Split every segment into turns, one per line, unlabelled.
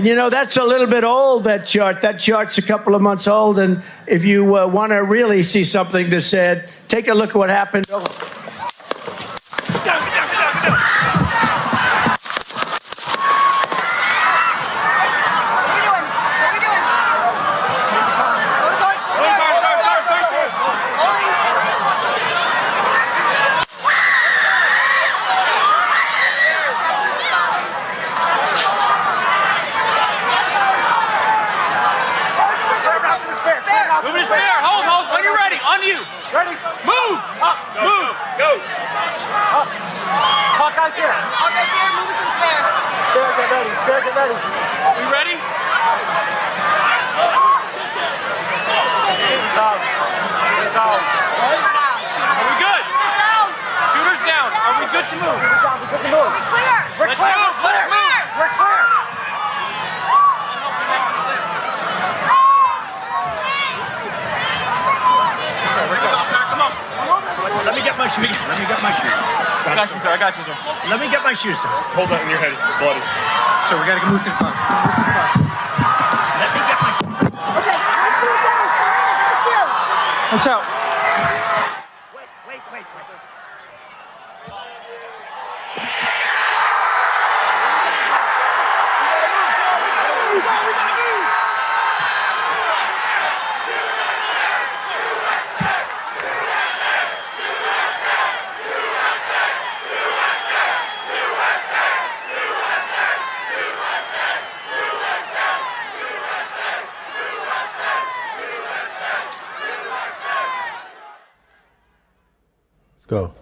And you know, that's a little bit old, that chart. That chart's a couple of months old. And if you want to really see something that's said, take a look at what happened.
Ready? Move! Up! Move! Go! Up! Hawkeye's here. Hawkeye's here. Move it to the stair. Stair, get ready. Stair, get ready. We ready? Shooters down. Shooters down. Are we good? Shooters down. Are we good to move? Shooters down. We're good to move. We're clear. We're clear. Let's move. Let's move. We're clear.
Let me get my shoes. Let me get my shoes.
I got you, sir. I got you, sir.
Let me get my shoes, sir.
Hold that in your head. It's bloody.
So we got to move to the bus. Let me get my shoes.
Okay, my shoes down.
Watch out.
Wait.
Go.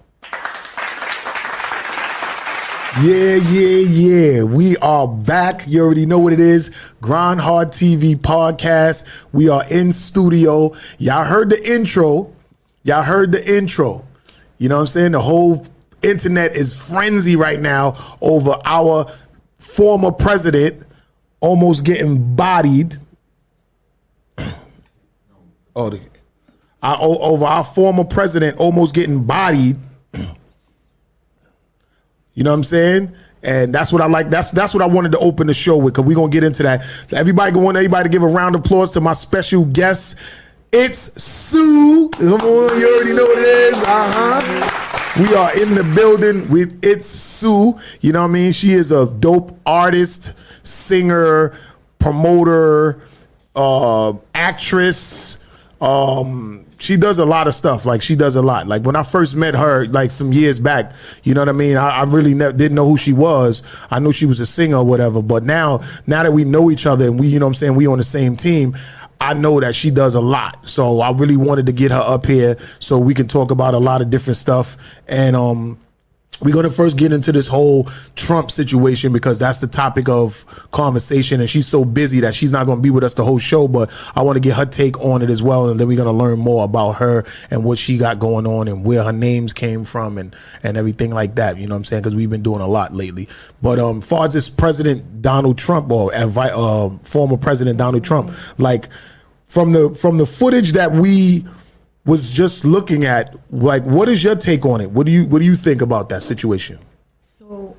Yeah. We are back. You already know what it is. GRINDHARD TV podcast. We are in studio. Y'all heard the intro. You know what I'm saying? The whole internet is frenzy right now over our former president almost getting bodied. Over our former president almost getting bodied. You know what I'm saying? And that's what I like. That's what I wanted to open the show with, because we're going to get into that. Everybody to give a round of applause to my special guest. It's Sue. Come on, you already know what it is. We are in the building with It's Sue. You know what I mean? She is a dope artist, singer, promoter, actress. She does a lot of stuff. Like, she does a lot. Like, when I first met her, like some years back, you know what I mean? I really didn't know who she was. I knew she was a singer or whatever. But now that we know each other and we, you know what I'm saying, we on the same team, I know that she does a lot. So I really wanted to get her up here so we can talk about a lot of different stuff. And, we're going to first get into this whole Trump situation, because that's the topic of conversation. And she's so busy that she's not going to be with us the whole show. But I want to get her take on it as well. And then we're going to learn more about her and what she got going on and where her names came from and everything like that. You know what I'm saying? Because we've been doing a lot lately. But as far as this President Donald Trump or former President Donald Trump, like from the footage that we was just looking at, like, what is your take on it? What do you think about that situation?
So,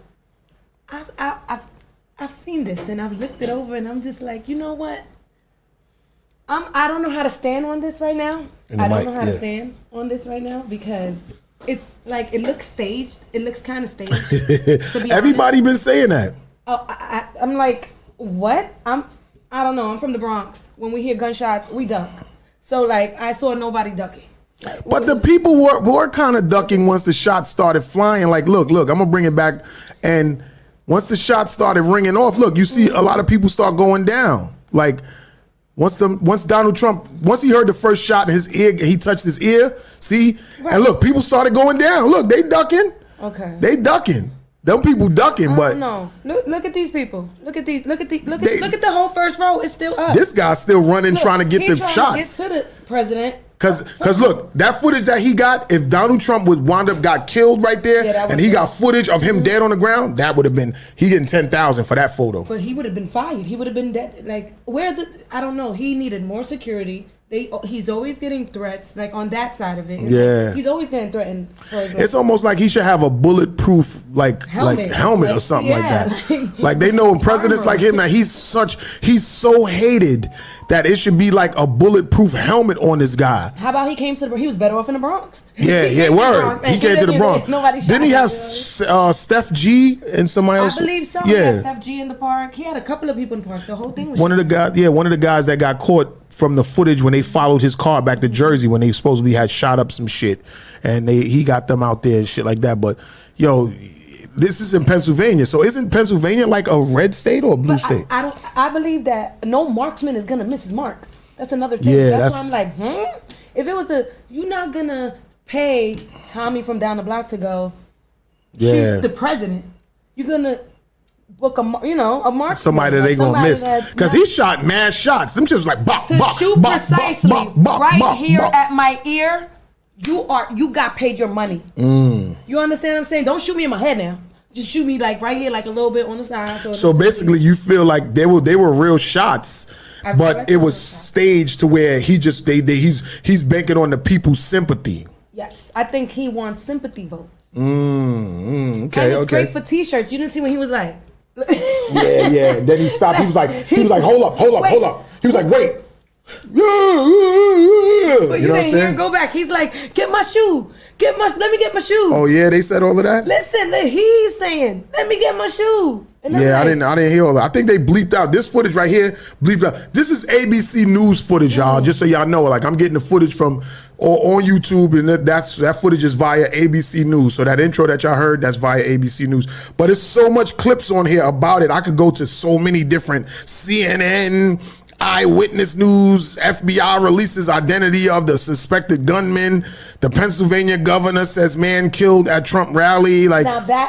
I've seen this and I've looked it over and I'm just like, you know what? I don't know how to stand on this right now. I don't know how to stand on this right now, because it's like, it looks staged. It looks kind of staged. To be
Everybody
honest.
been saying that.
Oh, I'm like, what? I don't know. I'm from the Bronx. When we hear gunshots, we duck. So, like, I saw nobody ducking. Like,
but the people were kind of ducking once the shots started flying. Like, look, I'm going to bring it back. And once the shots started ringing off, look, you see a lot of people start going down. Like, once Donald Trump, once he heard the first shot in his ear, he touched his ear, see? Right. And look, people started going down. Look, they ducking.
Okay.
They ducking. Them people ducking, but
no. Look at these people. Look at the whole first row. It's still up.
This guy's still running, trying to get the shots.
To get to the president.
Cause look, that footage that he got, if Donald Trump would wind up got killed right there, and he got footage of him dead on the ground, that would have been, he getting 10,000 for that photo.
But he would have been fired. He would have been dead. Like, I don't know. He needed more security he's always getting threats, like on that side of it.
Yeah.
He's always getting threatened. For his
It's almost like he should have a bulletproof helmet or something like that. Like they know presidents like him now, he's so hated that it should be like a bulletproof helmet on this guy.
How about he came to he was better off in the Bronx.
Yeah, word. He came to the Bronx. Didn't he have Steph G and somebody else?
I believe so.
Yeah.
He had Steph G in the park. He had a couple of people in the park. The whole thing was
one of the guys that got caught from the footage when they followed his car back to Jersey when they supposedly had shot up some shit, and he got them out there and shit like that. But yo, this is in Pennsylvania, so isn't Pennsylvania like a red state or a blue state?
I believe that no marksman is gonna miss his mark. That's another thing.
Yeah,
that's why I'm like, if it was you're not gonna pay Tommy from down the block to go shoot the president. You're gonna book a marksman,
somebody that they gonna miss, because he shot mad shots. Them shit was like bop,
to
bop,
shoot
bop,
precisely
bop, bop,
right
bop,
here
bop.
at my ear. You got paid your money. You understand what I'm saying? Don't shoot me in my head now. Just shoot me like right here, like a little bit on the side.
So basically, you feel like they were real shots, but it was staged to where he's banking on the people's sympathy.
Yes, I think he wants sympathy votes.
Okay,
and it's great for T-shirts. You didn't see when he was like,
yeah. Then he stopped. He was like, hold up. He was like, wait.
But
you know what I'm saying?
Go back. He's like, get my shoe. Let me get my shoe.
Oh yeah, they said all of that.
Listen, he's saying, let me get my shoe. And
yeah, I didn't hear all that. I think they bleeped out this footage right here. Bleeped out. This is ABC News footage, y'all. Just so y'all know, like I'm getting the footage from on YouTube, and that footage is via ABC News. So that intro that y'all heard, that's via ABC News. But there's so much clips on here about it. I could go to so many different CNN, Eyewitness News, FBI releases identity of the suspected gunman. The Pennsylvania governor says man killed at Trump rally. Like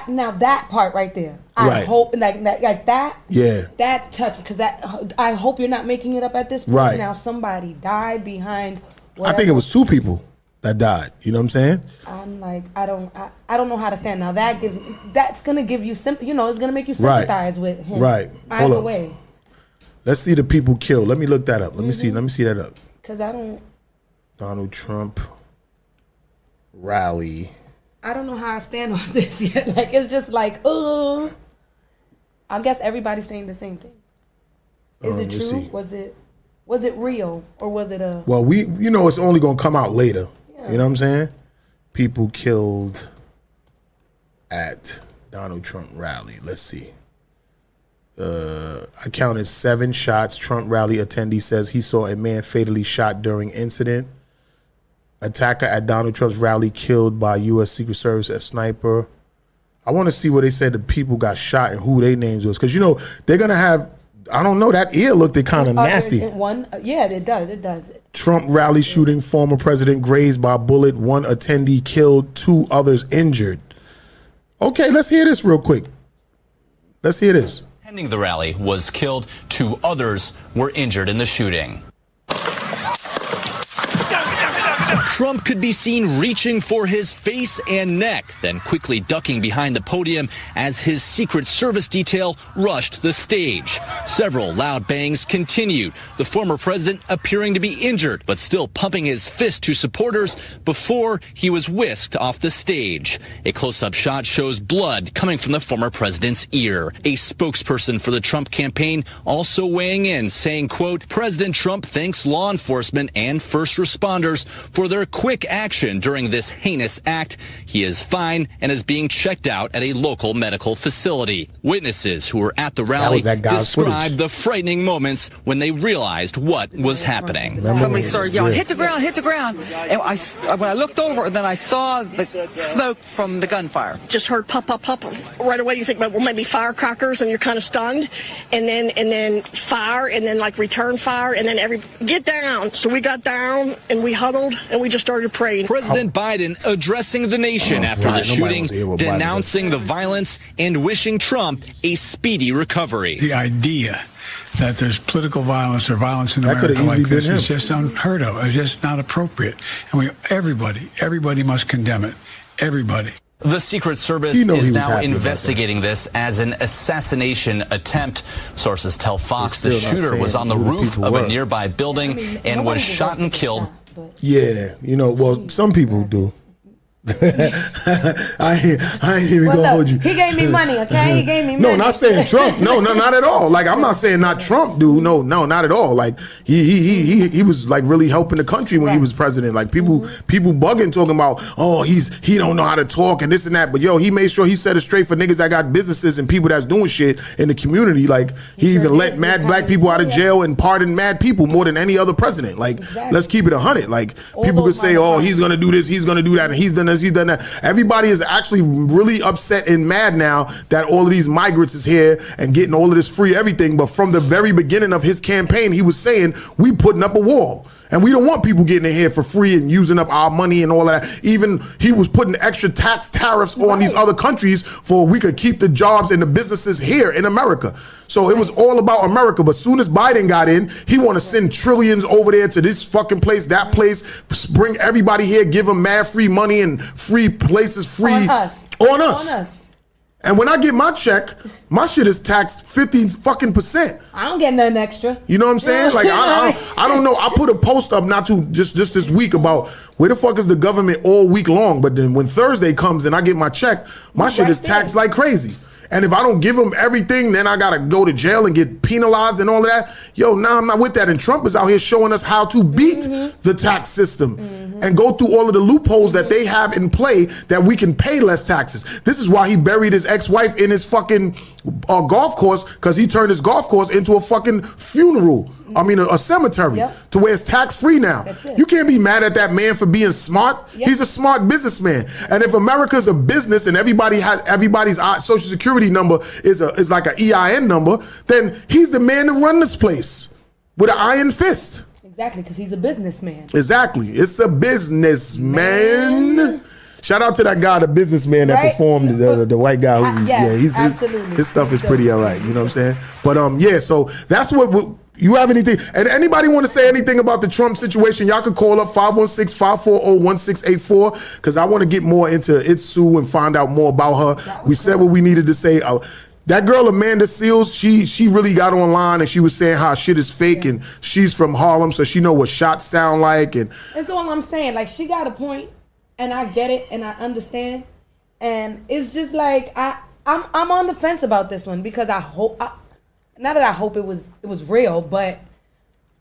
now that part right there. I hope like that.
Yeah.
That touch, because I hope you're not making it up at this point.
Right.
Now somebody died behind. Whatever.
I think it was 2 people that died. You know what I'm saying?
I'm like, I don't know how to stand. Now that's gonna give you it's gonna make you sympathize with him.
Right.
Either way.
Let's see the people killed. Let me look that up. Let me see that up.
Because I don't.
Donald Trump rally.
I don't know how I stand on this yet. Like it's just like, I guess everybody's saying the same thing. Is it true?
See.
Was it real or was it a?
Well, it's only gonna come out later. Yeah. You know what I'm saying? People killed at Donald Trump rally. Let's see. I counted 7 shots. Trump rally attendee says he saw a man fatally shot during incident. Attacker at Donald Trump's rally killed by U.S. Secret Service as sniper. I want to see where they said the people got shot and who their names was, because they're gonna have. I don't know. That ear looked kind of nasty.
Yeah, it does. It does.
Trump rally shooting, former president grazed by bullet. 1 attendee killed, 2 others injured. Okay, let's hear this real quick. Let's hear this.
Attending the rally was killed. 2 others were injured in the shooting. Trump could be seen reaching for his face and neck, then quickly ducking behind the podium as his Secret Service detail rushed the stage. Several loud bangs continued, the former president appearing to be injured, but still pumping his fist to supporters before he was whisked off the stage. A close-up shot shows blood coming from the former president's ear. A spokesperson for the Trump campaign also weighing in, saying, quote, President Trump thanks law enforcement and first responders for their quick action during this heinous act. He is fine and is being checked out at a local medical facility. Witnesses who were at the rally described the frightening moments when they realized what was happening.
Somebody started yelling, hit the ground, hit the ground. And when I looked over, then I saw the smoke from the gunfire.
Just heard pop, pop, pop. Right away you think, well, maybe firecrackers, and you're kind of stunned. And then fire, and then like return fire, and then get down. So we got down, and we huddled, and we just started praying.
President Biden addressing the nation after the shooting, denouncing the violence and wishing Trump a speedy recovery.
The idea that there's political violence or violence in America like this is just unheard of. It's just not appropriate. And everybody must condemn it. Everybody.
The Secret Service is now investigating this as an assassination attempt. Sources tell Fox the shooter was on the roof of a nearby building and was shot and killed.
Yeah, you know, well, some people do. I ain't even gonna hold you.
He gave me money, okay? He gave me money.
No, not saying Trump. No, not at all. Like, I'm not saying not Trump, dude. No, not at all. Like, he was like really helping the country when he was president. Like, people bugging talking about, oh, he don't know how to talk and this and that. But yo, he made sure he set it straight for niggas that got businesses and people that's doing shit in the community. Like, he even let mad black people out of jail and pardoned mad people more than any other president. Like, let's keep it 100. Like, people could say, oh, he's gonna do this, he's gonna do that, and he's done this, he's done that. Everybody is actually really upset and mad now that all of these migrants is here and getting all of this free everything. But from the very beginning of his campaign, he was saying, we putting up a wall. And we don't want people getting in here for free and using up our money and all of that. Even he was putting extra tax tariffs on these other countries for we could keep the jobs and the businesses here in America. So it was all about America. But soon as Biden got in, he want to send trillions over there to this fucking place, that place, bring everybody here, give them mad free money and free places, free on us. And when I get my check, my shit is taxed 50%. I
don't get nothing extra.
You know what I'm saying? Like, I don't know. I put a post up just this week about where the fuck is the government all week long. But then when Thursday comes and I get my check, my shit is taxed like crazy. And if I don't give them everything, then I got to go to jail and get penalized and all of that. Yo, nah, I'm not with that. And Trump is out here showing us how to beat the tax system and go through all of the loopholes that they have in play that we can pay less taxes. This is why he buried his ex-wife in his fucking golf course, because he turned his golf course into a fucking funeral. I mean, a cemetery to where it's tax-free now. You can't be mad at that man for being smart. He's a smart businessman. And if America's a business and everybody's social security number is like an EIN number, then he's the man to run this place with an iron fist.
Exactly, because he's a businessman.
Exactly. It's a businessman. Shout out to that guy, the businessman that performed, the white guy. His stuff is pretty all right. You know what I'm saying? But yeah, so that's what you have anything, and anybody want to say anything about the Trump situation, y'all could call up 516-540-1684, because I want to get more into ITZ and find out more about her. We said what we needed to say. That girl Amanda Seals, she really got online and she was saying how shit is fake and she's from Harlem, so she know what shots sound like. And
that's all I'm saying. Like, she got a point, and I get it and I understand, and it's just like I'm on the fence about this one, because I hope not that I hope it was real, but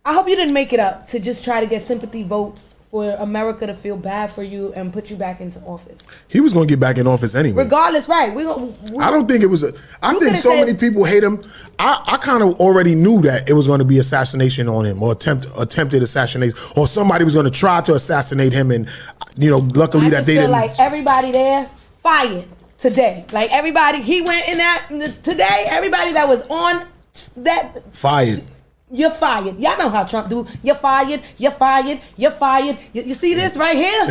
I hope you didn't make it up to just try to get sympathy votes for America to feel bad for you and put you back into office.
He was going to get back in office anyway.
Regardless, right?
I don't think it was I think so many people hate him. I kind of already knew that it was going to be assassination on him, or attempted assassination, or somebody was going to try to assassinate him, and luckily that they didn't.
Like, everybody there fired today. Like, everybody, he went in that today. Everybody that was on that
fired.
You're fired. Y'all know how Trump do. You're fired. You're fired. You're fired. You see this right here?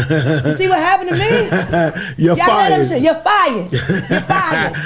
You see what happened to me?
You're fired.
You're fired. You're fired.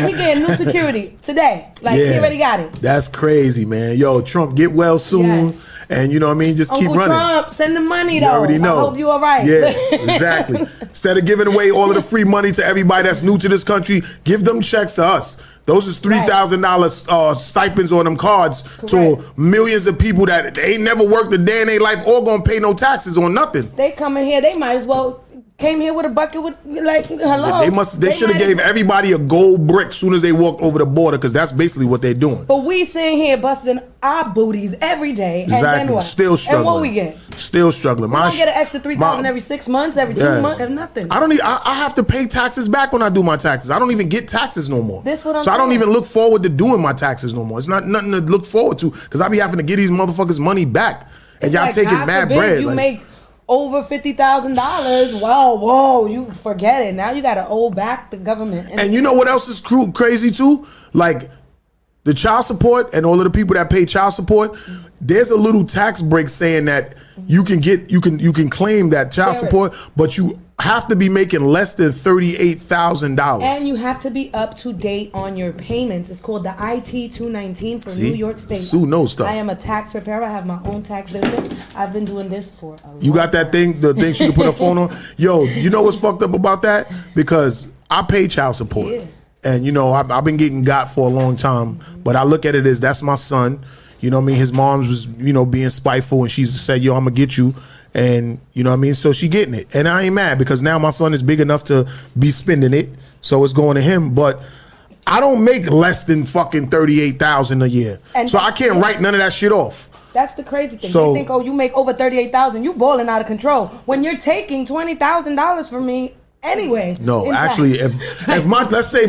He getting new security today. Like, he already got it.
That's crazy, man. Yo, Trump, get well soon. Yes. And you know what I mean? Just keep running.
Trump, send the money, though.
You already know.
I hope you all right.
Yeah, exactly. Instead of giving away all of the free money to everybody that's new to this country, give them checks to us. Those is $3,000 stipends on them cards to millions of people that ain't never worked a day in their life, or gonna pay no taxes on nothing.
They come in here, they might as well came here with a bucket with, like, hello.
They should have gave everybody a gold brick as soon as they walked over the border, because that's basically what they're doing.
But we sitting here busting our booties every day.
Exactly.
And then what?
Still struggling.
And what we get?
Still struggling.
We don't get an extra $3,000 every 6 months, every 2 months, and nothing.
I have to pay taxes back when I do my taxes. I don't even get taxes no more.
This what I'm saying.
I don't even look forward to doing my taxes no more. It's not nothing to look forward to, because I be having to get these motherfuckers money back. And y'all taking mad bread.
You make over $50,000. Whoa, you forget it. Now you got to owe back the government.
And you know what else is crazy too? Like, the child support and all of the people that pay child support, there's a little tax break saying that you can claim that child support, but you have to be making less than $38,000.
And you have to be up to date on your payments. It's called the IT 219 for New York State.
Sue knows stuff.
I am a tax preparer. I have my own tax business. I've been doing this for a long
You got that thing, the thing she can put her phone on? Yo, you know what's fucked up about that? Because I pay child support.
Yeah.
And, you know, I've been getting got for a long time. But I look at it as that's my son. You know what I mean? His mom's was, you know, being spiteful. And she said, yo, I'm going to get you. And you know what I mean? So she getting it. And I ain't mad because now my son is big enough to be spending it. So it's going to him. But I don't make less than fucking $38,000 a year. And so I can't write none of that shit off.
That's the crazy thing.
So,
you think, oh, you make over $38,000, you balling out of control. When you're taking $20,000 from me anyway.
No, actually, if my let's say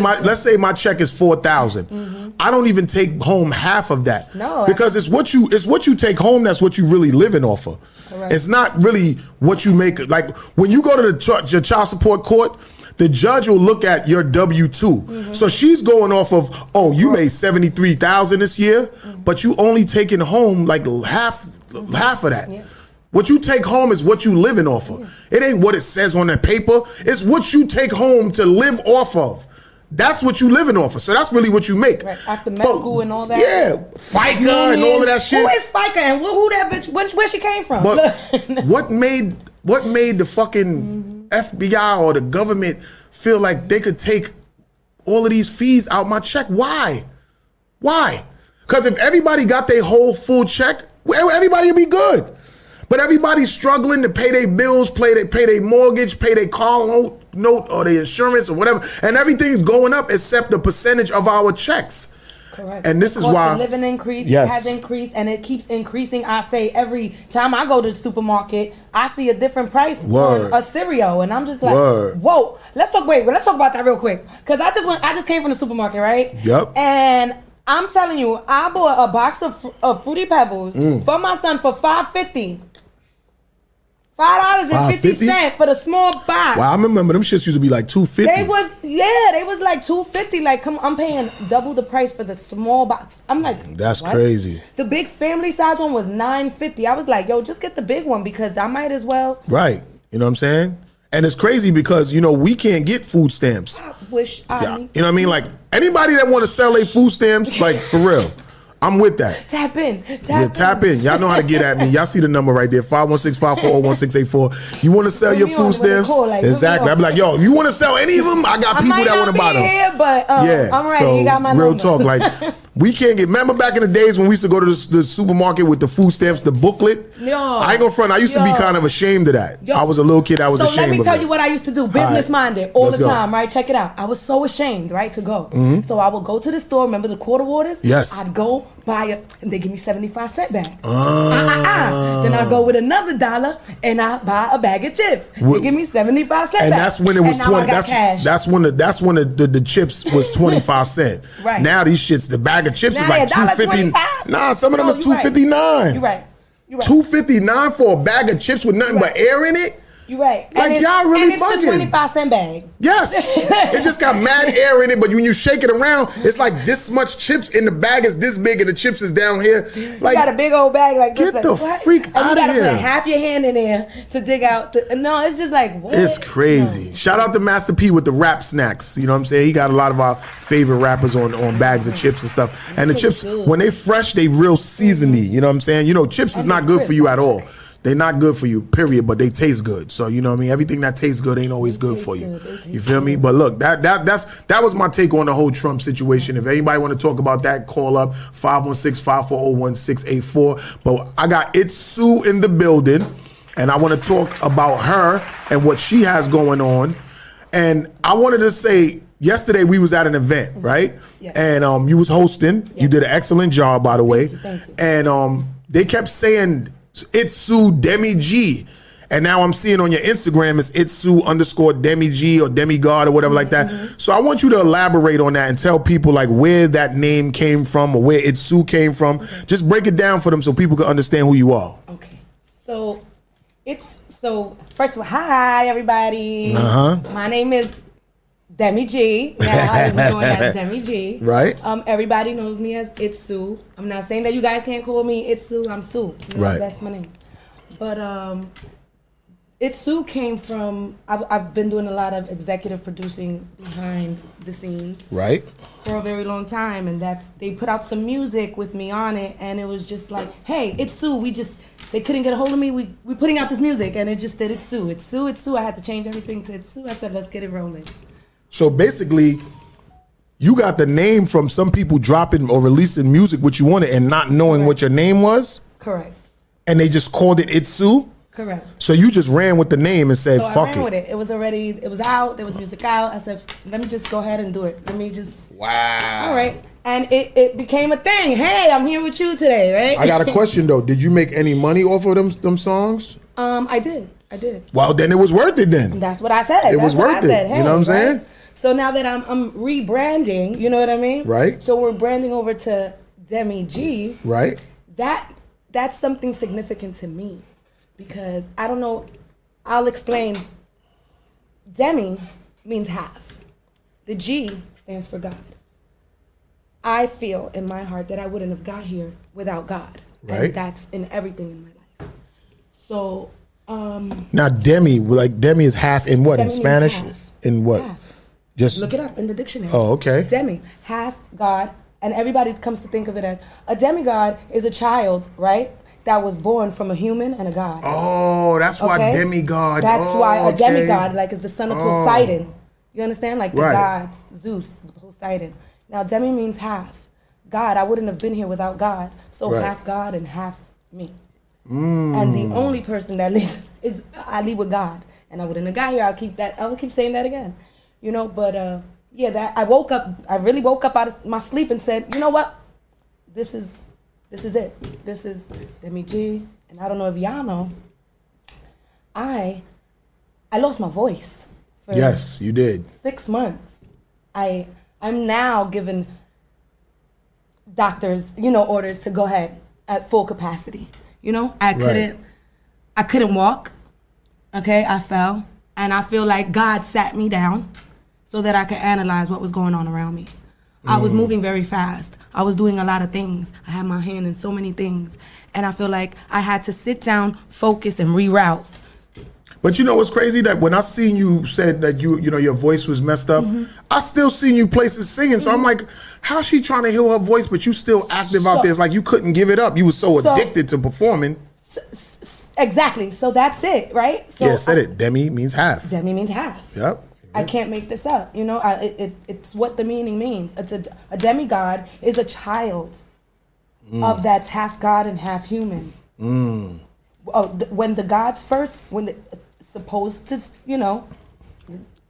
my check is $4,000, I don't even take home half of that.
No,
because it's what you take home that's what you really living off of. Correct. It's not really what you make. Like when you go to your child support court, the judge will look at your W-2. So she's going off of, oh, you made $73,000 this year, but you only taking home like half of that. Yeah. What you take home is what you living off of. It ain't what it says on that paper. It's what you take home to live off of. That's what you living off of. So that's really what you make. Right.
After medical and all that.
Yeah, FICA and all of that shit.
Who is FICA and who that bitch? Where she came from?
But what made the fucking FBI or the government feel like they could take all of these fees out my check? Why? Because if everybody got their whole full check, everybody would be good. But everybody's struggling to pay their bills, pay their mortgage, pay their car note or their insurance or whatever, and everything's going up except the percentage of our checks.
Correct.
And this is why
the living increase has increased, and it keeps increasing. I say every time I go to the supermarket, I see a different price on a cereal, and I'm just like, whoa. Let's talk about that real quick, because I just came from the supermarket, right?
Yep.
And I'm telling you, I bought a box of Fruity Pebbles for my son for $5.50. $5.50 for the small box.
Wow, I remember them shits used to be like $2.50.
They was like $2.50. Like, come on, I'm paying double the price for the small box. I'm like,
that's
what?
Crazy.
The big family size one was $9.50. I was like, yo, just get the big one because I might as well.
Right. You know what I'm saying? And it's crazy because, you know, we can't get food stamps.
I wish I.
Yeah. You know what I mean? Like, anybody that want to sell their food stamps, like, for real. I'm with that.
Tap in.
Tap in. Y'all know how to get at me. Y'all see the number right there, 516-540-1684. You want to sell your food stamps? Exactly. I'm like, yo, you want to sell any of them? I got people that want to buy them.
Here, but I'm ready.
So
you got my
real
number.
talk. Like, we can't get. Remember back in the days when we used to go to the supermarket with the food stamps, the booklet?
Yo,
I ain't gonna front. I used to be kind of ashamed of that. I was a little kid. I was ashamed of it. So
let me tell you what I used to do. Business minded all the time, right? Check it out. I was so ashamed, right, to go. So I would go to the store. Remember the quarter waters?
Yes.
I'd go buy it, and they give me 75 cents back. Then I go with another $1 and I buy a bag of chips. They give me 75 cents
and
back.
That's when it was 20. That's when the chips was 25 cents.
Right.
Now these shits, the bag of chips is like $2.50. Nah, some of them is $2.59.
You're right.
$2.59 for a bag of chips with nothing but air in it.
You're right.
Like, y'all really bugging.
It's a 25 cent bag.
Yes. It just got mad air in it, but when you shake it around, it's like this much chips in the bag is this big and the chips is down here. Like,
you got a big old bag like this.
Get the freak out of here.
You gotta put half your hand in there to dig out. No, it's just like, what?
It's crazy. No. Shout out to Master P with the rap snacks. You know what I'm saying? He got a lot of our favorite rappers on bags of chips and stuff. And the chips, when they fresh, they real seasony. You know what I'm saying? You know, chips is not good for you at all. They're not good for you, period, but they taste good. So, you know what I mean? Everything that tastes good ain't always good for you. You feel me? But look, that was my take on the whole Trump situation. If anybody want to talk about that, call up 516-540-1684. But I got It's Sue in the building, and I want to talk about her and what she has going on. And I wanted to say, yesterday we was at an event, right? Yeah. And you was hosting. Yeah. You did an excellent job, by the way.
Thank you.
And they kept saying, It's Sue Demi G. And now I'm seeing on your Instagram it's Sue _ Demi G or Demigod or whatever like that. So I want you to elaborate on that and tell people like where that name came from or where It's Sue came from. Okay. Just break it down for them so people can understand who you are.
Okay. So first of all, hi everybody. My name is Demi G. Now I'm doing as Demi G.
Right.
Everybody knows me as It's Sue. I'm not saying that you guys can't call me It's Sue. I'm Sue. You know,
right.
That's my name. But ITZ came from, I've been doing a lot of executive producing behind the scenes.
Right.
For a very long time, and that they put out some music with me on it, and it was just like, hey, ITZ, they couldn't get a hold of me, we putting out this music, and it just did ITZ. I had to change everything to ITZ. I said, let's get it rolling.
So basically, you got the name from some people dropping or releasing music what you wanted and not knowing what your name was?
Correct.
And they just called it ITZ?
Correct.
So you just ran with the name and said,
so
fuck
I ran with it. It was out, there was music out. I said, let me just go ahead and do it. Let me just.
Wow.
All right. And it became a thing. Hey, I'm here with you today, right?
I got a question though. Did you make any money off of them songs?
I did.
Well, then it was worth it then.
That's what I said.
It was worth it. Hey, you know what I'm saying?
Right? So now that I'm rebranding, you know what I mean?
Right.
So we're branding over to Demi G.
Right.
That's something significant to me because I don't know. I'll explain. Demi means half. The G stands for God. I feel in my heart that I wouldn't have got here without God.
Right.
And that's in everything in my life. So
now Demi is half in what?
Demi
In Spanish?
half.
In what?
Half.
Just
look it up in the dictionary.
Oh, okay.
Demi, half God, and everybody comes to think of it as a demigod is a child, right? That was born from a human and a god.
Oh, that's why demigod.
That's why a demigod, like, is the son of Poseidon. You understand? Like the gods, Zeus, Poseidon. Now, Demi means half. God, I wouldn't have been here without God. So half God and half me. And the only person that lives is I live with God. And I wouldn't have got here. I'll keep saying that again. You know, but that I really woke up out of my sleep and said, you know what? This is it. This is Demi G. And I don't know if y'all know, I lost my voice.
Yes, you did.
6 months. I'm now giving doctors, orders to go ahead at full capacity. I couldn't walk. Okay, I fell. And I feel like God sat me down so that I could analyze what was going on around me. I was moving very fast. I was doing a lot of things. I had my hand in so many things. And I feel like I had to sit down, focus, and reroute.
But you know what's crazy? That when I seen you said that your voice was messed up, I still seen you places singing. So I'm like, how's she trying to heal her voice, but you still active out there? It's like you couldn't give it up. You were so addicted to performing.
Exactly. So that's it, right? So
yeah, said it. Demi means half.
Demi means half.
Yep.
I can't make this up. It's what the meaning means. It's a demigod is a child of that's half God and half human. When the gods first, supposed to,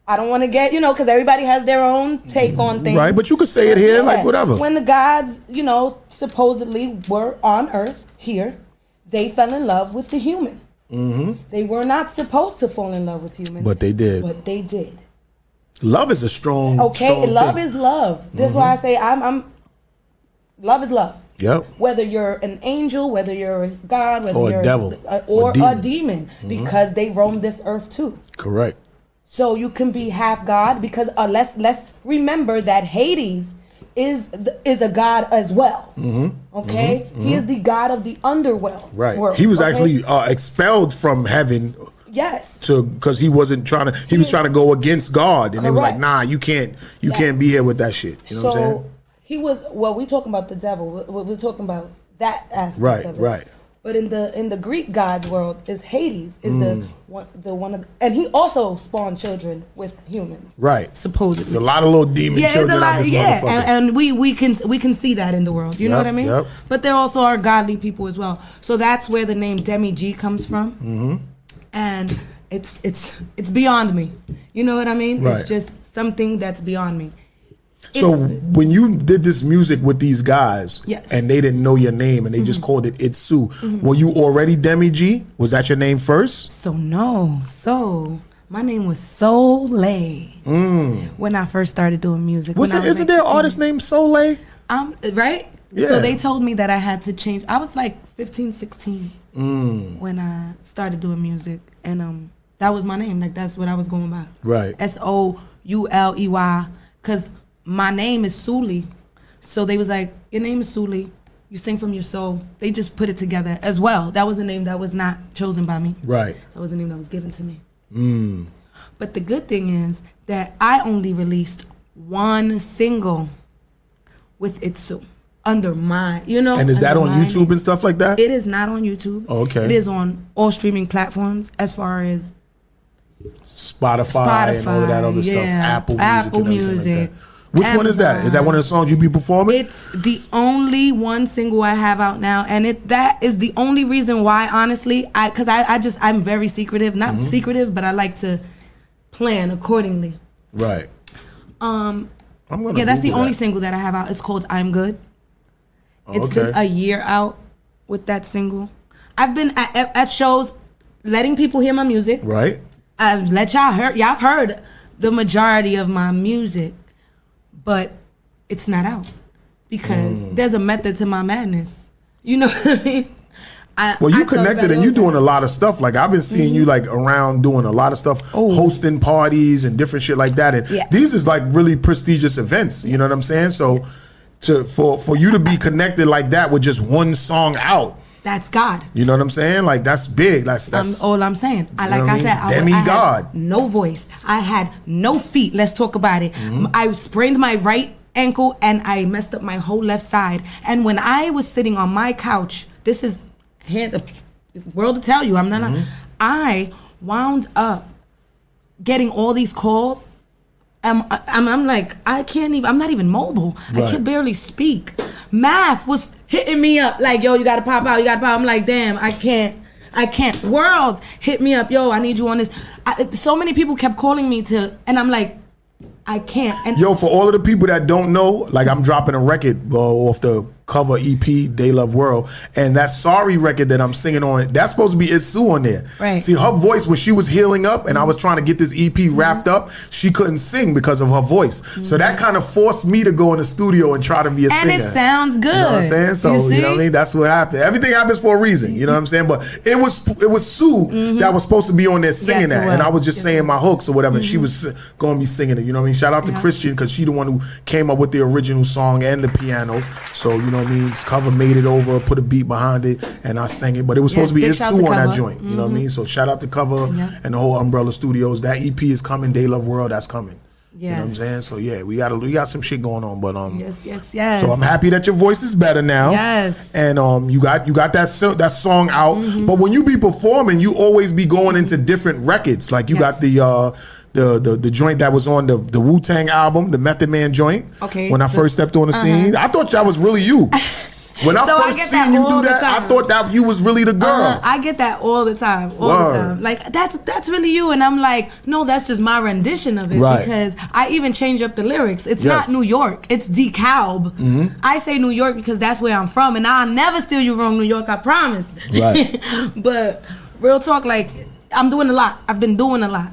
I don't want to get, because everybody has their own take on things.
Right, but you could say it here, like whatever.
When the gods, supposedly were on earth here, they fell in love with the human. They were not supposed to fall in love with humans.
But they did. Love is a strong
love
thing.
is love. That's why I say love is love.
Yep.
Whether you're an angel, whether you're a god, whether you're
a devil,
or a demon, because they roam this earth too.
Correct.
So you can be half God because let's remember that Hades is a god as well. Okay, he is the god of the underworld.
Right.
World,
he was actually expelled from heaven.
Yes.
Because he wasn't trying to. He was trying to go against God, and it was like, nah, you can't be here with that shit. You know what I'm saying?
He was. Well, we talking about the devil. We're talking about that aspect of it.
Right.
But in the Greek god's world, is Hades is the one of, and he also spawned children with humans.
Right.
Supposedly.
There's a lot of little demon children out this motherfucker.
And we can see that in the world. You know what I mean?
Yep.
But there also are godly people as well. So that's where the name Demi G comes from. And it's beyond me. You know what I mean?
Right.
It's just something that's beyond me.
So when you did this music with these guys, and they didn't know your name, and they just called it ITZ, were you already Demi G? Was that your name first?
So no. So my name was Soleil when I first stared doing music.
Isn't there an artist named Soleil?
Right?
Yeah.
So they told me that I had to change. I was like 15, 16 when I started doing music. And that was my name. Like, that's what I was going by.
Right.
Souley. Because my name is Suli. So they was like, your name is Suli. You sing from your soul. They just put it together as well. That was a name that was not chosen by me.
Right.
That was a name that was given to me. But the good thing is that I only released one single with ITZ under my,
And is that on YouTube and stuff like that?
It is not on YouTube.
Oh, okay.
It is on all streaming platforms as far as
Spotify and all of that other stuff. Apple Music. Which one is that? Is that one of the songs you be performing?
It's the only one single I have out now, and that is the only reason why, honestly, I'm very secretive. Not secretive, but I like to plan accordingly.
Right.
That's the only single that I have out. It's called I'm Good. It's been a year out with that single. I've been at shows letting people hear my music.
Right.
I've let y'all heard. Y'all have heard the majority of my music, but it's not out because there's a method to my madness. You know what I mean?
You connected and you doing a lot of stuff. Like I've been seeing you like around doing a lot of stuff, hosting parties and different shit like that. And these is like really prestigious events. You know what I'm saying? So for you to be connected like that with just one song out.
That's God.
You know what I'm saying? Like that's big. That's
all I'm saying. I
demigod.
Had no voice. I had no feet. Let's talk about it. I sprained my right ankle and I messed up my whole left side. And when I was sitting on my couch, this is world to tell you, I'm not. I wound up getting all these calls. I'm like, I can't even. I'm not even mobile. Right. I can barely speak. Math was hitting me up like, yo, you gotta pop out. You gotta pop. I'm like, damn, I can't. World hit me up, yo, I need you on this. So many people kept calling me and I'm like, I can't. And
yo, for all of the people that don't know, like I'm dropping a record off the cover EP, They Love World, and that Sorry record that I'm singing on, that's supposed to be ITZ on there.
Right.
See, her voice, when she was healing up and I was trying to get this EP wrapped up, she couldn't sing because of her voice. So that kind of forced me to go in the studio and try to be a singer.
And it sounds good.
You know what I'm saying? So, you know what I mean? That's what happened. Everything happens for a reason, you know what I'm saying? But it was Sue that was supposed to be on there singing that. And I was just saying my hooks or whatever, and she was going to be singing it, you know what I mean? Shout out to Christian, because she the one who came up with the original song and the piano. So, you know what I mean? Cover made it over, put a beat behind it, and I sang it. But it was supposed to be ITZ on that joint. You know what I mean? So shout out to Cover and the whole Umbrella Studios. That EP is coming. They Love World, that's coming. You know what I'm saying? So yeah, we got some shit going on. But
yes.
So I'm happy that your voice is better now.
Yes.
And you got that song out. But when you be performing, you always be going into different records. Like you got the joint that was on the Wu-Tang album, the Method Man joint.
Okay.
When I first stepped on the scene, I thought that was really you. When I first seen you do that, I thought that you was really the girl.
I get that all the time, the time. Like that's really you, and I'm like, no, that's just my rendition of it because I even change up the lyrics. It's not New York, it's DeKalb. I say New York because that's where I'm from, and I'll never steal you from New York, I promise. Right. But real talk, like I'm doing a lot. I've been doing a lot.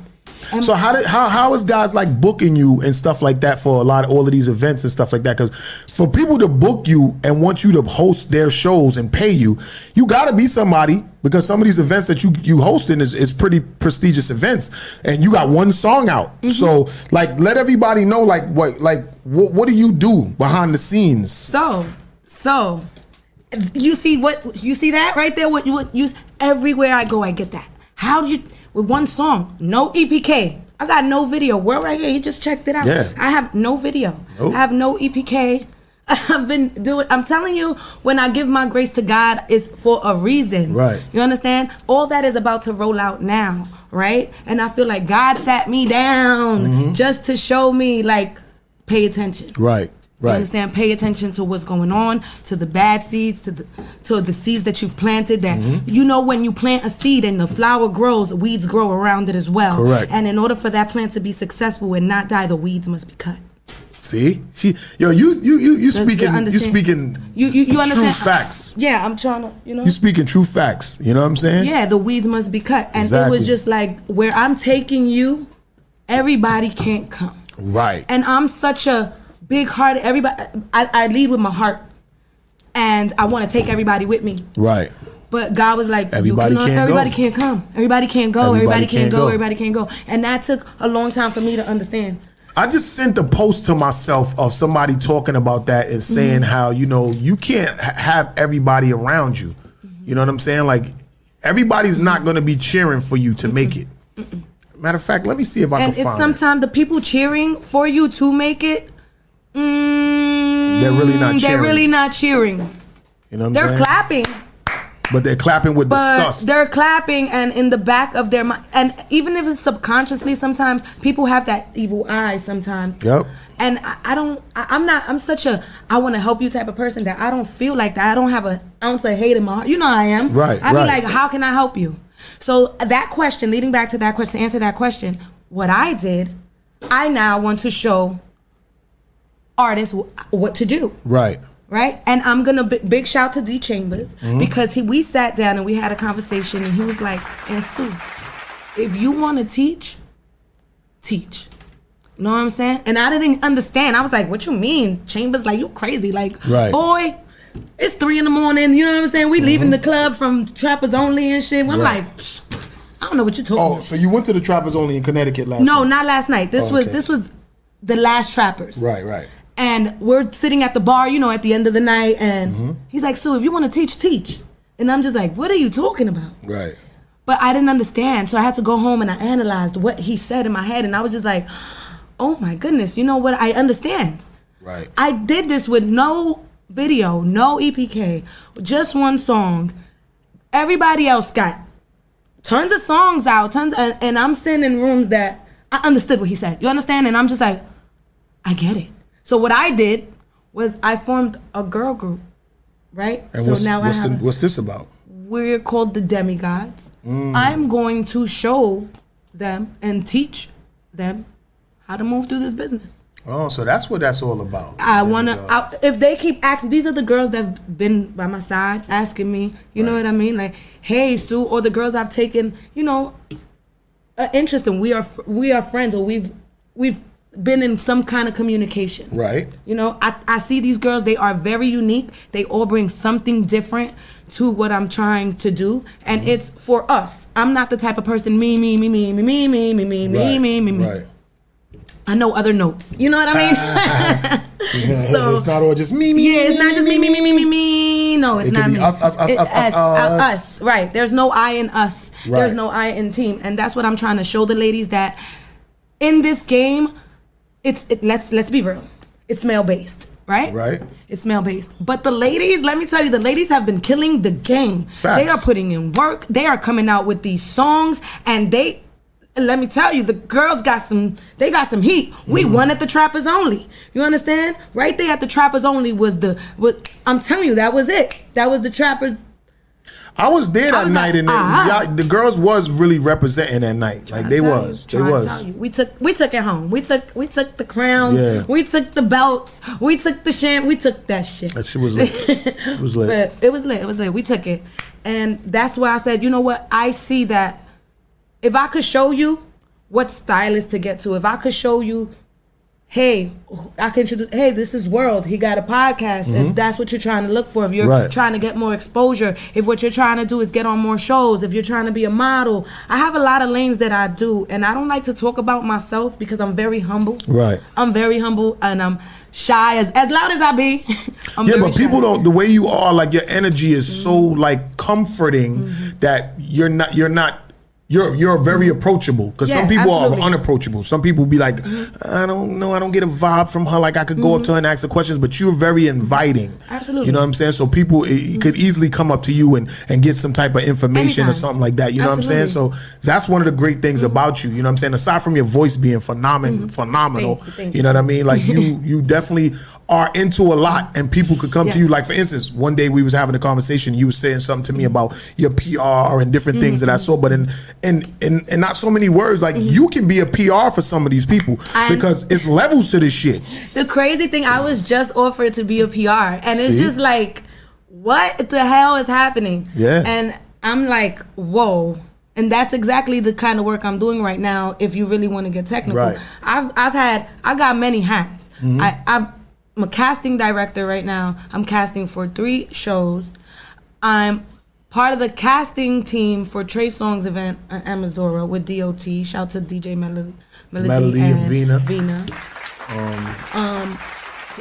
So how is guys like booking you and stuff like that for all of these events and stuff like that? Because for people to book you and want you to host their shows and pay you, you got to be somebody, because some of these events that you hosting is pretty prestigious events, and you got one song out. So like let everybody know what do you do behind the scenes?
So you see that right there? What you everywhere I go, I get that. How do you? With one song, no EPK. I got no video. We're right here. You just checked it out.
Yeah.
I have no video. Nope. I have no EPK. I'm telling you, when I give my grace to God, it's for a reason.
Right.
You understand? All that is about to roll out now, right? And I feel like God sat me down just to show me, like, pay attention.
Right.
You understand? Pay attention to what's going on, to the bad seeds, to the seeds that you've planted. That you know, when you plant a seed and the flower grows, weeds grow around it as well.
Correct.
And in order for that plant to be successful and not die, the weeds must be cut.
See, you speaking
you understand
true facts.
Yeah, I'm trying to,
you speaking true facts. You know what I'm saying?
Yeah, the weeds must be cut, and
exactly.
It was just like, where I'm taking you, everybody can't come.
Right.
And I'm such a big heart. Everybody, I lead with my heart, and I want to take everybody with me.
Right.
But God was like,
everybody can't
come. Everybody can't go. Everybody can't go. Everybody can't go. And that took a long time for me to understand.
I just sent a post to myself of somebody talking about that and saying how, you know, you can't have everybody around you. You know what I'm saying? Like, everybody's not going to be cheering for you to make it. Matter of fact, let me see if I can find it.
And it's sometimes the people cheering for you to make it,
they're really not cheering.
They're really not cheering.
You know what I'm saying?
They're clapping.
But they're clapping with disgust.
They're clapping, and in the back of their mind, and even if it's subconsciously, sometimes people have that evil eye sometimes.
Yep.
And I'm such a, I want to help you type of person that I don't feel like that. I don't have an ounce of hate in my heart. You know I am.
Right,
I be
right.
like, how can I help you? So that question, leading back to that question, to answer that question, what I did, I now want to show artists what to do.
Right.
Right, and I'm gonna big shout to D Chambers because we sat down and we had a conversation, and he was like, "And Sue, if you want to teach, teach." You know what I'm saying? And I didn't understand. I was like, "What you mean?" Chambers like, "You crazy?" Like, boy, it's 3 a.m. You know what I'm saying? We leaving the club from Trappers Only and shit. I'm like, I don't know what you're talking about.
Oh, so you went to the Trappers Only in Connecticut last night?
No, not last night. This was the last Trappers.
Right.
And we're sitting at the bar, you know, at the end of the night, and he's like, "Sue, if you want to teach, teach." And I'm just like, "What are you talking about?"
Right.
But I didn't understand, so I had to go home and I analyzed what he said in my head, and I was just like, "Oh my goodness, you know what? I understand."
Right.
I did this with no video, no EPK, just one song. Everybody else got tons of songs out, and I'm sitting in rooms that I understood what he said. You understand? And I'm just like, I get it. So what I did was I formed a girl group, right?
And
so now
what's this about?
We're called the Demigods. I'm going to show them and teach them how to move through this business.
Oh, so that's what that's all about.
I wanna. If they keep asking, these are the girls that've been by my side asking me. You know what I mean? Like, "Hey, Sue," or the girls I've taken, you know, an interest in. We are friends, or we've been in some kind of communication.
Right.
You know, I see these girls, they are very unique. They all bring something different to what I'm trying to do. And it's for us. I'm not the type of person, me.
Right.
I know other notes. You know what I mean?
So it's not all just me.
Yeah, it's not just me. No, it's not
me.
Us. Right. There's no I in us.
Right.
There's no I in team. And that's what I'm trying to show the ladies, that in this game, let's be real. It's male based, right?
Right.
It's male based. But the ladies, let me tell you, the ladies have been killing the game.
Facts.
They are putting in work. They are coming out with these songs, and let me tell you, the girls got some heat. We won at the Trappers Only. You understand? Right there at the Trappers Only was I'm telling you, that was it. That was the Trappers.
I was there that night, and the girls was really representing that night. Like they was.
We took it home. We took the crowns.
Yeah.
We took the belts. We took the champ. We took that shit.
That shit was lit. It was lit.
But it was lit. We took it, and that's why I said, you know what? I see that if I could show you what stylist to get to, if I could show you, hey, I can introduce, hey, this is World. He got a podcast. If that's what you're trying to look for, if you're trying to get more exposure, if what you're trying to do is get on more shows, if you're trying to be a model. I have a lot of lanes that I do, and I don't like to talk about myself because I'm very humble.
Right.
I'm very humble, and I'm shy as loud as I be.
But people don't, the way you are, like your energy is so like comforting that you're very approachable, because some people are unapproachable. Some people be like, I don't know, I don't get a vibe from her. Like I could go up to her and ask her questions, but you're very inviting.
Absolutely.
You know what I'm saying? So people could easily come up to you and get some type of information or something like that. You know what I'm saying? So that's one of the great things about you. You know what I'm saying? Aside from your voice being phenomenal,
Thank
you know what I mean? Like you definitely are into a lot, and people could come to you. Like for instance, one day we was having a conversation, you was saying something to me about your PR and different things that I saw, but in not so many words, like you can be a PR for some of these people, because it's levels to this shit.
The crazy thing, I was just offered to be a PR, and it's just like, what the hell is happening? Yeah. And I'm like, whoa. And that's exactly the kind of work I'm doing right now. If you really want to get technical,
right.
I got many hats. I'm a casting director right now. I'm casting for 3 shows. I'm part of the casting team for Trey Songz event at Amazora with DOT. Shout out to DJ Melody and Vina.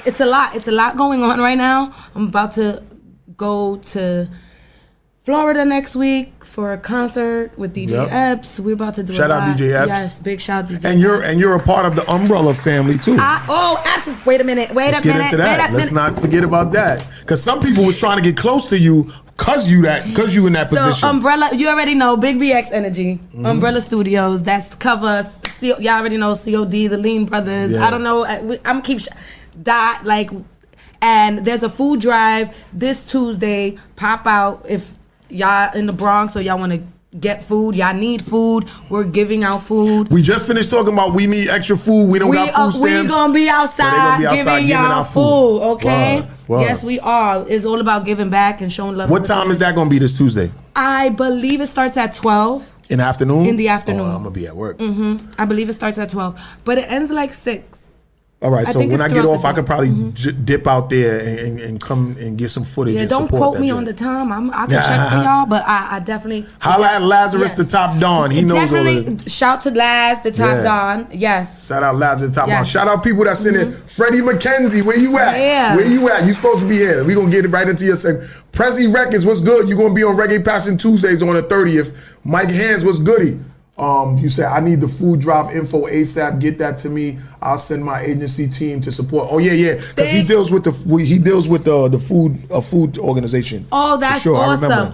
It's a lot. It's a lot going on right now. I'm about to go to Florida next week for a concert with DJ Epps. We're about to do
shout
a lot.
out DJ Epps.
Yes, big shout out DJ
And you're a part of the Umbrella family too.
Absolutely. Wait a minute.
Let's get into that. Let's not forget about that. Because some people was trying to get close to you because you in that position.
So Umbrella, you already know, Big BX Energy, Umbrella Studios. That's cover. Y'all already know COD, the Lean Brothers.
Yeah.
I don't know. I'm keep that like. And there's a food drive this Tuesday. Pop out if y'all in the Bronx or y'all want to get food. Y'all need food. We're giving out food.
We just finished talking about we need extra food. We don't got food stamps.
We gonna be outside, giving y'all food. Okay.
Word.
Yes, we are. It's all about giving back and showing love.
What time is that gonna be this Tuesday?
I believe it starts at 12.
In the afternoon?
In the afternoon.
Oh, I'm gonna be at work.
I believe it starts at 12, but it ends like 6.
All right, so when I get off, I could probably dip out there and come and get some footage.
Yeah,
and
don't
support
quote
that
me
joint.
on the time. I can check for y'all, but I definitely
holla at Lazarus the Top Don. He knows all of it.
Shout to Laz the Top Don. Yes.
Shout out Lazarus the Top Don. Shout out people that's in it. Freddie McKenzie, where you at?
Yeah.
Where you at? You supposed to be here. We gonna get it right into your segment. Prezi Records, what's good? You gonna be on Reggae Passion Tuesdays on the 30th. Mike Hands, what's goody? You said I need the food drop info ASAP. Get that to me. I'll send my agency team to support. Oh yeah, because he deals with the food organization.
Oh, that's
sure.
awesome.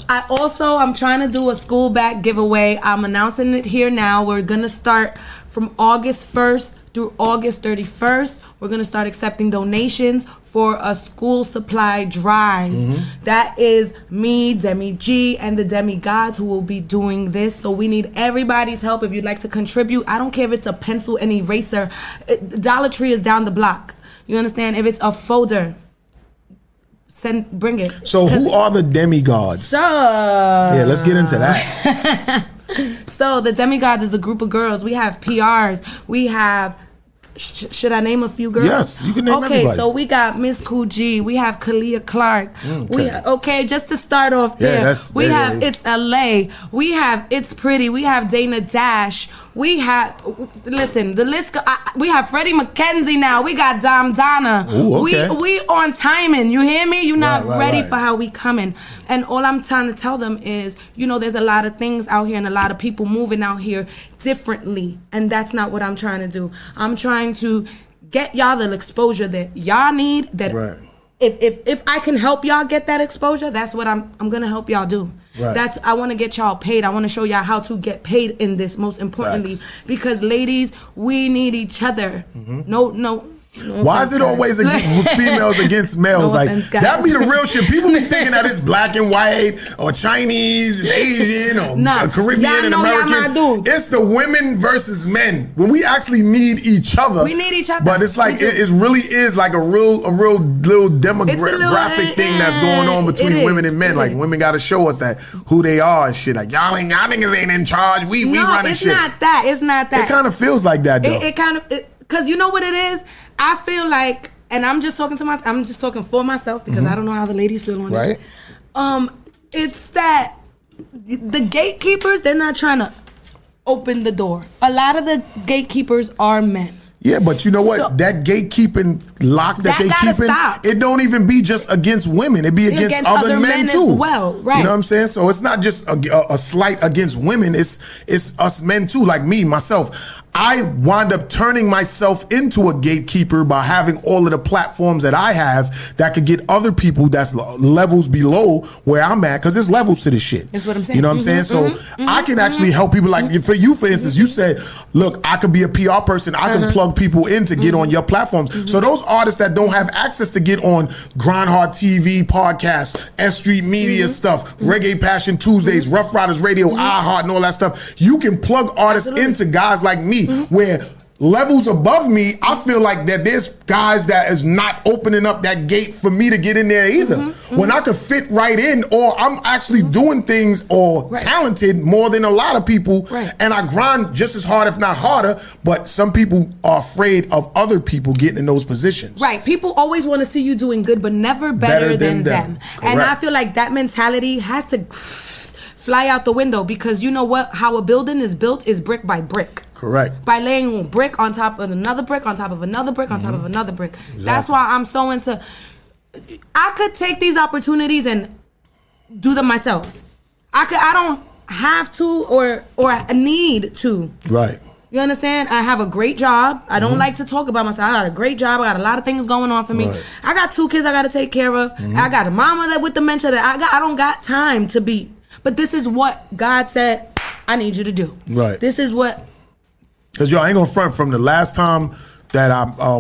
I'm trying to do a school bag giveaway. I'm announcing it here now. We're gonna start from August 1st through August 31st. We're gonna start accepting donations for a school supply drive. That is me, Demi G, and the Demigods who will be doing this. So we need everybody's help. If you'd like to contribute, I don't care if it's a pencil and eraser. Dollar Tree is down the block. You understand? If it's a folder, bring it.
So who are the Demigods? Yeah, let's get into that.
So the Demigods is a group of girls. We have PRs. We have should I name a few girls?
Yes, you can name everybody.
Okay, so we got Miss Cool G. We have Kalia Clark. Okay. Just to start off there. We have It's LA. We have It's Pretty. We have Dana Dash. We have, listen, the list, we have Freddie McKenzie now. We got Dom Donna.
Ooh, okay.
We on timing. You hear me? You're not ready
right.
for how we coming. And all I'm trying to tell them is, you know, there's a lot of things out here and a lot of people moving out here differently. And that's not what I'm trying to do. I'm trying to get y'all the exposure that y'all need. That if I can help y'all get that exposure, that's what I'm gonna help y'all do. Right. I want to get y'all paid. I want to show y'all how to get paid in this, most importantly. Facts. Because ladies, we need each other. No
why is it always females against males?
No
like
offense,
that be the real shit. People be thinking that it's black and white or Chinese and Asian or Caribbean and American. It's the women versus men. When we actually need each other.
We need each other.
But it's like it really is like a real little demographic thing that's going on between women and men. Like women got to show us that who they are and shit. Like y'all niggas ain't in charge. We running shit.
It's not that.
It kind of feels like that though.
It kind of because you know what it is. I feel like, and I'm just talking for myself because I don't know how the ladies feel on this. It's that the gatekeepers, they're not trying to open the door. A lot of the gatekeepers are men.
Yeah, but you know what? So, that gatekeeping lock that they keeping, it don't even be just against women. It be against other men too.
As well, right?
You know what I'm saying? So it's not just a slight against women. It's us men too. Like me, myself. I wind up turning myself into a gatekeeper by having all of the platforms that I have that could get other people that's levels below where I'm at, because there's levels to this shit.
That's what I'm saying.
You know what I'm saying? So I can actually help people. Like for you, for instance, you said, look, I could be a PR person. I can plug people in to get on your platforms. So those artists that don't have access to get on GRINDHARD TV, podcast, S Street Media stuff, Reggae Passion Tuesdays, Rough Riders Radio, iHeart, and all that stuff, you can plug artists into guys like me. Where levels above me, I feel like that there's guys that is not opening up that gate for me to get in there either. When I could fit right in, or I'm actually doing things or talented more than a lot of people, and I grind just as hard, if not harder, but some people are afraid of other people getting in those positions. Right.
People always want to see you doing good, but never better than them. And I feel like that mentality has to fly out the window, because you know what? How a building is built is brick by brick.
Correct.
By laying one brick on top of another brick, on top of another brick, on top of another brick. Exactly. That's why I'm so into... I could take these opportunities and do them myself. I don't have to or need to.
Right.
You understand? I have a great job. I don't like to talk about myself. I got a great job. I got a lot of things going on for me.
Right.
I got 2 kids I got to take care of. I got a mama that with dementia that I don't got time to be. But this is what God said I need you to do.
Right.
This is what...
Because, I ain't going to front from the last time that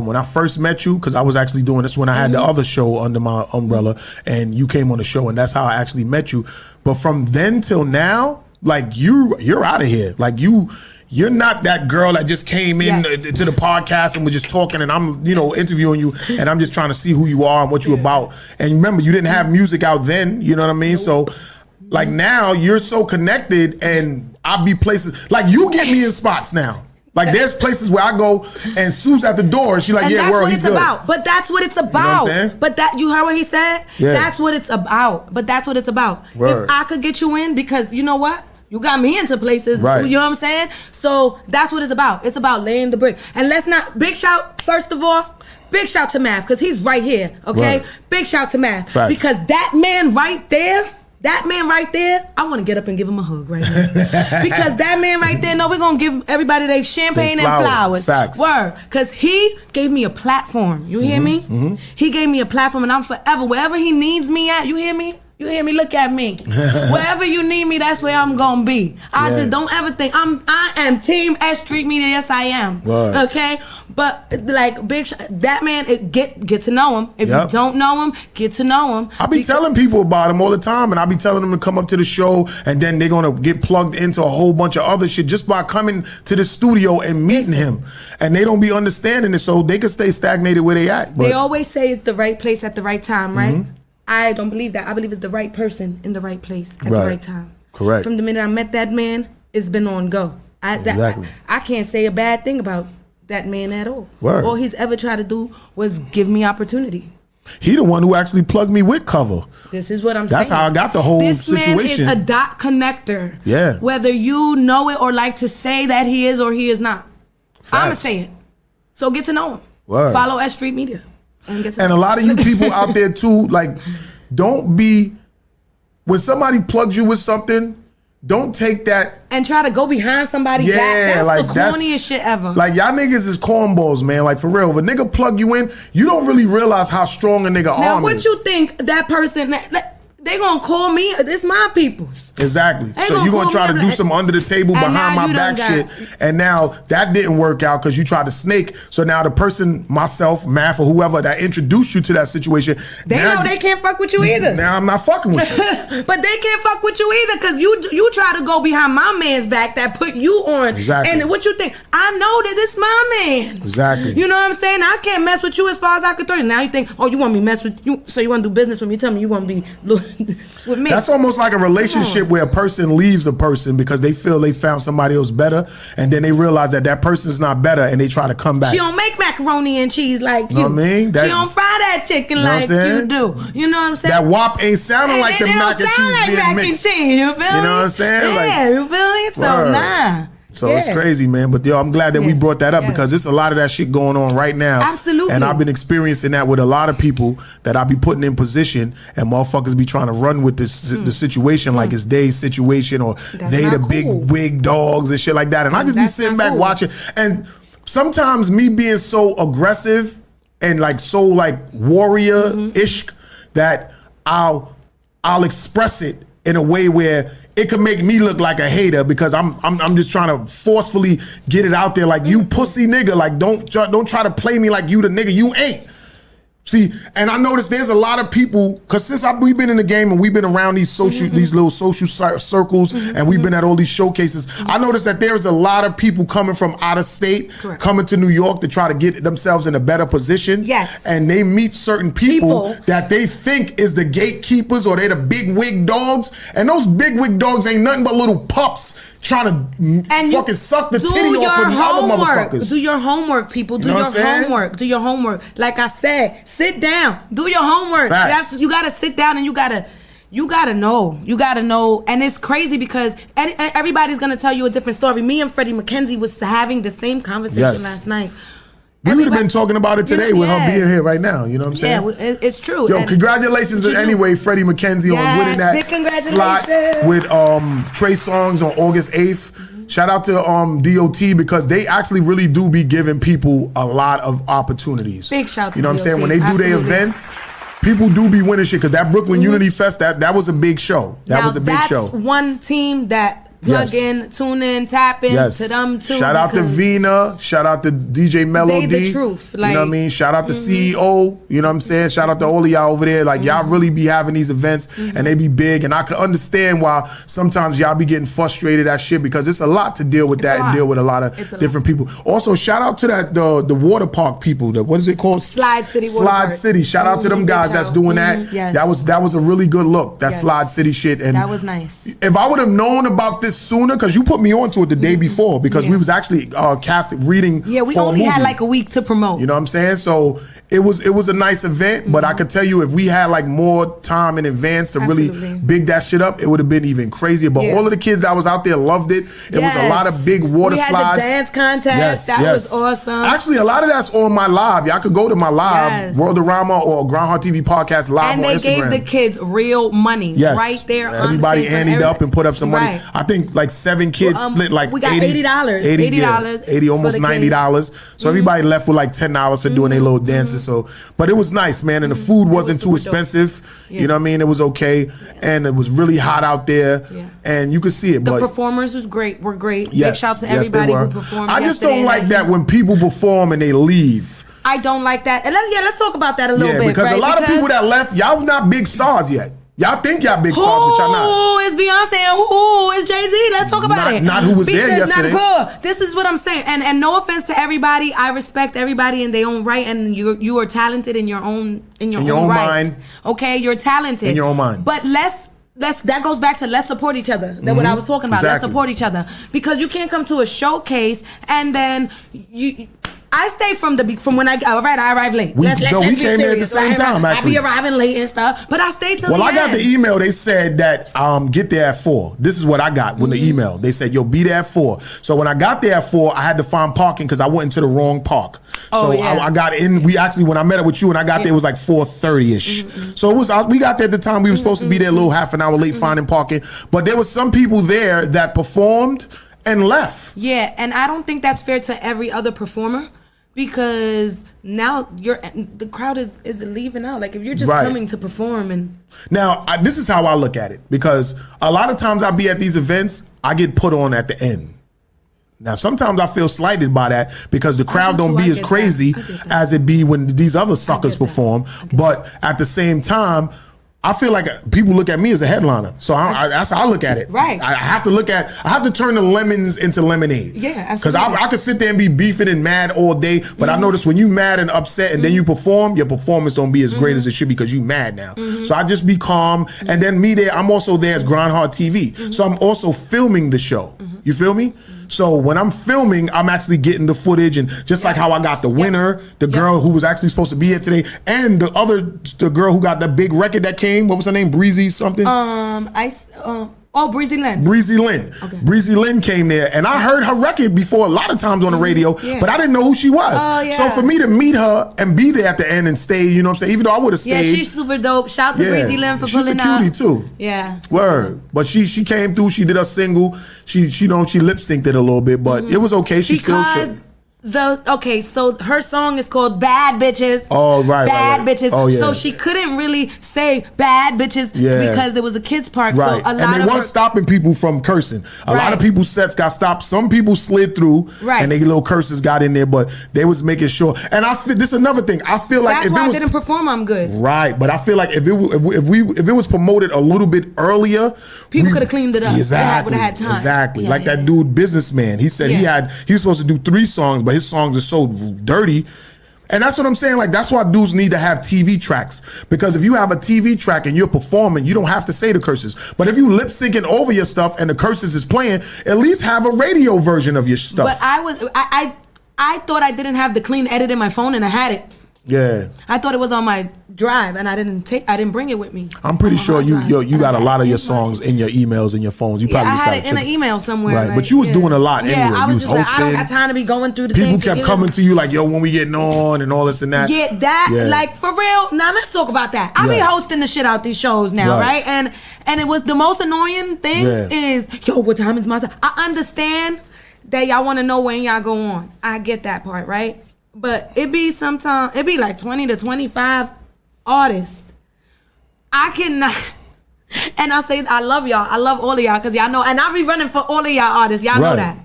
when I first met you, because I was actually doing this when I had the other show under my umbrella, and you came on the show, and that's how I actually met you. But from then till now, like, you're out of here. Like, you're not that girl that just came in to the podcast and was just talking, and I'm, interviewing you, and I'm just trying to see who you are and what you about. And remember, you didn't have music out then, you know what I mean? So, like, now you're so connected, and I'll be places, like, you get me in spots now. Like, there's places where I go and Sue's at the door and she's like, yeah, world, he's good.
But that's what it's about.
You know what I'm saying?
But you heard what he said?
Yeah.
That's what it's about. But that's what it's about.
Word.
If I could get you in, because you know what? You got me into places.
Right.
You know what I'm saying? So that's what it's about. It's about laying the brick. And let's not, big shout, first of all, big shout to Math, because he's right here, okay?
Right.
Big shout to Math.
Facts.
Because that man right there, I want to get up and give him a hug right now. Because that man right there, we're going to give everybody their champagne and flowers.
Facts.
Word. Because he gave me a platform. You hear me? He gave me a platform, and I'm forever, wherever he needs me at, you hear me? You hear me? Look at me. Wherever you need me, that's where I'm gonna be. I just don't ever think I am Team S Street Media. Yes, I am.
Word.
Okay, but like that man, get to know him. If you don't know him, get to know him.
I be telling people about him all the time, and I be telling them to come up to the show, and then they're gonna get plugged into a whole bunch of other shit just by coming to the studio and meeting him, and they don't be understanding it, so they can stay stagnated where they at. But
they always say it's the right place at the right time, right? I don't believe that. I believe it's the right person in the right place at the right time.
Correct.
From the minute I met that man, it's been on go.
Exactly.
I can't say a bad thing about that man at all.
Word.
All he's ever tried to do was give me opportunity.
He the one who actually plugged me with Cover.
This is what I'm saying.
That's how I got the whole situation.
This man is a dot connector.
Yeah.
Whether you know it or like to say that he is or he is not. I'm going to say it. So get to know him.
Word.
Follow S Street Media.
And a lot of you people out there too, like, don't be, when somebody plugs you with something, don't take that
and try to go behind somebody's back. That's like, the corniest shit ever.
Like, y'all niggas is cornballs, man. Like, for real. If a nigga plug you in, you don't really realize how strong a nigga arm is.
Now, what you think that person, they gonna call me, this my people's.
Exactly. So you gonna try to do some under the table behind my back shit, and now that didn't work out because you tried to snake. So now the person, myself, Math, or whoever that introduced you to that situation,
they know they can't fuck with you either.
Now I'm not fucking with you.
But they can't fuck with you either because you try to go behind my man's back that put you on.
Exactly.
And what you think? I know that it's my man.
Exactly.
You know what I'm saying? I can't mess with you as far as I could throw you. Now you think, oh, you want me to mess with you? So you want to do business with me? Tell me you want to be with me.
That's almost like a relationship where a person leaves a person because they feel they found somebody else better, and then they realize that person's not better, and they try to come back.
She don't make macaroni and cheese like you.
Know what I mean?
She don't fry that chicken like you do. You know what I'm saying?
That WAP ain't sounding like the mac and cheese
like
being mixed.
You feel me?
You know what I'm saying?
Yeah, you feel me? So nah.
So it's crazy, man. But I'm glad that we brought that up because there's a lot of that shit going on right now.
Absolutely.
And I've been experiencing that with a lot of people that I be putting in position, and motherfuckers be trying to run with this the situation like it's their situation, or they the big wig dogs and shit like that. And I just be sitting back watching. And sometimes me being so aggressive and like so like warrior-ish that I'll express it in a way where it could make me look like a hater because I'm just trying to forcefully get it out there like, you pussy nigga, like don't try to play me like you the nigga, you ain't. See, and I noticed there's a lot of people, because since we've been in the game and we've been around these these little social circles, and we've been at all these showcases, I noticed that there's a lot of people coming from out of state, coming to New York to try to get themselves in a better position.
Yes.
And they meet certain people that they think is the gatekeepers, or they the big wig dogs, and those big wig dogs ain't nothing but little pups trying to fucking suck the titty off of other motherfuckers.
Do your homework, people. Do your homework. Do your homework. Like I said, sit down. Do your homework. You gotta sit down and you gotta You gotta know, and it's crazy because everybody's gonna tell you a different story. Me and Freddie McKenzie was having the same conversation last night.
We would have been talking about it today with her being here right now. You know what I'm saying?
Yeah, it's true.
Yo, congratulations anyway, Freddie McKenzie, on winning that slot with Trey Songz on August 8th. Shout out to DOT because they actually really do be giving people a lot of opportunities.
Big shout to
You know what I'm
DOT.
saying? When they do their events, people do be winning shit because that Brooklyn Unity Fest, that was a big show. That was a big show.
That's one team that plug in, tune in, tap in to them too.
Shout out to Vina. Shout out to DJ Melody.
They the truth. Like,
you know what I mean? Shout out to CEO. You know what I'm saying? Shout out to all of y'all over there. Like, y'all really be having these events and they be big. And I can understand why sometimes y'all be getting frustrated at shit because it's a lot to deal with and deal with a lot of different people. Also, shout out to the water park people. What is it called?
Slide City Water
Slide
Park.
City. Shout out to them guys that's doing that.
Yes.
That was a really good look. That Slide City shit. And
that was nice.
If I would have known about this sooner, because you put me onto it the day before, because we was actually reading.
Yeah, we
for
only
a movie.
had like a week to promote.
You know what I'm saying? So it was a nice event, but I could tell you if we had like more time in advance to really big that shit up, it would have been even crazier. But all of the kids that was out there loved it. It was a lot of big water slides.
We had the dance contest. That was awesome.
Actually, a lot of that's on my live. Y'all could go to my live, Worldorama or GRINDHARD TV podcast live on Instagram.
And they gave the kids real money right there.
Everybody anteed up and put up some money. I think like 7 kids split like
we got $80.
$80, almost $90. So everybody left with like $10 for doing their little dances. So, but it was nice, man, and the food wasn't too expensive. You know what I mean? It was okay, and it was really hot out there, and you could see it.
The performers were great. Big shout to
yes,
everybody who performed.
I just don't like that when people perform and they leave.
I don't like that. And let's talk about that a little bit.
Because a lot of people that left, y'all not big stars yet. Y'all think y'all big stars, but y'all not.
Who is Beyonce and who is Jay-Z? Let's talk about it.
Not who was there yesterday.
Not good. This is what I'm saying. And no offense to everybody. I respect everybody in their own right, and you are talented in your own right.
mind.
Okay, you're talented
in your own mind.
But that goes back to let's support each other. That's what I was talking about. Let's support each other, because you can't come to a showcase and then I stay from when I arrive late.
We came here at the same time, actually.
I be arriving late and stuff, but I stay till
the end.
I
got the email. They said that get there at 4. This is what I got when the email. They said, be there at 4. So when I got there at 4, I had to find parking because I went into the wrong park. So I got in. When I met up with you and I got there, it was like 4:30ish. So we got there at the time we were supposed to be there a little half an hour late finding parking. But there was some people there that performed and left.
Yeah, and I don't think that's fair to every other performer. Because now the crowd is leaving out. Like if you're just coming to perform and
now this is how I look at it, because a lot of times I be at these events, I get put on at the end. Now sometimes I feel slighted by that because the crowd don't be as crazy as it be when these other suckers perform. But at the same time, I feel like people look at me as a headliner, so that's how I look at it.
Right.
I have to turn the lemons into lemonade.
Yeah,
because
absolutely.
I could sit there and be beefing and mad all day, but I notice when you mad and upset and then you perform, your performance don't be as great as it should be because you mad now. So I just be calm, and then I'm also there as GRINDHARD TV, so I'm also filming the show. You feel me? So when I'm filming, I'm actually getting the footage, and just like how I got the winner, the girl who was actually supposed to be here today, and the girl who got the big record that came. What was her name? Breezy something.
Breezy Lynn.
Breezy Lynn. Okay. Breezy Lynn came there, and I heard her record before a lot of times on the radio, but I didn't know who she was. So for me to meet her and be there at the end and stay, you know what I'm saying? Even though I would have stayed.
Yeah, she's super dope. Shout out to Breezy Lynn for pulling up.
She's a cutie too.
Yeah.
Word. But she came through. She did a single. She lip synced it a little bit, but it was okay. She still should.
So her song is called Bad Bitches.
Oh, right.
Bad Bitches.
Oh, yeah.
So she couldn't really say Bad Bitches because it was a kids' park.
Right.
So
and they weren't stopping people from cursing. A lot of people's sets got stopped. Some people slid through and their little curses got in there, but they was making sure. And this is another thing. I feel like
that's why I didn't perform. I'm good.
Right. But I feel like if it was promoted a little bit earlier,
people could have cleaned it up.
Exactly.
Would have had time.
Exactly.
Yeah,
like that dude, Businessman. He said he was supposed to do 3 songs, but his songs are so dirty. And that's what I'm saying. Like, that's why dudes need to have TV tracks, because if you have a TV track and you're performing, you don't have to say the curses. But if you lip syncing over your stuff and the curses is playing, at least have a radio version of your stuff.
But I thought I didn't have the clean edit in my phone, and I had it.
Yeah.
I thought it was on my drive, and I didn't bring it with me.
I'm pretty sure you got a lot of your songs in your emails and your phones. You probably
I
just
had
got
it in an email somewhere.
Right,
like,
but you was doing a lot anyway.
I was
you
just
hosting.
like, I don't got time to be going through the
People
things.
kept coming to you like, yo, when we getting on and all this and that.
Yeah, like for real. Now let's talk about that. I be hosting the shit out these shows now, right? And it was the most annoying thing is, yo, what time is my time? I understand that y'all want to know when y'all go on. I get that part, right? But it be like 20 to 25 artists. I cannot, and I say I love y'all. I love all of y'all because y'all know, and I be running for all of y'all artists. Y'all know that.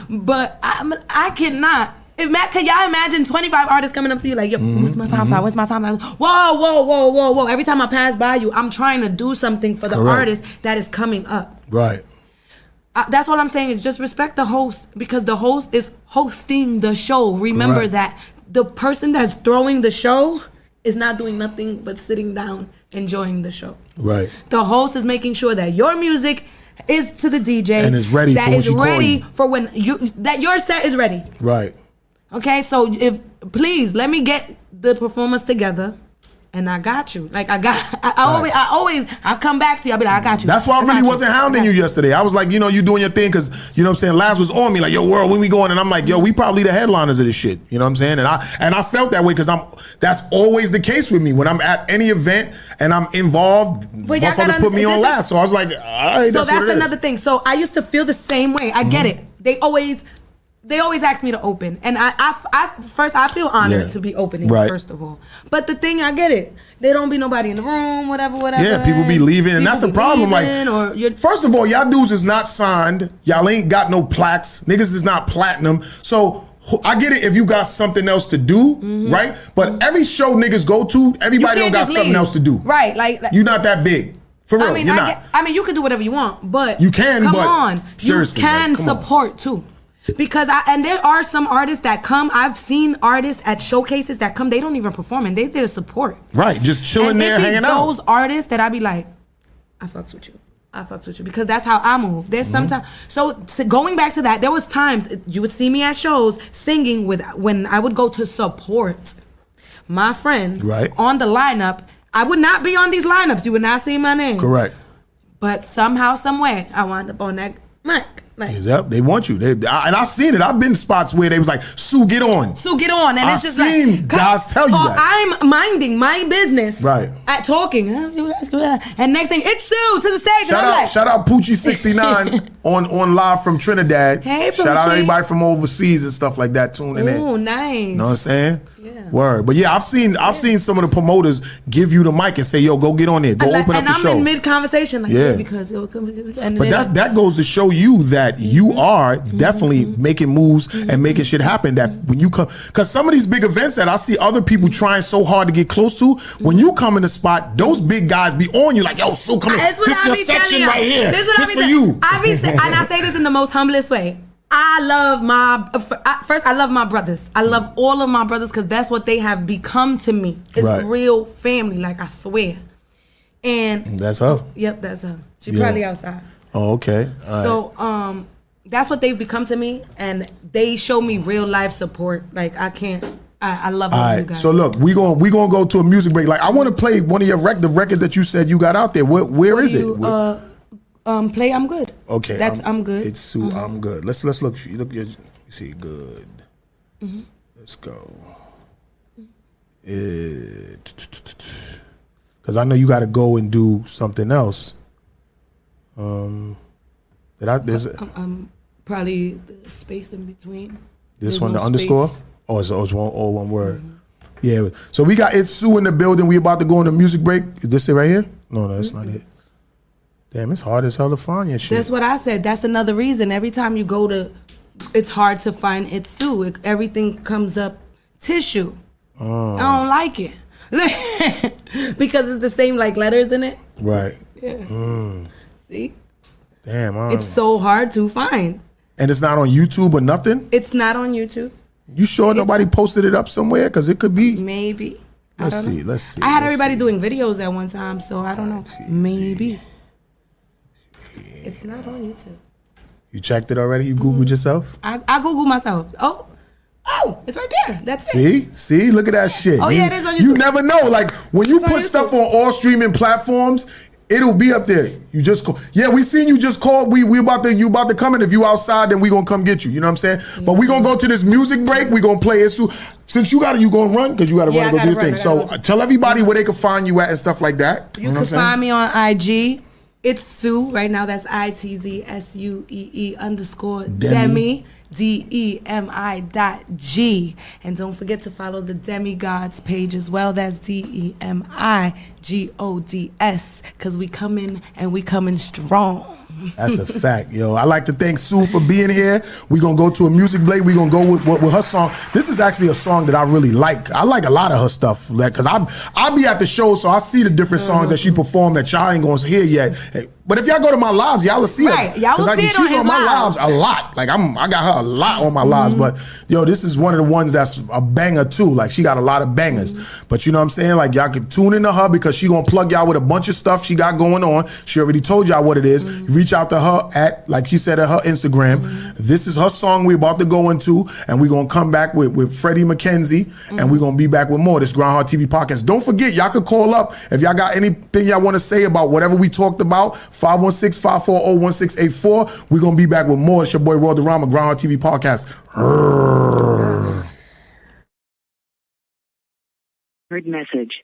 But I cannot. Can y'all imagine 25 artists coming up to you like, yo, what's my time? What's my time? Whoa. Every time I pass by you, I'm trying to do something for the artist that is coming up.
Right.
That's all I'm saying is just respect the host, because the host is hosting the show. Remember that the person that's throwing the show is not doing nothing but sitting down enjoying the show.
Right.
The host is making sure that your music is to the DJ
and is ready
for when your set is ready.
Right.
Okay, so please let me get the performers together. And I got you. Like I always come back to you. I'll be like, I got you.
That's why I really wasn't hounding you yesterday. I was like, you doing your thing because, you know what I'm saying, Labs was on me like, yo, world, when we going? And I'm like, yo, we probably the headliners of this shit. You know what I'm saying? And I felt that way because that's always the case with me. When I'm at any event and I'm involved, motherfuckers put me on last. So I was like, all right,
that's another thing. So I used to feel the same way. I get it. They always ask me to open, and I feel honored to be opening, first of all. But the thing, I get it. There don't be nobody in the room, whatever.
Yeah, people be leaving, and that's the problem. First of all, y'all dudes is not signed. Y'all ain't got no plaques. Niggas is not platinum. So I get it if you got something else to do, right? But every show niggas go to, everybody don't got something else to do.
Right, like
you're not that big. For real, you're not.
You can do whatever you want, but
you can.
Come on, you can support too. Because there are some artists that come. I've seen artists at showcases that come. They don't even perform, and they there to support.
Right, just chilling there, hanging out.
Those artists that I be like, I fucks with you, because that's how I move. There's sometimes. So going back to that, there was times you would see me at shows singing when I would go to support my friends on the lineup. I would not be on these lineups. You would not see my name.
Correct.
But somehow, some way, I wound up on that mic.
Yep, they want you. And I've seen it. I've been in spots where they was like, Sue, get on.
And
I've
it's just
seen guys tell you that.
I'm minding my business.
Right.
At talking. And next thing, it's Sue to the stage.
Shout out Poochie69 on live from Trinidad.
Hey, Poochie.
Shout out everybody from overseas and stuff like that tuning in.
Oh, nice.
You know what I'm saying?
Yeah.
Word. But yeah, I've seen some of the promoters give you the mic and say, yo, go get on there. Go open up the show.
And I'm in mid-conversation.
Because that goes to show you that you are definitely making moves and making shit happen. That when you come, because some of these big events that I see other people trying so hard to get close to, when you come in the spot, those big guys be on you like, yo, so come here. This is your section right here. This for you.
And I say this in the most humblest way. I love my brothers. I love all of my brothers because that's what they have become to me. It's real family, like I swear. And
that's her.
Yep, that's her. She probably outside.
Oh, okay.
So that's what they've become to me, and they show me real life support. Like I love all you guys.
So look, we gonna go to a music break. Like I want to play one of your the record that you said you got out there. Where is it?
Play I'm Good.
Okay,
that's I'm Good.
It's Sue. I'm Good. Let's look. You see, good. Let's go. Because I know you got to go and do something else. There's
probably the space in between.
This one, the underscore. Oh, it's one word. Yeah. So we got It's Sue in the building. We about to go on a music break. Is this it right here? No, that's not it. Damn, it's hard as hell to find your shit.
That's what I said. That's another reason. Every time you go to, it's hard to find It's Sue. Everything comes up tissue. Oh. I don't like it. Because it's the same like letters in it.
Right.
Yeah. See?
Damn.
It's so hard to find.
And it's not on YouTube or nothing?
It's not on YouTube.
You sure nobody posted it up somewhere? Because it could be.
Maybe.
Let's see.
I had everybody doing videos at one time, so I don't know. Maybe. It's not on YouTube.
You checked it already? You Googled yourself?
I Googled myself. Oh, Woo! It's right there. That's
it. See, look at that shit.
Oh, yeah, it is on YouTube.
You never know. Like when you put
YouTube.
stuff on all streaming platforms, it'll be up there. You just call. Yeah, we seen you just called. You about to come in. If you outside, then we gonna come get you. You know what I'm saying? But we gonna go to this music break. We gonna play it soon. Since you gonna run because you gotta run and go do your thing. So tell everybody where they can find you at and stuff like that.
You can find me on IG. It's Sue right now. That's ITZ SUEE_ Demi DEMI.G. And don't forget to follow the Demigods page as well. That's DEMIGODS. Because we coming and we coming strong.
That's a fact, yo. I like to thank Sue for being here. We're going to go to a music break. We're going to go with her song. This is actually a song that I really like. I like a lot of her stuff. Because I'll be at the show, so I see the different songs that she performed that y'all ain't going to hear yet. But if y'all go to my lives, y'all will see it.
Right, y'all will see it
she's on my lives a lot. Like I got her a lot on my lives. But yo, this is one of the ones that's a banger too. Like she got a lot of bangers. But you know what I'm saying? Like y'all can tune into her because she gonna plug y'all with a bunch of stuff she got going on. She already told y'all what it is. Reach out to her at, like she said, at her Instagram. This is her song we about to go into, and we're gonna come back with Freddie McKenzie, and we're gonna be back with more. This GRINDHARD TV podcast. Don't forget, y'all could call up if y'all got anything y'all want to say about whatever we talked about. 516-540-1684. We're going to be back with more. It's your boy, Royal GRINDHARD TV podcast.
Heard message.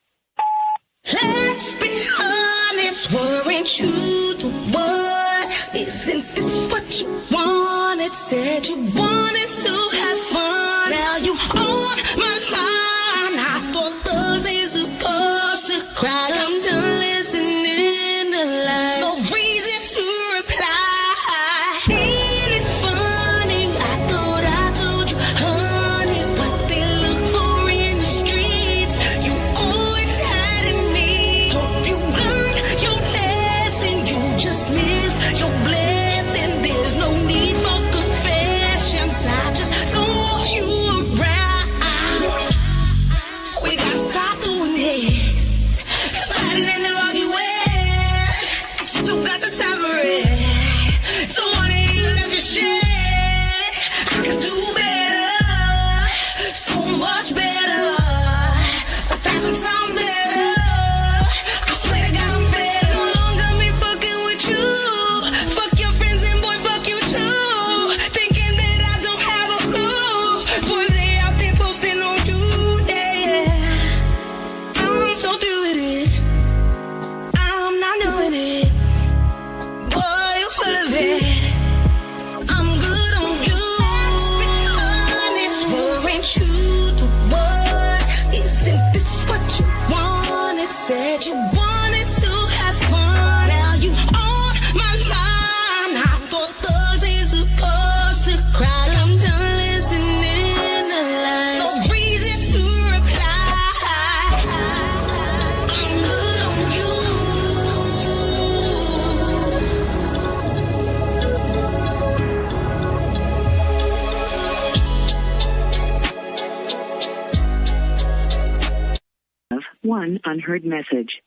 Let's be honest, weren't you the one? Isn't this what you wanted? Said you wanted to have fun. Now you on my line. I thought those ain't supposed to cry. I'm done listening to lies. No reason to reply. Ain't it funny? I thought I told you, honey, what they look for in the streets. You always had in me. Hope you learned your lesson. You just missed your blessing. There's no need for confessions. I just don't want you around. We gotta stop doing this. The fighting and the arguing. Still got the time for it. Don't wanna hear you left your shit. I could do better. So much better. 1,000 times better. I swear to God I'm fed. No longer me fucking with you. Fuck your friends and boy, fuck you too. Thinking that I don't have a clue. Boy, they out there posting on you. Yeah. I'm so through with it. I'm not doing it. Boy, you full of it. I'm good on you. Let's be honest, weren't you the one? Isn't this what you wanted? Said you wanted to have fun. Now you on my line. I thought those ain't supposed to cry. I'm done listening to lies. No reason to reply. I'm good on you.
One unheard message.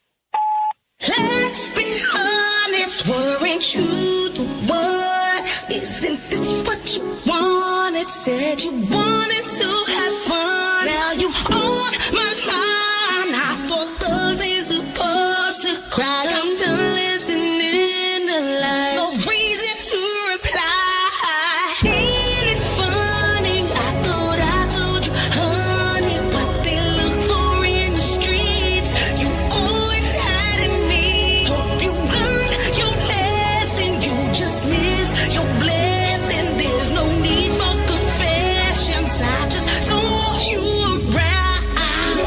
Let's be honest, weren't you the one? Isn't this what you wanted? Said you wanted to have fun. Now you on my line. I thought those ain't supposed to cry. I'm done listening to lies. No reason to reply. Ain't it funny? I thought I told you, honey, what they look for in the streets. You always had in me. Hope you learned your lesson. You just missed your blessing. There's no need for confessions. I just don't want you around.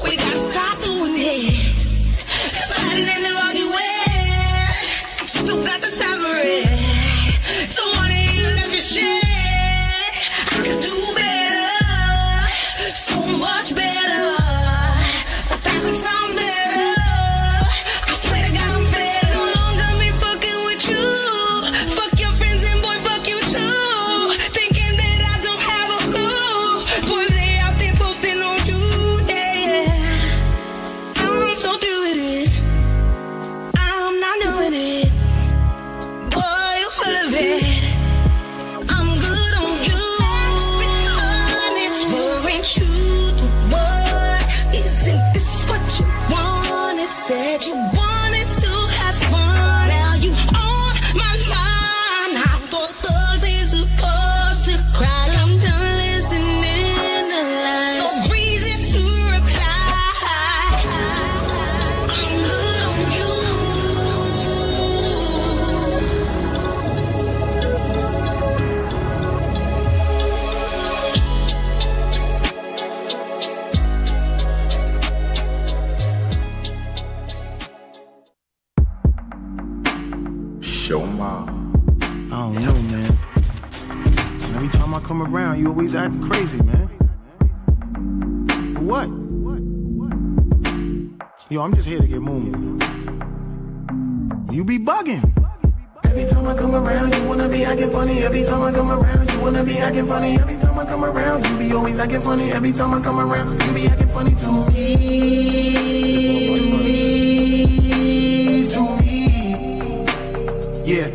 We gotta stop doing this. The fighting and the arguing. Still got the time for it. Don't wanna hear you left your shit. I could do better. So much better. 1,000 times better. I swear to God I'm fed. No longer me fucking with you. Fuck your friends and boy, fuck you too. Thinking that I don't have a clue. Boy, they out there posting on you. Yeah. I'm so through with it. I'm not doing it.
your mom.
I don't know, man. Every time I come around, you always acting crazy, man. For what? Yo, I'm just here to get moving. You be bugging. Every time I come around, you wanna be acting funny. Every time I come around, you wanna be acting funny. Every time I come around, you be always acting funny. Every time I come around, you be acting funny to me. To me. Yeah.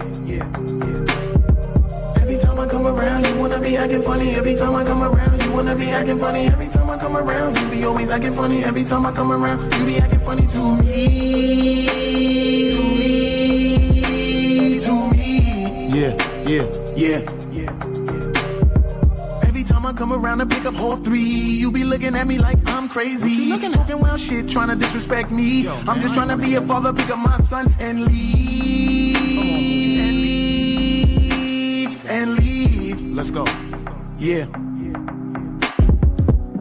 Every time I come around, you wanna be acting funny. Every time I come around, you wanna be acting funny. Every time I come around, you be always acting funny. Every time I come around, you be acting funny to me. To me. Yeah. Every time I come around to pick up all three, you be looking at me like I'm crazy. Talking wild shit, trying to disrespect me. I'm just trying to be a father, pick up my son and leave. Let's go. Yeah.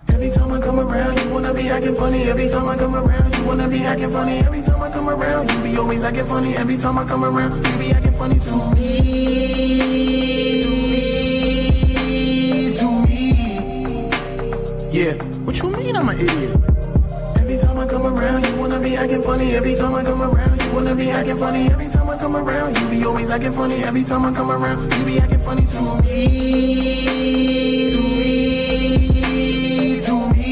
Every time I come around, you wanna be acting funny. Every time I come around, you wanna be acting funny. Every time I come around, you be always acting funny. Every time I come around, you be acting funny to me. To me. Yeah. What you mean I'm an idiot? Every time I come around, you wanna be acting funny. Every time I come around, you wanna be acting funny. Every time I come around, you be always acting funny. Every time I come around, you be acting funny to me. To me.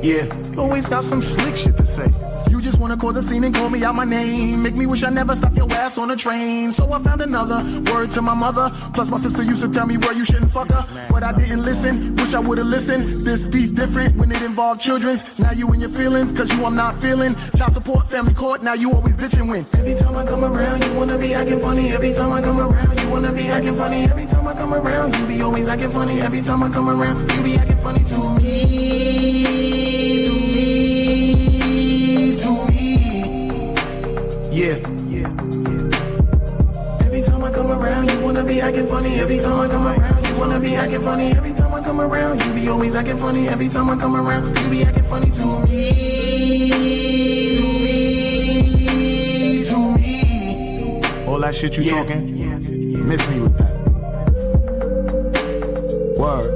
Yeah, you always got some slick shit to say. You just wanna cause a scene and call me out my name. Make me wish I never stopped your ass on a train. So I found another word to my mother. Plus my sister used to tell me where you shouldn't fuck her, but I didn't listen. Wish I would've listened. This beef different when it involved children's. Now you in your feelings, cause you I'm not feeling. Child support, family court, now you always bitching when. Every time I come around, you wanna be acting funny. Every time I come around, you wanna be acting funny. Every time I come around, you be always acting funny. Every time I come around, you be acting funny to me. To me. Yeah. Every time I come around, you wanna be acting funny. Every time I come around, you wanna be acting funny. Every time I come around, you be always acting funny. Every time I come around, you be acting funny to me. To me. All that shit you talking, miss me with that. Word.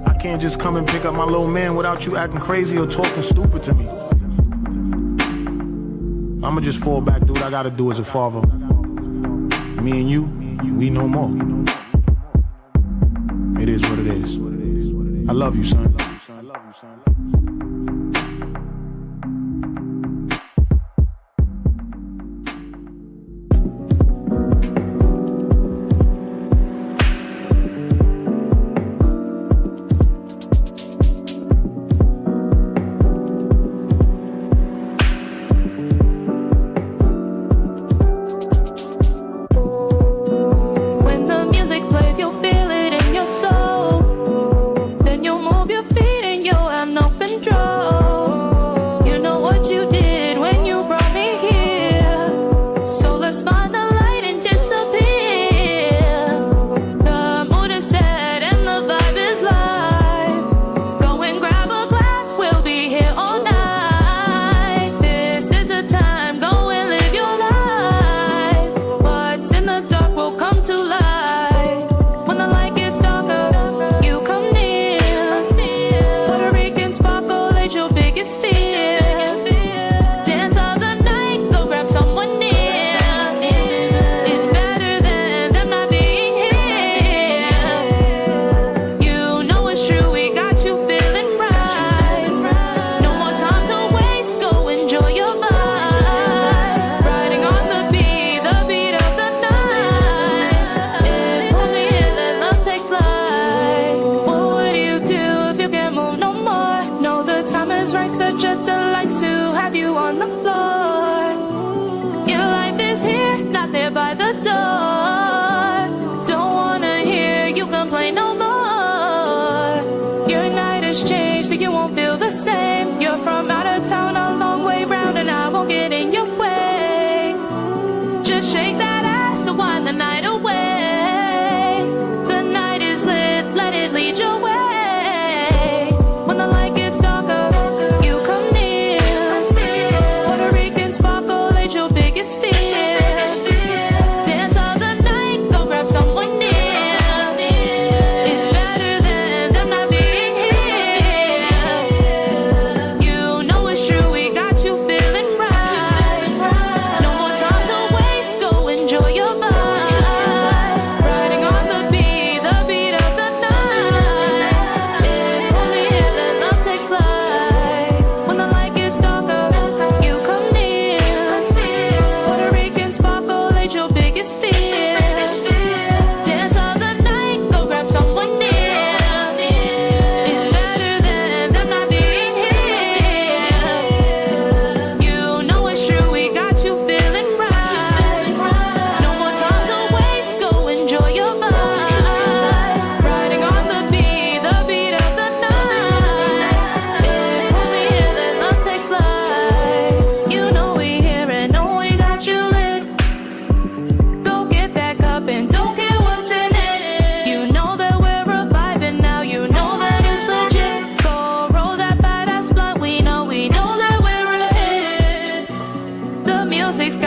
I can't just come and pick up my little man without you acting crazy or talking stupid to me. I'ma just fall back, do what I gotta do as a father. Me and you, we no more. It is what it is. I love you, son.
When the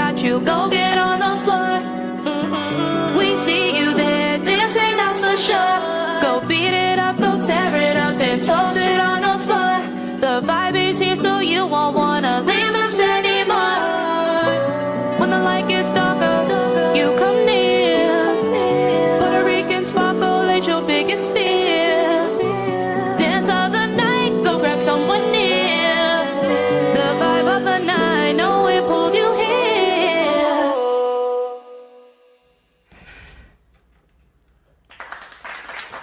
got you. Go get on the floor. We see you there dancing, that's for sure. Go beat it up, go tear it up and toss it on the floor. The vibe is here, so you won't wanna leave us anymore. When the light gets darker, you come near. Puerto Rican sparkle ain't your biggest fear. Dance of the night, go grab someone near. The vibe of the night, know it pulled you here.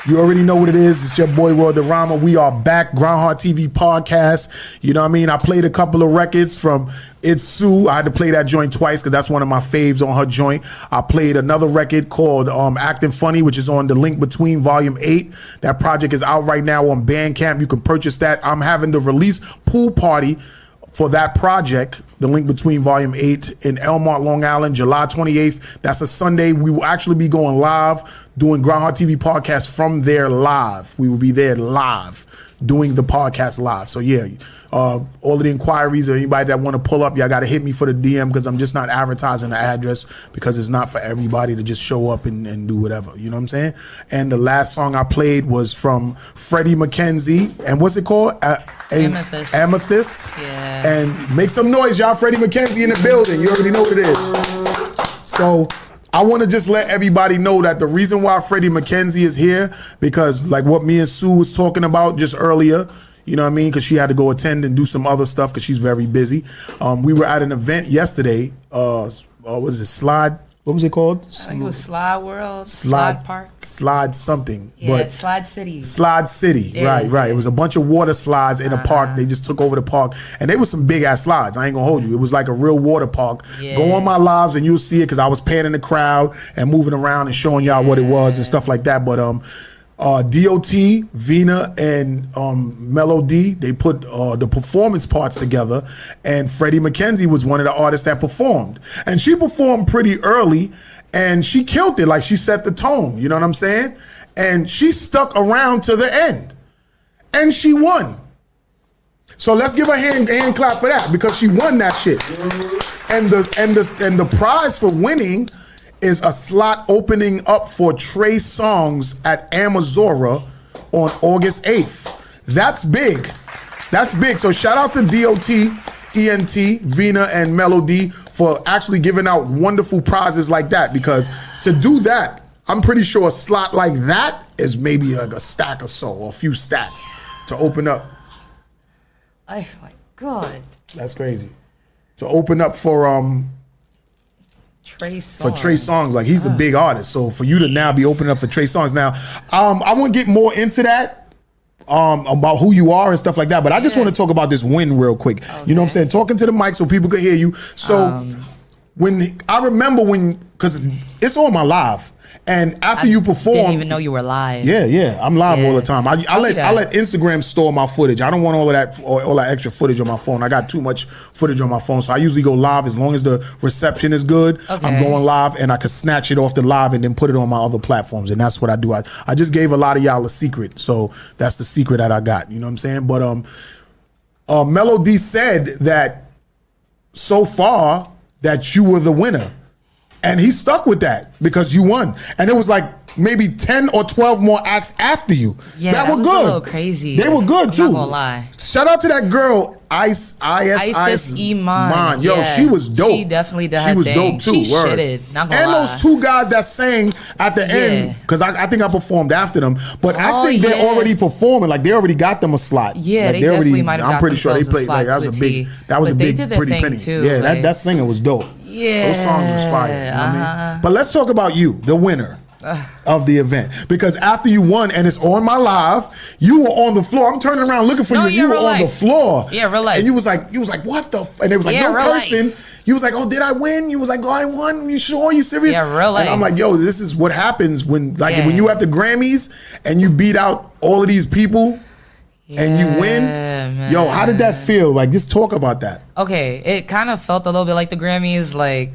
You already know what it is. It's your boy, World of Rama. We are back. GRINDHARD TV podcast. You know what I mean? I played a couple of records from ITZ. I had to play that joint twice because that's one of my faves on her joint. I played another record called Acting Funny, which is on The Link Between Volume 8. That project is out right now on Bandcamp. You can purchase that. I'm having the release pool party for that project, The Link Between Volume 8, in Elmont, Long Island, July 28th. That's a Sunday. We will actually be going live, doing GRINDHARD TV podcast from there live. We will be there live, doing the podcast live. So yeah, all of the inquiries or anybody that want to pull up, y'all got to hit me for the DM because I'm just not advertising the address because it's not for everybody to just show up and do whatever. You know what I'm saying? And the last song I played was from FREDDIE MKENZIE. And what's it called?
Amethyst.
Amethyst.
Yeah.
And make some noise, y'all. FREDDIE MKENZIE in the building. You already know what it is. So I want to just let everybody know that the reason why FREDDIE MKENZIE is here, because like what me and Sue was talking about just earlier, you know what I mean? Because she had to go attend and do some other stuff because she's very busy. We were at an event yesterday. What is it? What was it called?
I think it was Slide World, Slide Park.
Slide something.
Yeah,
but
Slide City.
Slide City, right. It was a bunch of water slides in a park. They just took over the park. And they were some big ass slides. I ain't gonna hold you. It was like a real water park. Yeah. Go on my lives and you'll see it because I was panning the crowd and moving around and showing y'all what it was and stuff like that. But DOT, Vina, and Melody, they put the performance parts together, and FREDDIE MKENZIE was one of the artists that performed. And she performed pretty early, and she killed it. Like, she set the tone, you know what I'm saying? And she stuck around to the end, and she won. So let's give her a hand clap for that, because she won that shit. And the prize for winning is a slot opening up for Trey Songz at Amazora on August 8th. That's big. That's big. So shout out to DOT, ENT, Vina, and Melody for actually giving out wonderful prizes like that, because to do that, I'm pretty sure a slot like that is maybe like a stack or so, or a few stacks to open up.
Oh my God.
That's crazy. To open up for
Trey Songz.
For Trey Songz, like he's a big artist. So for you to now be opening up for Trey Songz, now I want to get more into that, about who you are and stuff like that. But I just want to talk about this win real quick. Okay. You know what I'm saying? Talking to the mic so people could hear you. So because it's on my live. And after you perform,
didn't even know you were live.
Yeah, I'm live all the time. I let Instagram store my footage. I don't want all that extra footage on my phone. I got too much footage on my phone, so I usually go live as long as the reception is good. Okay. I'm going live, and I can snatch it off the live and then put it on my other platforms, and that's what I do. I just gave a lot of y'all a secret, so that's the secret that I got. You know what I'm saying? But Melody said that so far that you were the winner. And he stuck with that because you won. And it was like maybe 10 or 12 more acts after you.
Yeah,
that were
was
good.
A little crazy.
They were good too.
I'm not gonna lie.
Shout out to that girl, ITZ Iman. Yo, she was dope.
She definitely did.
She was dope too.
She shitted. Not gonna
and
lie.
those two guys that sang at the end, because I think I performed after them. But I think they're already performing. Like they already got them a slot.
Yeah,
like,
they definitely might have.
I'm pretty sure they played. Like that was a big pretty penny.
Too,
yeah, like, that singer was dope.
Yeah,
those songs was fire. You know what I mean? But let's talk about you, the winner of the event, because after you won and it's on my live, you were on the floor. I'm turning around looking for you. You were on the floor.
Yeah, real life.
And you was like, what the? And it was like, no cursing. You was like, oh, did I win? You was like, oh, I won. You sure? You serious?
Yeah, real life.
And I'm like, yo, this is what happens when you at the Grammys and you beat out all of these people. Yeah, and you win, man. Yo, how did that feel? Like, just talk about that.
Okay, it kind of felt a little bit like the Grammys. Like,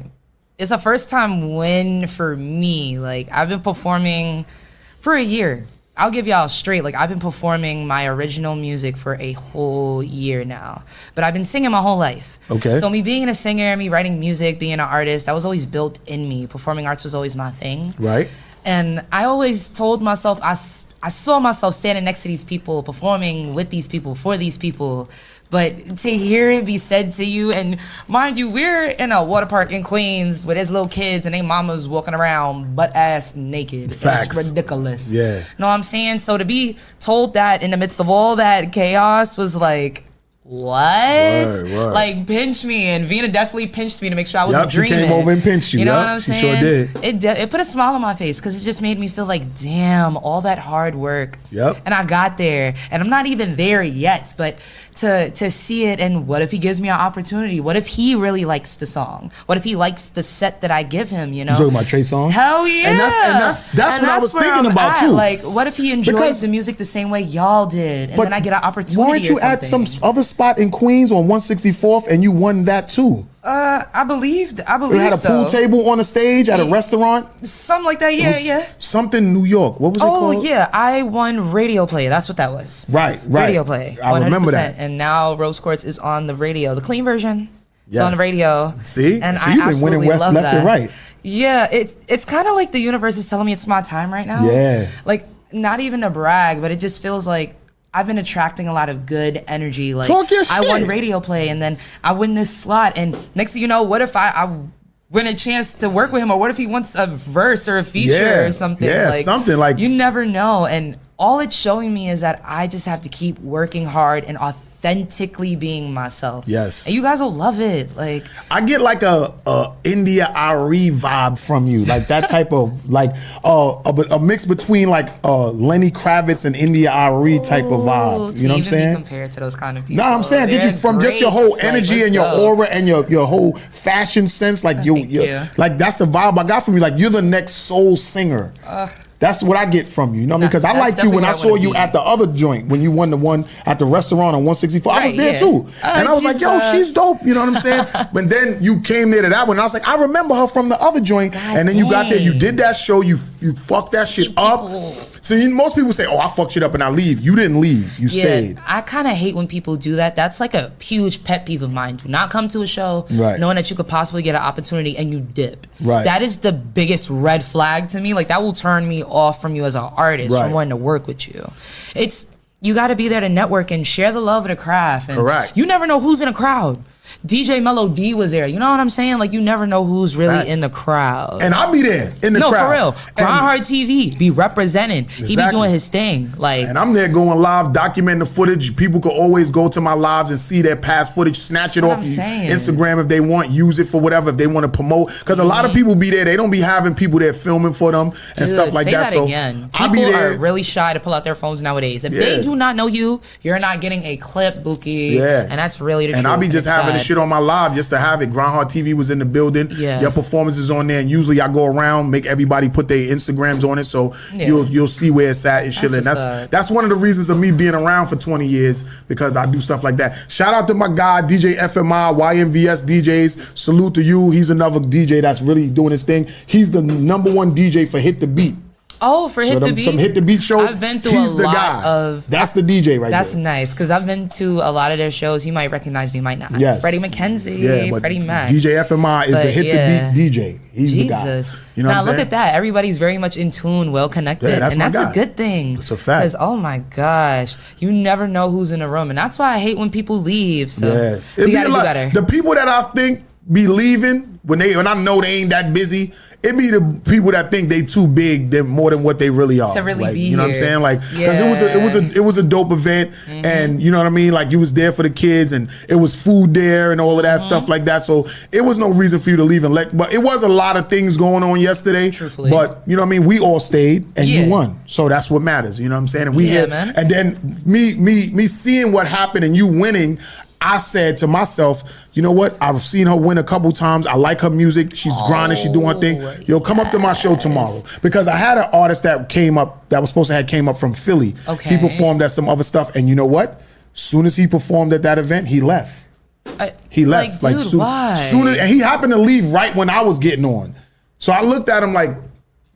it's a first time win for me. Like, I've been performing for a year. I'll give y'all straight. Like, I've been performing my original music for a whole year now, but I've been singing my whole life.
Okay.
So me being a singer, me writing music, being an artist, that was always built in me. Performing arts was always my thing.
Right.
And I always told myself, I saw myself standing next to these people, performing with these people, for these people. But to hear it be said to you, and mind you, we're in a water park in Queens where there's little kids and they mamas walking around butt-ass naked.
Facts.
It's ridiculous.
Yeah.
Know what I'm saying? So to be told that in the midst of all that chaos was like, what?
Word.
Like, pinch me. And Vina definitely pinched me to make sure I wasn't
She
dreaming.
came over and pinched you.
You know
Yup,
what I'm saying?
She sure did.
It put a smile on my face because it just made me feel like, damn, all that hard work.
Yep.
And I got there. And I'm not even there yet, but to see it, and what if he gives me an opportunity? What if he really likes the song? What if he likes the set that I give him, you know?
You talking about Trey Songz?
Hell yeah.
And that's what I was
where
thinking
I'm
about
at.
too.
Like, what if he enjoys
Because-
the music the same way y'all did, and
But
then I get an opportunity
weren't you
or
at some
something?
other spot in Queens on 164th and you won that too?
I believe
You had a
so.
pool table on the stage at a restaurant?
Something like that,
It
yeah,
was
yeah.
Something New York. What was it
Oh
called?
yeah, I won radio play. That's what that was.
Right.
Radio play.
I remember
100%.
that.
And now Rose Quartz is on the radio, the clean version. It's on the
Yes.
radio.
See?
And
So
I
you've been
absolutely
winning
love
left
that.
and right.
Yeah, it's kind of like the universe is telling me it's my time right now.
Yeah.
Like, not even to brag, but it just feels like I've been attracting a lot of good energy. Like,
Talk your
I won
shit.
radio play, and then I win this slot, and next thing you know, what if I win a chance to work with him, or what if he wants a verse or a feature or something?
Yeah,
like,
something like
you never know. And all it's showing me is that I just have to keep working hard and authentically being myself.
Yes.
And you guys will love it. Like,
I get like a India Ari vibe from you, like that type of like a mix between like Lenny Kravitz and India Ari type of vibe. You know what I'm saying?
Compared to those kind of people.
No, I'm saying, did you
They're
from just your whole
greats. Like,
energy
let's
and your
go.
aura and your whole fashion sense, like
you.
like that's the vibe I got from you. Like you're the next soul singer. That's what I get from you. You know what I mean? Because I
that's
liked you when I
definitely
saw
where I
you
wanna
at the other joint, when you won the one at the restaurant on 164. I was
Right,
there
yeah.
too. And I was like, yo,
Jesus.
she's dope. You know what I'm saying? But then you came there to that one. And I was like, I remember her from the other joint. And then you got there, you did that show, you fucked that shit up. So most people say, oh, I fuck shit up and I leave. You didn't leave. You stayed.
I kind of hate when people do that. That's like a huge pet peeve of mine. Do not come to a show knowing that you could possibly get an opportunity and you dip.
Right.
That is the biggest red flag to me. Like, that will turn me off from you as an artist,
Right.
from wanting to work with you. You got to be there to network and share the love of the craft. And
Correct.
You never know who's in a crowd. DJ Mello D was there. You know what I'm saying? Like, you never know who's really
Facts.
in the crowd.
And I'll be there in the crowd.
No, for real.
And-
GRINDHARD TV be representing. He be
Exactly.
doing his thing. Like,
And I'm there going live, documenting the footage. People could always go to my lives and see their past footage, snatch it
That's
off
what I'm
of
saying.
Instagram if they want, use it for whatever, if they want to promote. Because a lot of people be there, they don't be having people there filming for them and
Dude,
stuff like
say
that. So
again.
I'll be
People
there.
are really shy to pull out their phones nowadays. If
Yeah.
they do not know you, you're not getting a clip, Bookie.
Yeah.
And that's really the truth.
And I'll be just
It's
having the
sad.
shit on my live just to have it. GRINDHARD TV was in the building.
Yeah.
Your performances on there. And usually I go around, make everybody put their Instagrams on it. So
Yeah.
you'll see where it's at and shit. And
what's up.
that's one of the reasons of me being around for 20 years, because I do stuff like that. Shout out to my guy, DJ FMI, YMVS DJs. Salute to you. He's another DJ that's really doing his thing. He's the #1 DJ for Hit the Beat.
Oh, for Hit the Beat?
Some Hit the Beat shows.
I've been through
he's
a
the
lot
guy.
of...
That's the DJ right
That's
there.
nice, because I've been to a lot of their shows. You might recognize me, might not.
Yes.
Freddie McKenzie,
Yeah, but
Freddie Mac.
DJ FMI is the
But
Hit
yeah.
the Beat DJ. He's the guy.
Jesus.
You know what
now
I'm
look
saying?
at that. Everybody's very much in tune, well connected.
Yeah, that's
and
my
that's
guy.
a good thing.
It's a fact.
Because, oh my gosh, you never know who's in the room. And that's why I hate when people leave. So
Yeah.
we got to do better.
The people that I think be leaving when I know they ain't that busy, it be the people that think they too big than more than what they really are.
To really
like,
be
you know what I'm
here.
saying? Like, because it was a dope event, and you know what I mean. Like, you was there for the kids, and it was food there and all of that stuff like that. So it was no reason for you to leave and but it was a lot of things going on yesterday.
Truthfully.
But you know what I mean. We all stayed, and
Yeah.
you won. So that's what matters. You know what I'm saying? And we
Yeah,
here,
man.
and then me seeing what happened and you winning. I said to myself, you know what? I've seen her win a couple times. I like her music. She's grinding. She's doing her thing. Yo, come up to my show tomorrow. Because I had an artist that came up, that was supposed to have came up from Philly.
Okay.
He performed at some other stuff. And you know what? Soon as he performed at that event, he left. He left.
Dude, why?
And he happened to leave right when I was getting on. So I looked at him like,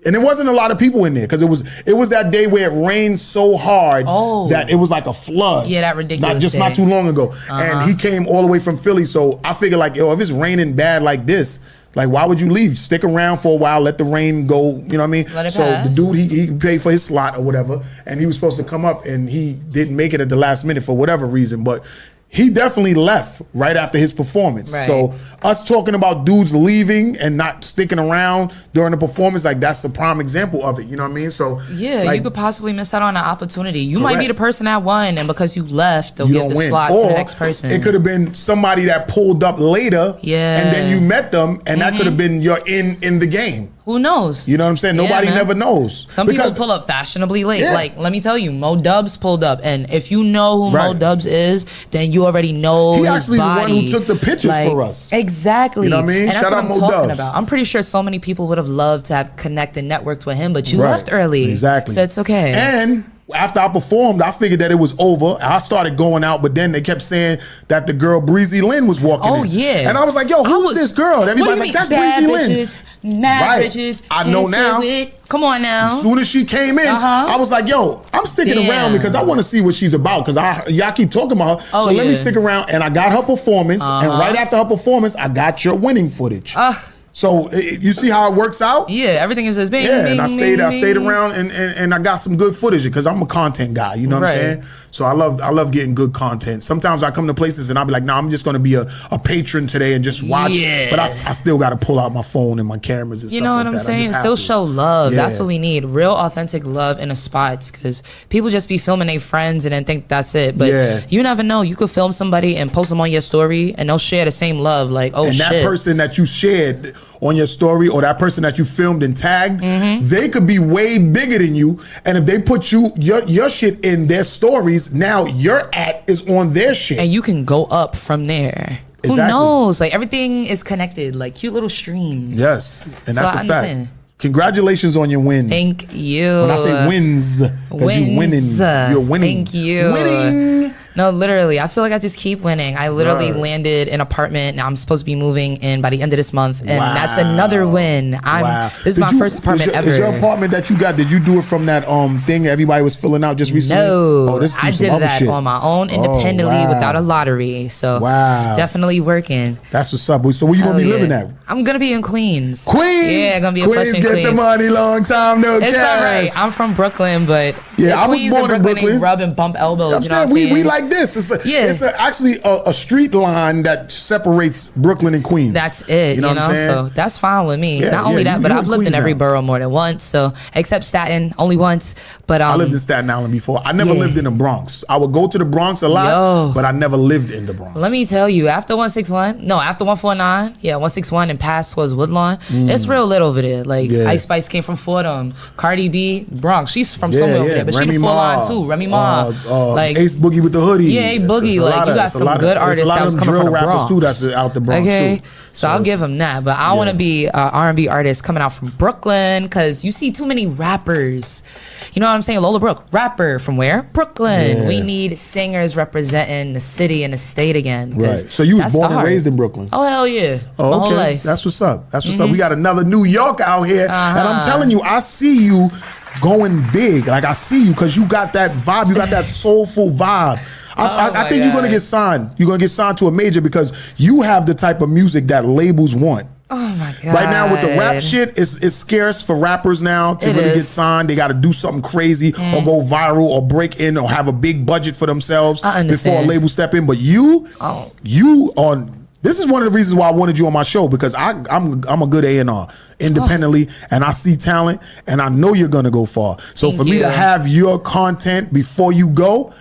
And there wasn't a lot of people in there because it was that day where it rained so hard that it was like a flood.
Yeah, that ridiculous
Not too long ago. And he came all the way from Philly. So I figured like, yo, if it's raining bad like this, like, why would you leave? Stick around for a while, let the rain go, you know what I mean?
Let it
so
pass.
the dude, he paid for his slot or whatever, and he was supposed to come up, and he didn't make it at the last minute for whatever reason, but he definitely left right after his performance.
Right.
So us talking about dudes leaving and not sticking around during the performance, like that's a prime example of it, you know what I mean? So
yeah,
like,
you could possibly miss out on an opportunity. You
Correct.
might be the person that won, and because you left, they'll
you
give
don't
the
win.
slot
Or
to the next person.
It could have been somebody that pulled up later,
Yeah.
and then you met them, and that could have been your in the game.
Who knows?
You know what I'm saying?
Yeah,
Nobody
man.
never knows.
Some people pull up fashionably late.
Yeah.
Like, let me tell you, Mo Dubs pulled up, and if you know who Mo
Right.
Dubs is, then you already know
He
his
actually the one
body.
who took the pictures for us.
Exactly.
You know what I mean?
And that's
Shout
what
out
I'm
Mo
talking
Dubs.
about. I'm pretty sure so many people would have loved to have connected, networked with him, but you
Right.
left early.
Exactly.
So it's okay.
And after I performed, I figured that it was over. I started going out, but then they kept saying that the girl Breezy Lynn was walking in.
Yeah.
And I was like, yo, who's this girl? And everybody's like, that's Breezy Lynn.
Bitches, mad
Right.
bitches.
I know
can't
now.
say it. Come on now.
As soon as she came in, I was like, yo, I'm sticking around because I want to see what she's about because y'all keep talking about her.
Oh,
so let me
yeah.
stick around. And I got her performance. And right after her performance, I got your winning footage. So you see how it works out?
Yeah, everything is just bing,
Yeah,
bing,
and I stayed
bing.
around and I got some good footage because I'm a content guy. You know what I'm
Right.
saying? So I love getting good content. Sometimes I come to places and I'll be like, nah, I'm just gonna be a patron today and just watch.
Yeah.
But I still got to pull out my phone and my cameras and
You
stuff
know
like
what I'm
that. I
saying?
just have
Still
to.
show love. That's
Yeah.
what we need. Real, authentic love in the spots. Because people just be filming their friends and then think that's it. But
Yeah.
you never know. You could film somebody and post them on your story, and they'll share the same love. Like, oh
And
shit.
that person that you shared on your story or that person that you filmed and tagged, they could be way bigger than you. And if they put your shit in their stories, now your at is on their shit.
And you can go up from there. Who
Exactly.
knows? Like, everything is connected. Like, cute little streams.
Yes, and
So
that's
I
a
understand.
fact. Congratulations on your wins.
Thank you.
When I say wins, because you winning. You're winning.
Thank you.
Winning.
No, literally. I feel like I just keep winning. I literally
Right.
landed an apartment. Now I'm supposed to be moving in by the end of this month, and
Wow.
that's another win.
Wow.
This is
Did
my
you-
first apartment
is your
ever.
apartment that you got, did you do it from that thing everybody was filling out just recently?
No,
this is
I
some
did
other
that
shit.
on my own,
Oh,
independently,
wow.
without a lottery. So
Wow.
definitely working.
That's what's up. So where you gonna be
Hell
living
yeah.
at?
I'm gonna be in Queens.
Queens.
Yeah, gonna be a
Queens.
flush in
Get
Queens.
the money, long time no
It's
cash.
all right. I'm from Brooklyn, but
Yeah, I was
Queens
born in
and
Brooklyn.
ain't rub and bump elbows.
I'm
you know what I'm
saying
saying?
we like this. It's actually a street line that separates Brooklyn and Queens.
That's it.
You know what I'm saying?
So that's fine with me.
Yeah,
Not only
yeah,
that, but
you
I've
in
lived in
Queens
every
now.
borough more than once. So except Staten, only once. But
I lived in Staten Island before. I never
Yeah.
lived in the Bronx. I would go to the Bronx a lot,
Yo.
but I never lived in the Bronx.
let me tell you, after 149, yeah, 161 and past towards Woodlawn, it's real lit over there. Like,
Yeah.
Ice Spice came from Fordham, Cardi B, Bronx. She's from
Yeah,
somewhere over
yeah.
there, but
Remy
she the full
Ma.
line too. Remy Ma, like
Ace Boogie with the hoodie.
Yeah, Ace Boogie. Like, you got some good artists that was coming from the Bronx
too. That's out the Bronx
Okay,
too.
so I'll give him that, but I want to be an R&B artist coming out from Brooklyn because you see too many rappers. You know what I'm saying? Lola Brooke, rapper from where? Brooklyn.
Yeah.
We need singers representing the city and the state again. 'cause
Right. So you was
that's
born
the
and
heart.
raised in Brooklyn.
Oh hell yeah,
Oh,
my whole
okay.
life.
That's what's up. That's what's up. We got another New York out here, and I'm
Uh-huh.
telling you, I see you going big. Like I see you because you got that vibe. You got that soulful vibe. I
my
think you're gonna
God.
get signed. You're gonna get signed to a major because you have the type of music that labels want.
Oh my god!
Right now with the rap shit, it's scarce for rappers now to
It
really
is.
get signed. They got to do something crazy or go viral or break in or have a big budget for themselves
I
before a
understand.
label step in. But you on. This is one of the reasons why I wanted you on my show because I'm a good A&R independently and I see talent and I know you're gonna go far. So
Thank
for me
you.
to have your content before you go,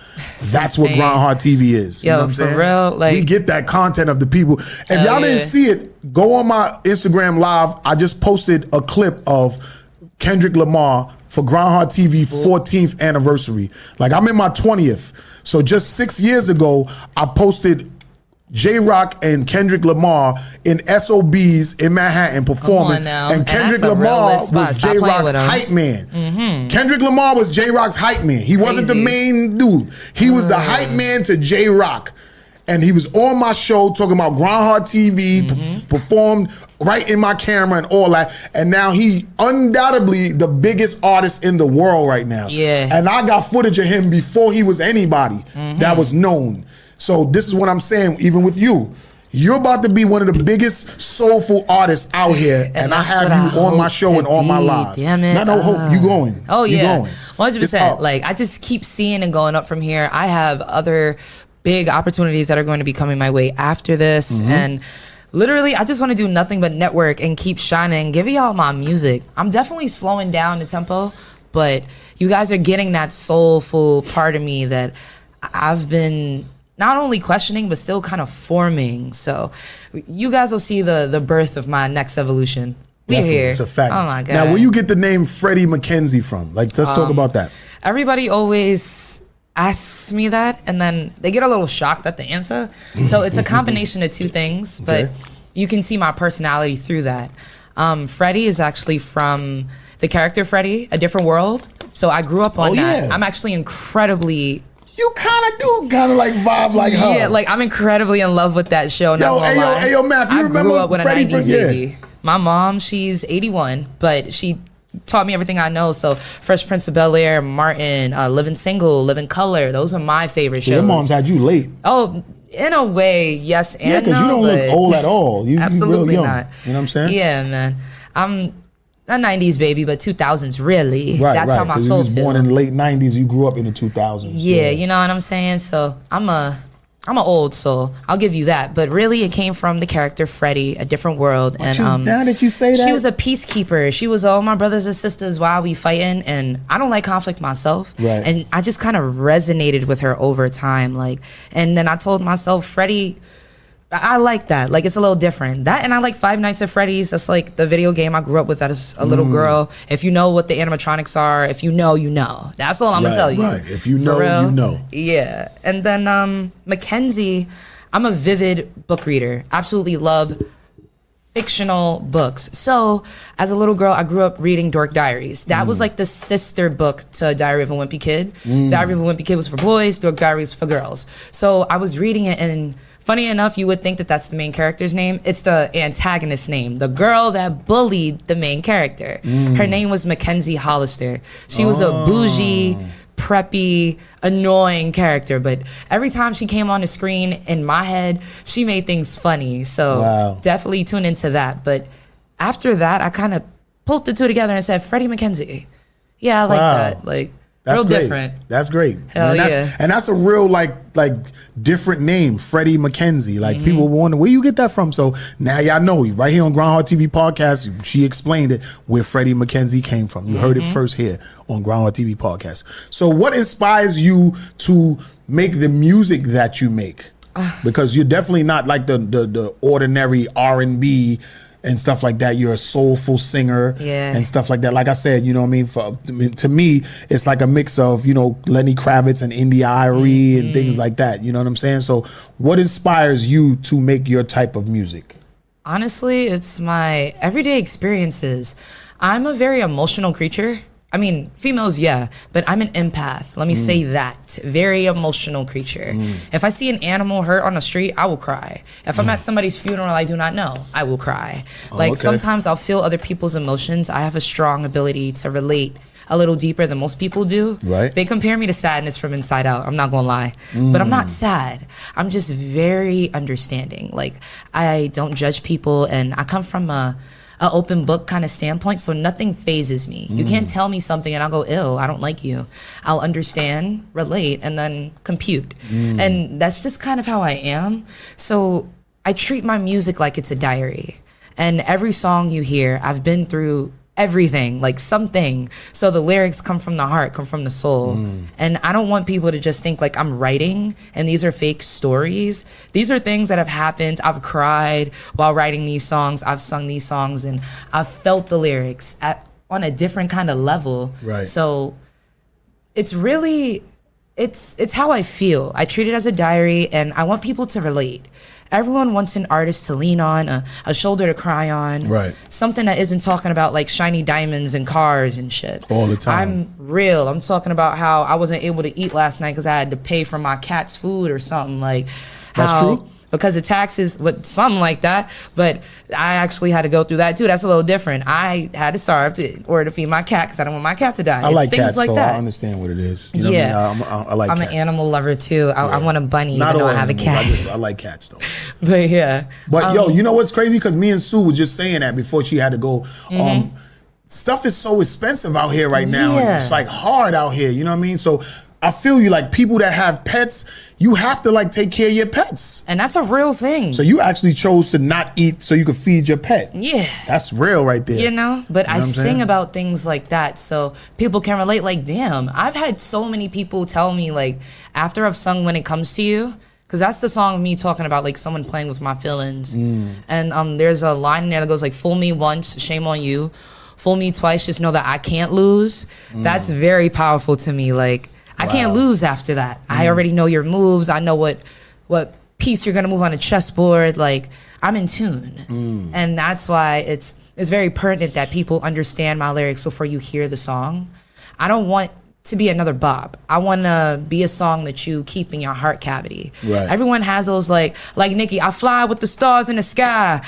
that's what
insane.
GRINDHARD TV is.
Yo,
you know what I'm
for
saying?
real, like-
we get that content of the people. If
Hell
y'all didn't
yeah.
see it, go on my Instagram live. I just posted a clip of Kendrick Lamar for GRINDHARD TV 14th anniversary. Like I'm in my 20th. So just 6 years ago, I posted J-Rock and Kendrick Lamar in SOBs in Manhattan performing.
on now.
And
And
Kendrick
that's a real
Lamar
lit spot.
was
Stop playing
J-Rock's
with him.
hype man. Kendrick Lamar was J-Rock's hype man. He wasn't the
Crazy.
main dude. He was the hype man to J-Rock. And he was on my show talking about GRINDHARD TV, performed right in my camera and all that. And now he undoubtedly the biggest artist in the world right now.
Yeah.
And I got footage of him before he was anybody that was known. So this is what I'm saying, even with you. You're about to be one of the biggest soulful artists out here, and I have you on my show and on my lives.
Damn it.
No hope. You going.
Oh, yeah.
You going.
100%. Like, I just keep seeing and going up from here. I have other big opportunities that are going to be coming my way after this. And literally, I just want to do nothing but network and keep shining, give y'all my music. I'm definitely slowing down the tempo, but you guys are getting that soulful part of me that I've been not only questioning, but still kind of forming. So you guys will see the birth of my next evolution. We're here.
It's a fact.
Oh my God.
Now, where you get the name Freddie McKenzie from? Like, let's talk about that.
Everybody always asks me that, and then they get a little shocked at the answer. So it's a combination of two things, but you can see my personality through that. Freddie is actually from the character Freddie, A Different World. So I grew up on that.
Yeah.
I'm actually incredibly...
You kind of do kind of like vibe like her.
Yeah, like I'm incredibly in love with that show.
Yo, Matt, you remember
grew up with
Freddie
a 90s baby. My mom, she's 81, but she taught me everything I know. So Fresh Prince of Bel-Air, Martin, Living Single, Living Color. Those are my favorite shows.
Your mom's had you late.
Oh, in a way, yes and no.
Yeah, because you don't look old at all. You
absolutely
real young.
not.
You know what I'm saying?
Yeah, man. I'm a 90s baby, but 2000s really.
Right,
That's how my
you
soul
was born in the late 90s. You grew up in the 2000s.
Yeah, you know what I'm saying? So I'm an old soul. I'll give you that. But really, it came from the character Freddie, A Different World. And
now that you say that,
she was a peacekeeper. She was all my brothers and sisters while we fighting, and I don't like conflict myself.
Right.
And I just kind of resonated with her over time. Like, and then I told myself, Freddie, I like that. Like, it's a little different. That, and I like Five Nights at Freddy's. That's like the video game I grew up with as a little girl. If you know what the animatronics are, if you know, you know. That's all I'm going to tell you.
Right. If you know, you know.
Yeah. And then MKENZIE, I'm a vivid book reader. Absolutely love fictional books. So as a little girl, I grew up reading Dork Diaries. That was like the sister book to Diary of a Wimpy Kid. Diary of a Wimpy Kid was for boys, Dork Diaries for girls. So I was reading it, and funny enough, you would think that that's the main character's name. It's the antagonist's name, the girl that bullied the main character. Her name was MKENZIE Hollister. She was a bougie, preppy, annoying character, but every time she came on the screen in my head, she made things funny. So definitely tune into that. But after that, I kind of pulled the two together and said, Freddie McKenzie. Yeah, I like that. Like,
that's
real
great.
different.
That's great.
Hell
And that's a real like different name, Freddie McKenzie. Like people wonder where you get that from. So now y'all know, right here on GRINDHARD TV podcast, she explained it where Freddie McKenzie came from. You heard it first here on GRINDHARD TV podcast. So what inspires you to make the music that you make? Because you're definitely not like the ordinary R&B and stuff like that. You're a soulful singer and stuff like that. Like I said, you know what I mean? To me, it's like a mix of, you know, Lenny Kravitz and India Arie and things like that. You know what I'm saying? So what inspires you to make your type of music?
Honestly, it's my everyday experiences. I'm a very emotional creature. I mean, females, yeah, but I'm an empath. Let me say that. Very emotional creature. If I see an animal hurt on the street, I will cry. If I'm at somebody's funeral I do not know, I will cry. Like, sometimes I'll feel other people's emotions. I have a strong ability to relate a little deeper than most people do.
Right.
They compare me to Sadness from Inside Out. I'm not gonna lie. But I'm not sad. I'm just very understanding. Like, I don't judge people, and I come from a open book kind of standpoint, so nothing phases me. You can't tell me something and I'll go, ew, I don't like you. I'll understand, relate, and then compute. And that's just kind of how I am. So I treat my music like it's a diary. And every song you hear, I've been through everything, like something. So the lyrics come from the heart, come from the soul. And I don't want people to just think like I'm writing and these are fake stories. These are things that have happened. I've cried while writing these songs. I've sung these songs, and I've felt the lyrics on a different kind of level.
Right.
So it's really, it's how I feel. I treat it as a diary, and I want people to relate. Everyone wants an artist to lean on, a shoulder to cry on.
Right.
Something that isn't talking about like shiny diamonds and cars and shit.
All the time.
I'm real. I'm talking about how I wasn't able to eat last night because I had to pay for my cat's food or something. Like,
That's
how
true?
because of taxes, but something like that. But I actually had to go through that too. That's a little different. I had to starve in order to feed my cat because I don't want my cat to die.
I like
things
cats,
like
so
that.
I understand what it is. You know what I mean? I like
I'm
cats.
an animal lover too. I want a bunny,
Not
even though
all
I have a
animals,
cat.
I like cats though.
But yeah.
But yo, you know what's crazy? Because me and Sue were just saying that before she had to go. Stuff is so expensive out here right now. And it's like hard out here. You know what I mean? So I feel you, like people that have pets, you have to like take care of your pets.
And that's a real thing.
So you actually chose to not eat so you could feed your pet.
Yeah.
That's real right there.
You know? But
You know
I
what I'm
sing
saying?
about things like that so people can relate. Like, damn, I've had so many people tell me, like, after I've sung When It Comes to You, because that's the song of me talking about, like, someone playing with my feelings. And there's a line in there that goes, like, fool me once, shame on you. Fool me twice, just know that I can't lose. That's very powerful to me. Like, I can't lose after that. I already know your moves. I know what piece you're gonna move on a chessboard. Like, I'm in tune. And that's why it's very pertinent that people understand my lyrics before you hear the song. I don't want to be another bop. I want to be a song that you keep in your heart cavity.
Right.
Everyone has those like Nicki, I fly with the stars in the sky.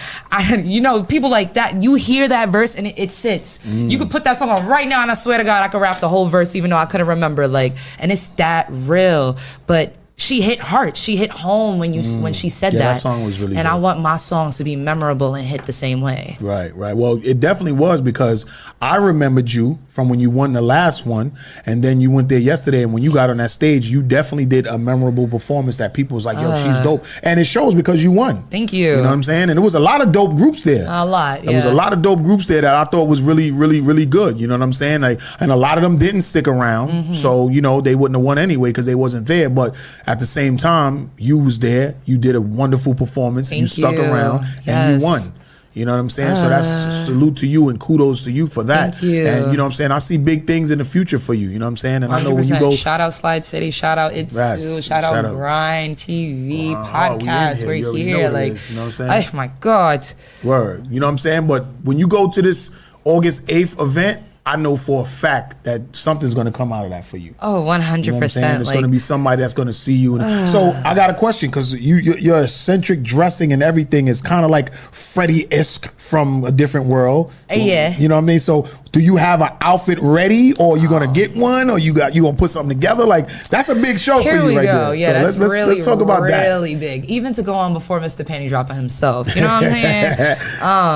People like that. You hear that verse and it sits. You could put that song on right now and I swear to God I could rap the whole verse even though I couldn't remember. Like, and it's that real. But she hit heart. She hit home when she said that.
That song was really
and
good.
I want my songs to be memorable and hit the same way.
Right. Well, it definitely was because I remembered you from when you won the last one, and then you went there yesterday, and when you got on that stage, you definitely did a memorable performance that people was like, yo, she's dope. And it shows because you won.
Thank you.
You know what I'm saying? And there was a lot of dope groups there.
A lot,
There was a lot of dope groups there that I thought was really, really, really good. You know what I'm saying? Like, and a lot of them didn't stick around. So, they wouldn't have won anyway because they wasn't there. But at the same time, you was there. You did a wonderful performance. You stuck around and you won. You know what I'm saying? So that's salute to you and kudos to you for that.
Thank you.
And you know what I'm saying? I see big things in the future for you. You know what I'm saying? And I know when you
100%.
go.
Shout out Slide City, shout out ITZ, shout out Grind TV, podcast.
We in here.
We're
You
here.
know what it
Like,
is, you know what I'm saying?
oh my God.
Word. You know what I'm saying? But when you go to this August 8th event, I know for a fact that something's going to come out of that for you.
Oh, 100%.
You know what I'm saying? It's going to be somebody that's going to see you. So I got a question because your eccentric dressing and everything is kind of like Freddie-esque from a different world.
Yeah.
You know what I mean? So do you have an outfit ready, or you going to get one, or you going to put something together? Like, that's a big show
Here
for
we
you right
go.
there.
Yeah,
so
that's
let's talk about that.
really big. Even to go on before Mr. Penny Dropper himself. You know what I'm saying?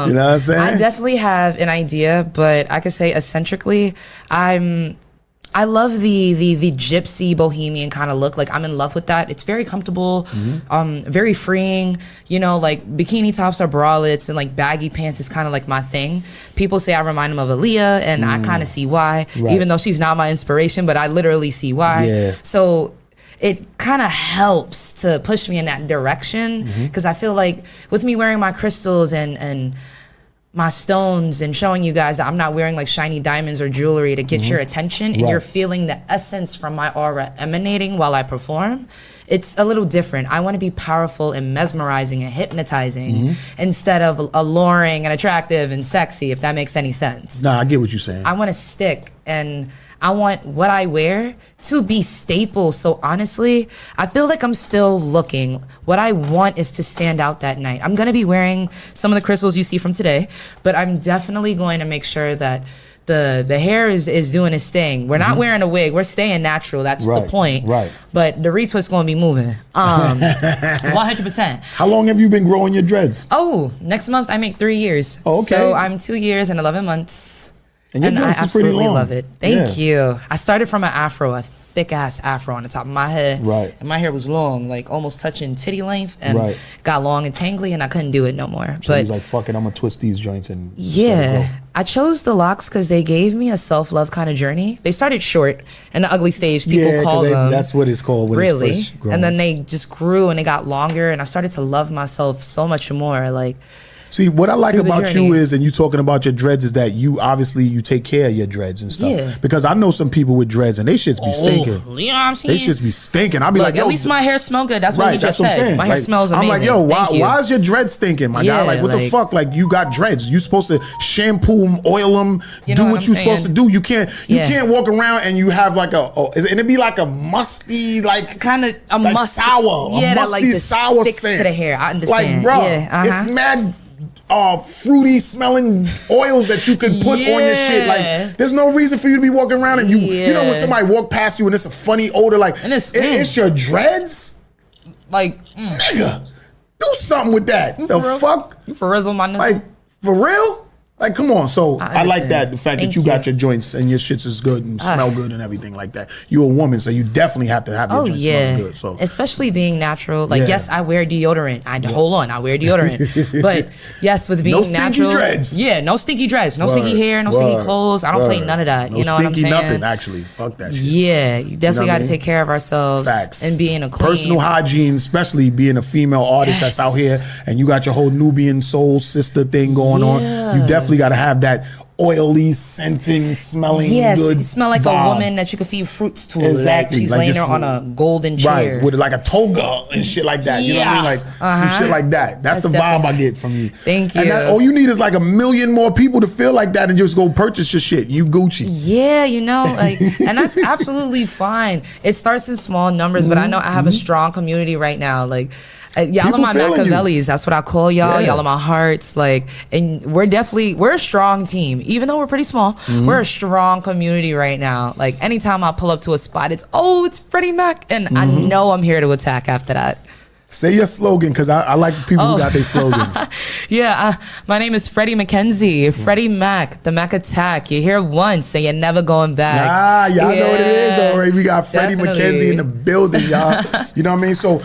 You know what I'm saying?
I definitely have an idea, but I could say eccentrically, I love the gypsy bohemian kind of look. Like, I'm in love with that. It's very comfortable, very freeing. Like bikini tops or bralettes and like baggy pants is kind of like my thing. People say I remind them of Aaliyah, and I kind of see why, even though she's not my inspiration, but I literally see why.
Yeah.
So it kind of helps to push me in that direction because I feel like with me wearing my crystals and my stones and showing you guys that I'm not wearing like shiny diamonds or jewelry to get your attention, and you're feeling the essence from my aura emanating while I perform, it's a little different. I want to be powerful and mesmerizing and hypnotizing instead of alluring and attractive and sexy, if that makes any sense.
Nah, I get what you're saying.
I want to stick, and I want what I wear to be staple. So honestly, I feel like I'm still looking. What I want is to stand out that night. I'm going to be wearing some of the crystals you see from today, but I'm definitely going to make sure that the hair is doing its thing. We're not wearing a wig. We're staying natural. That's the point.
Right.
But the retwist's going to be moving. 100%.
How long have you been growing your dreads?
Oh, next month I make 3 years.
Oh, okay.
So I'm 2 years and 11 months.
And your dress
I
is pretty
absolutely
long.
love it. Thank you. I started from an afro, a thick ass afro on the top of my head.
Right.
And my hair was long, like almost touching titty length, and
Right.
got long and tangly, and I couldn't do it no more.
So
But
he's like, fuck it, I'm gonna twist these joints and
yeah, I chose the locks because they gave me a self-love kind of journey. They started short and the ugly stage, people call them.
That's what it's called when
Really?
it's first growing.
And then they just grew and they got longer, and I started to love myself so much more. Like,
See, what I like
through the
about
journey.
you is, and you talking about your dreads, is that you obviously you take care of your dreads and stuff.
Yeah.
Because I know some people with dreads and they shits be stinking.
You know what I'm saying?
They shits be stinking. I'll be
Look,
like, yo,
at least my hair smell good. That's what he just
what I'm
said.
saying.
My hair
Like,
smells amazing.
I'm like, yo,
Thank you.
why is your dread stinking, my
Yeah,
guy? Like, what the
like-
fuck? Like, you got dreads. You supposed to shampoo them, oil them,
You
do
know
what
what
you
I'm
supposed to
saying?
do. You can't walk around and you have like and it'd be like a musty, like
kind of a
like
must
sour,
yeah,
a
that like
musty
just
sour
sticks
scent
to the hair. I understand.
Like, bro,
Yeah,
it's mad. Fruity smelling oils that you could put on your shit. Like, there's no reason for you to be walking around and you know when somebody walk past you and it's a funny odor, like
And
it's your dreads.
Like,
nigga, do something with that.
You
The
for real?
fuck?
You for real, my nigga?
Like, for real? Like, come on. So I like
understand.
that. The fact
Thank
that you got your joints and your shits is good and smell good and everything like that. You're a woman, so you definitely have to have your joints smell good. So
especially being natural. Like,
Yeah.
yes, I wear deodorant. Hold on, I wear deodorant. But yes, with being
No stinky
natural,
dreads.
yeah, no stinky dreads, no
Word,
stinky hair, no stinky
word,
clothes. I don't play
word.
none of that.
No
You know what I'm
stinky
saying?
nothing, actually. Fuck that shit.
Yeah, you definitely
what I
got to
mean?
take care of ourselves.
Facts.
And being a queen.
Personal hygiene, especially being a female artist that's out here and you got your whole Nubian soul sister thing going on. You definitely got to have that oily, scenting, smelling
Yes,
good
you smell like
vibe.
a woman that you could feed fruits to.
Exactly.
Like she's
Like
laying
just-
there on a golden chair.
Right, with like a toga and shit like that. You know what I mean? Like some shit like that. That's the vibe I
definitely-
get from you.
Thank you.
And all you need is like 1 million more people to feel like that and just go purchase your shit. You Gucci.
Yeah, you know, like, and that's absolutely fine. It starts in small numbers, but I know I have a strong community right now. Like, y'all
People
are my
feeling you.
Machiavellis. That's what I call y'all.
Yeah.
Y'all are my hearts. Like, and we're a strong team. Even though we're pretty small, we're a strong community right now. Like, anytime I pull up to a spot, it's Freddie Mac. And I know I'm here to attack after that.
Say your slogan, because I like people who got their slogans.
Yeah, my name is Freddie McKenzie, Freddie Mac, the Mac Attack. You're here once and you're never going back.
Ah, y'all know what it is already. We got Freddie
definitely.
McKenzie in the building, y'all. You know what I mean? So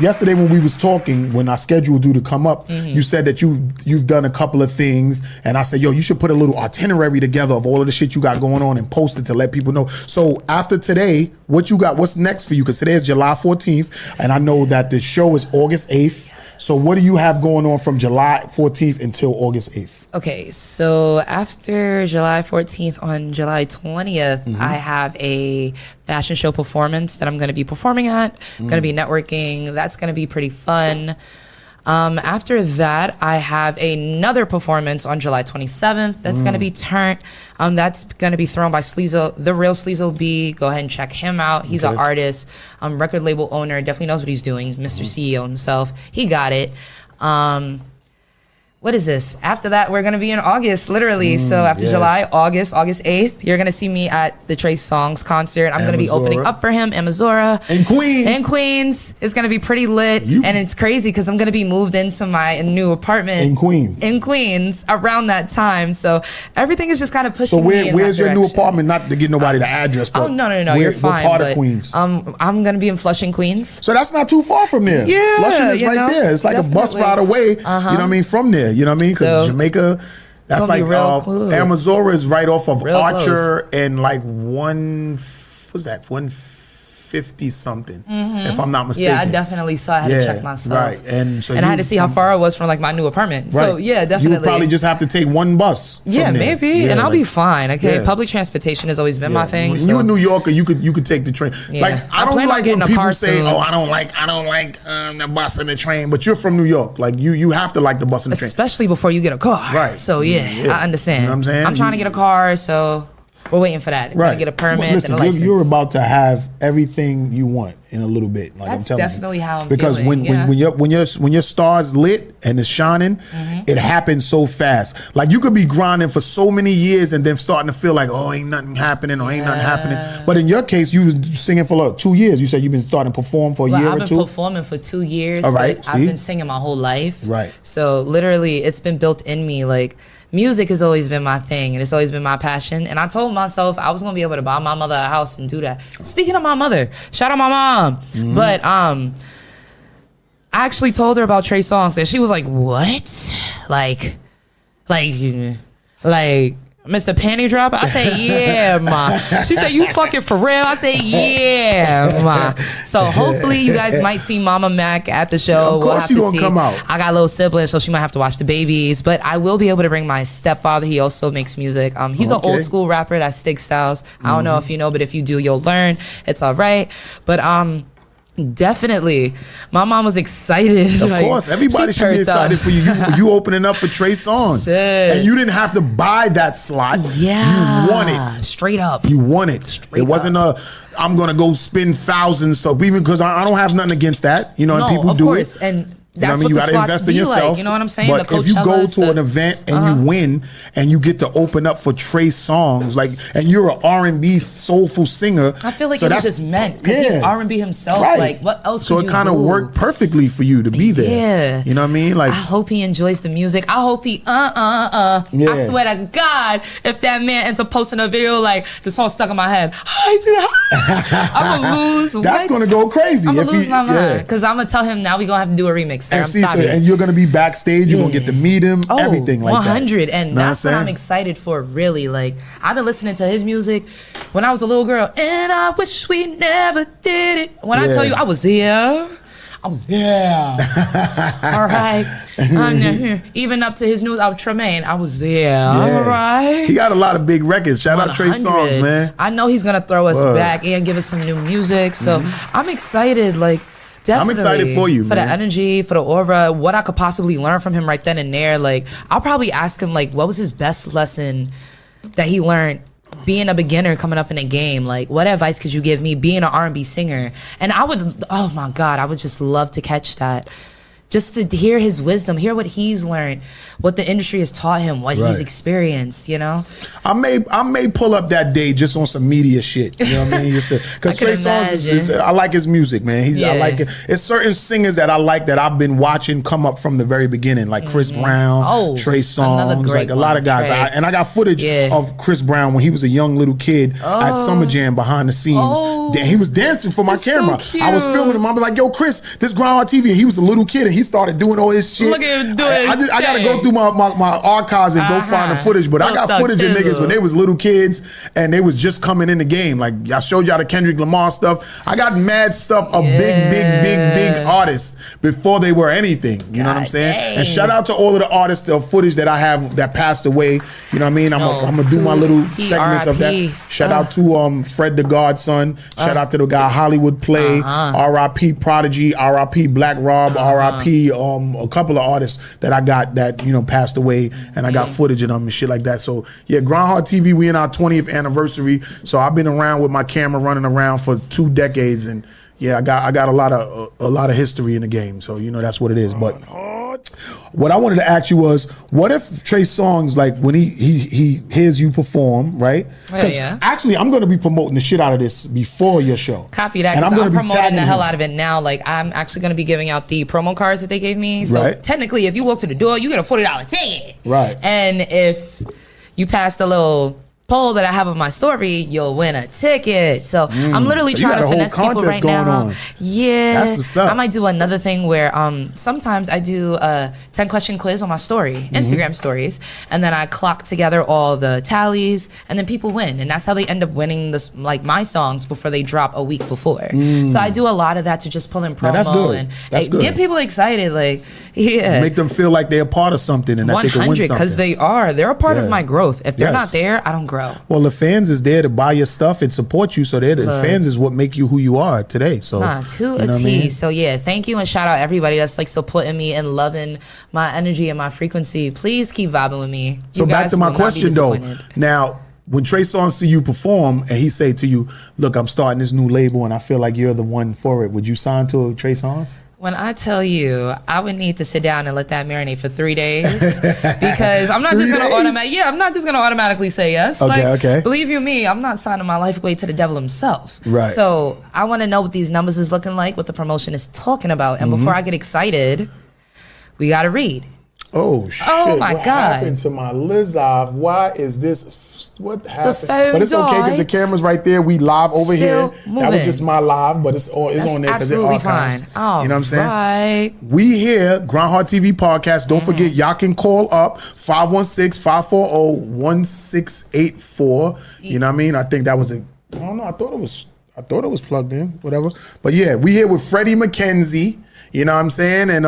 yesterday when we was talking, when I scheduled you to come up, you said that you've done a couple of things, and I said, yo, you should put a little itinerary together of all of the shit you got going on and post it to let people know. So after today, what you got? What's next for you? Because today is July 14th, and I know that the show is August 8th. So what do you have going on from July 14th until August 8th?
Okay, so after July 14th, on July 20th, I have a fashion show performance that I'm going to be performing at. I'm going to be networking. That's going to be pretty fun. After that, I have another performance on July 27th. That's going to be turned. That's going to be thrown by Sleezo, the real Sleezo B. Go ahead and check him out. He's an artist, record label owner. Definitely knows what he's doing. Mr. CEO himself. He got it. What is this? After that, we're going to be in August, literally. So after July, August 8th, you're going to see me at the Trey Songz concert. I'm going to be opening up for him, Amazora.
In Queens.
In Queens. It's going to be pretty lit. And it's crazy because I'm going to be moved into my new apartment.
In Queens.
In Queens around that time. So everything is just kind of pushing
So
me in
where's
that
your new
direction.
apartment? Not to give nobody the address. But
Oh, no, you're fine.
What part
but,
of Queens?
I'm going to be in Flushing, Queens.
So that's not too far from there.
Yeah,
Flushing is
you
right
know,
there. It's like a bus
definitely.
ride away. You know what I mean? From there. You know what I mean? Because
So,
Jamaica, that's
gonna be
like
real close.
Amazora is right off of
Real
Archer and like 150 something, if I'm not mistaken.
Yeah, I definitely saw. I had to check myself.
Right, and so
I had to see how far it was from like my new apartment. So
Right.
yeah,
You
definitely.
would probably just have to take one bus. from
yeah,
there.
maybe,
Yeah,
and I'll
like-
be fine. Okay,
yeah.
public transportation has always been my thing.
When
So.
you're a New Yorker, you could take the train.
Yeah.
Like I
I
don't
plan on
like
getting
when
a
people
car
say,
soon.
"Oh, I don't like the bus and the train." But you're from New York, like you have to like the bus and the train.
Especially before you get a car.
Right.
So yeah, I understand.
You know what I'm saying?
I'm trying to get a car, so we're waiting for that. I'm gonna get a permit
Listen,
and a license.
you're about to have everything you want in a little bit. Like
That's
I'm telling
definitely
you.
how I'm
because
feeling,
when your star's lit and it's shining, it happens so fast. Like you could be grinding for so many years and then starting to feel like, oh, ain't nothing happening or ain't nothing happening. But in your case, you was singing for like 2 years. You said you've been starting to perform for a year
I've
or
been
two.
performing for 2 years.
All right,
but I've been singing my whole life.
Right.
So literally, it's been built in me. Like music has always been my thing, and it's always been my passion. And I told myself I was gonna be able to buy my mother a house and do that. Speaking of my mother, shout out my mom. But I actually told her about Trey Songz, and she was like, "What? Like." Mr. Panty Dropper? I say, yeah, ma. She said, you fucking for real? I say, yeah, ma. So hopefully you guys might see Mama Mac at the show.
Yeah, of course
we'll have
she
to
gonna
see.
come out.
I got little siblings, so she might have to watch the babies. But I will be able to bring my stepfather. He also makes music. He's an old school rapper. That's Stig Styles. I don't know if you know, but if you do, you'll learn. It's all right. But definitely, my mom was excited.
Of course, everybody should be excited for you. You opening up for Trey Songz, and you didn't have to buy that slot.
Yeah,
you won it
straight up.
You won it. It wasn't I'm gonna go spend thousands. So even because I don't have nothing against that, you know, and people do it.
And
you know
that's
what I mean?
what
You
the
got to invest in yourself.
like, you know what I'm saying?
But if you go to an event and you win and you get to open up for Trey Songz, like, and you're an R&B soulful singer,
I feel like it was just meant because he's R&B himself.
Right.
Like, what else?
So
could
it
you
kind of
do?
worked perfectly for you to be there.
Yeah,
you know what I mean? Like,
I hope he enjoys the music. I hope he Yeah. I swear to God, if that man ends up posting a video like the song stuck in my head, I'm gonna lose.
That's gonna go crazy.
I'm gonna lose my mind because I'm gonna tell him now we gonna have to do a remix.
And, and you're gonna be backstage. You're gonna get to meet him. Everything like
100.
that.
And that's what I'm excited for. Really, like I've been listening to his music when I was a little girl, and I wish we never did it. When I tell you I was there. I was there. All right. Even up to his new album, Tremaine, I was there. All right.
He got a lot of big records. Shout out Trey Songz, man.
I know he's gonna throw us back and give us some new music. So I'm excited. Like. Definitely. I'm excited for you, man. The energy, for the aura, what I could possibly learn from him right then and there. Like, I'll probably ask him, like, what was his best lesson that he learned being a beginner coming up in a game? Like, what advice could you give me being an R&B singer? And I would, oh my God, I would just love to catch that. Just to hear his wisdom, hear what he's learned, what the industry has taught him, what he's experienced, you know?
I may pull up that day just on some media shit. You know what I mean? Because Trey Songz I like his music, man. I like it. It's certain singers that I like that I've been watching come up from the very beginning, like Chris Brown, Trey Songz, like a lot of guys. And I got footage of Chris Brown when he was a young little kid at Summer Jam behind the scenes. He was dancing for my camera.
So
I was filming him. I was like, yo, Chris, this GRINDHARD TV. And he was a little kid and he started doing all his shit.
Look at him doing
I got to go through my archives and go find the footage. But I got footage of niggas when they was little kids and they was just coming in the game. Like I showed y'all the Kendrick Lamar stuff. I got mad stuff of big artists before they were anything. You know what I'm saying?
Dang.
And shout out to all of the artists, the footage that I have that passed away. You know what I mean? I'm gonna do my little segments of that. Shout out to Fred the Godson. Shout out to the guy Hollywood Play. R.I.P. Prodigy. R.I.P. Black Rob. R.I.P. A couple of artists that I got that passed away, and I got footage of them and shit like that. So yeah, GRINDHARD TV. We in our 20th anniversary. So I've been around with my camera running around for 2 decades, and yeah, I got a lot of history in the game. So that's what it is. But what I wanted to ask you was, what if Trey Songz, like when he hears you perform, right? Actually, I'm going to be promoting the shit out of this before your show.
Copy that. Because I'm promoting the hell out of it now. Like I'm actually going to be giving out the promo cards that they gave me. So technically, if you walk to the door, you get a $40 ticket.
Right.
And if you pass the little poll that I have on my story, you'll win a ticket. So I'm literally trying to finesse people right now. Yeah,
that's what's up.
I might do another thing where sometimes I do a 10-question quiz on my story, Instagram stories, and then I clock together all the tallies, and then people win, and that's how they end up winning this, like my songs before they drop a week before. So I do a lot of that to just pull in promo and get people excited. Like
make them feel like they're a part of something and that they can win something.
Because they're a part of my growth. If they're not there, I don't grow.
Well, the fans is there to buy your stuff and support you, so the fans is what make you who you are today. So
to a T. So yeah, thank you and shout out everybody that's like supporting me and loving my energy and my frequency. Please keep vibing with me.
So back to my question though. Now, when Trey Songz see you perform and he say to you, "Look, I'm starting this new label and I feel like you're the one for it," would you sign to Trey Songz?
When I tell you, I would need to sit down and let that marinate for 3 days because I'm not just gonna I'm not just gonna automatically say yes.
Okay.
Believe you me, I'm not signing my life away to the devil himself.
Right.
So I want to know what these numbers is looking like, what the promotion is talking about, and before I get excited, we gotta read.
Oh shit!
Oh my
what
God!
happened to my Lizov? Why is this What happened?
phone
But it's okay because the
died.
camera's right there. We live over
Still
here. That
moving.
was just my live, but it's on there because it archives.
Fine. Oh,
you know what I'm saying?
right.
We here, GRINDHARD TV podcast. Don't forget, y'all can call up 516-540-1684. You know what I mean? I think that was I don't know. I thought it was plugged in. Whatever. But yeah, we here with Freddie MKENZIE. You know what I'm saying? And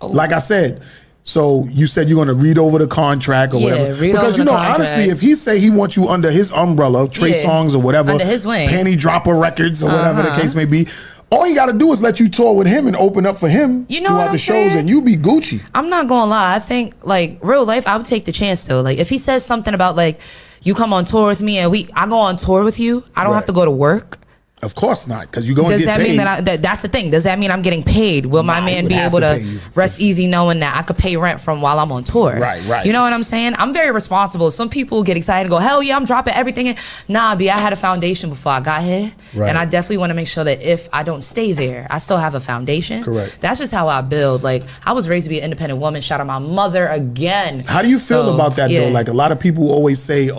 like I said. So you said you're gonna read over the contract or whatever, because you know honestly, if he say he wants you under his umbrella, Trey Songz or whatever,
under his wing,
Panty Dropper Records or whatever the case may be, all you got to do is let you tour with him and open up for him throughout the shows, and you be Gucci.
I'm not gonna lie. I think like real life, I would take the chance though. Like if he says something about like you come on tour with me and I go on tour with you, I don't have to go to work.
Of course not, because you're going to
Does
get
that
paid.
mean that's the thing? Does that mean I'm getting paid? Will my man be able to rest easy knowing that I could pay rent from while I'm on tour?
Right.
You know what I'm saying? I'm very responsible. Some people get excited and go, hell yeah, I'm dropping everything in. Nah, B, I had a foundation before I got here.
Right.
And I definitely want to make sure that if I don't stay there, I still have a foundation.
Correct.
That's just how I build. Like, I was raised to be an independent woman. Shout out my mother again.
How do you feel about that though? Like a lot of people always say,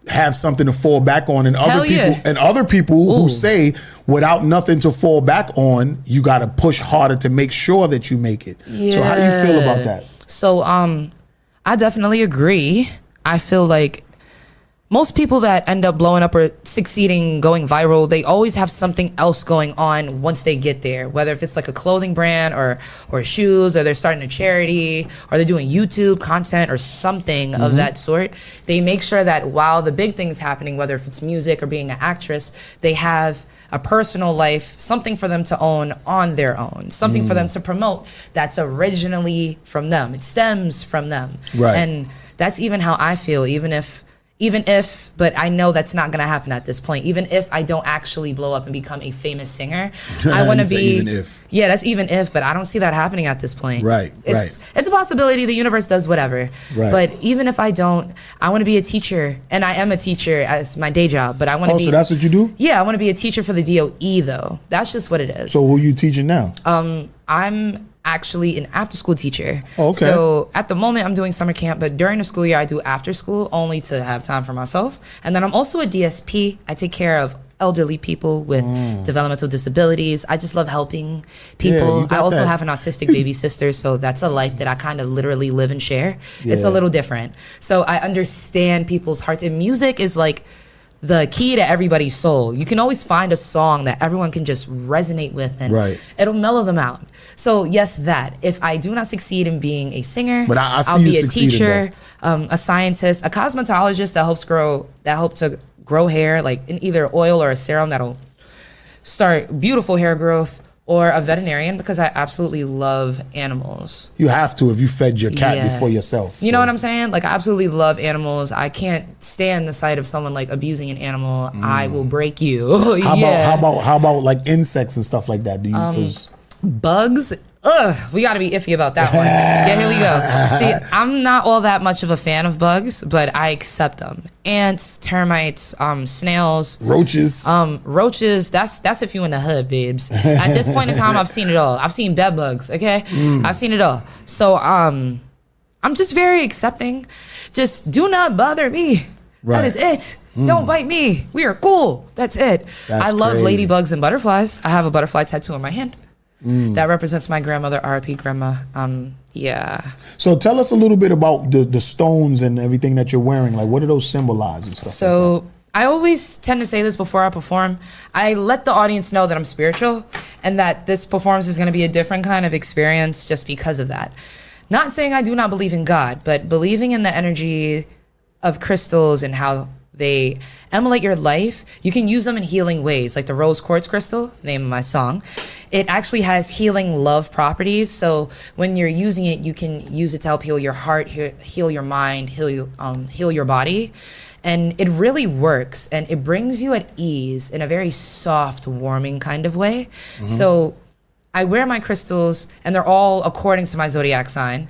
have something to fall back on, and other people who say without nothing to fall back on, you got to push harder to make sure that you make it. So how do you feel about that?
So I definitely agree. I feel like most people that end up blowing up or succeeding, going viral, they always have something else going on once they get there. Whether if it's like a clothing brand or shoes, or they're starting a charity, or they're doing YouTube content or something of that sort. They make sure that while the big thing's happening, whether if it's music or being an actress, they have a personal life, something for them to own on their own, something for them to promote that's originally from them. It stems from them.
Right.
And that's even how I feel, even if, but I know that's not gonna happen at this point. Even if I don't actually blow up and become a famous singer, I want to be.
Even if.
Yeah, that's even if, but I don't see that happening at this point.
Right.
It's a possibility. The universe does whatever.
Right.
But even if I don't, I want to be a teacher, and I am a teacher as my day job. But I want to be.
So that's what you do?
Yeah, I want to be a teacher for the DOE though. That's just what it is.
So who are you teaching now?
I'm actually an after-school teacher.
Oh, okay.
So at the moment, I'm doing summer camp, but during the school year, I do after school only to have time for myself. And then I'm also a DSP. I take care of elderly people with developmental disabilities. I just love helping people.
you got
I also
that.
have an autistic baby sister, so that's a life that I kind of literally live and share. It's a little different. So I understand people's hearts, and music is like the key to everybody's soul. You can always find a song that everyone can just resonate with, and it'll mellow them out. So yes, that if I do not succeed in being a singer,
but I see
I'll be
you
a teacher, a scientist, a cosmetologist that help to grow hair, like in either oil or a serum that'll start beautiful hair growth, or a veterinarian because I absolutely love animals.
You have to if you fed your cat before yourself.
You know what I'm saying? Like I absolutely love animals. I can't stand the sight of someone like abusing an animal. I will break you.
How about like insects and stuff like that? Do you
bugs? Ugh, we gotta be iffy about that one. Yeah, here we go. See, I'm not all that much of a fan of bugs, but I accept them. Ants, termites, snails,
roaches.
Roaches. That's if you in the hood, babes. At this point in time, I've seen it all. I've seen bed bugs. Okay, I've seen it all. So I'm just very accepting. Just do not bother me. Right. That is it. Don't bite me. We are cool. That's it. I love ladybugs and butterflies. I have a butterfly tattoo on my hand. That represents my grandmother, RIP grandma. Yeah.
So tell us a little bit about the stones and everything that you're wearing. Like, what do those symbolize and stuff?
So
like that?
I always tend to say this before I perform. I let the audience know that I'm spiritual and that this performance is going to be a different kind of experience just because of that. Not saying I do not believe in God, but believing in the energy of crystals and how they emulate your life. You can use them in healing ways, like the rose quartz crystal, name of my song. It actually has healing love properties. So when you're using it, you can use it to help heal your heart, heal your mind, heal your body. And it really works, and it brings you at ease in a very soft, warming kind of way. So I wear my crystals, and they're all according to my zodiac sign.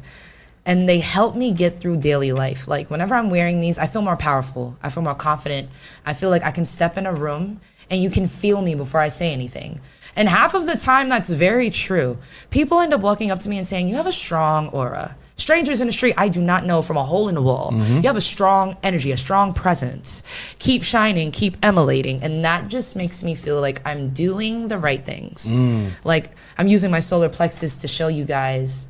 And they help me get through daily life. Like whenever I'm wearing these, I feel more powerful. I feel more confident. I feel like I can step in a room and you can feel me before I say anything. And half of the time, that's very true. People end up walking up to me and saying, you have a strong aura. strangers in the street I do not know from a hole in the wall. You have a strong energy, a strong presence. Keep shining, keep emulating. And that just makes me feel like I'm doing the right things. Like I'm using my solar plexus to show you guys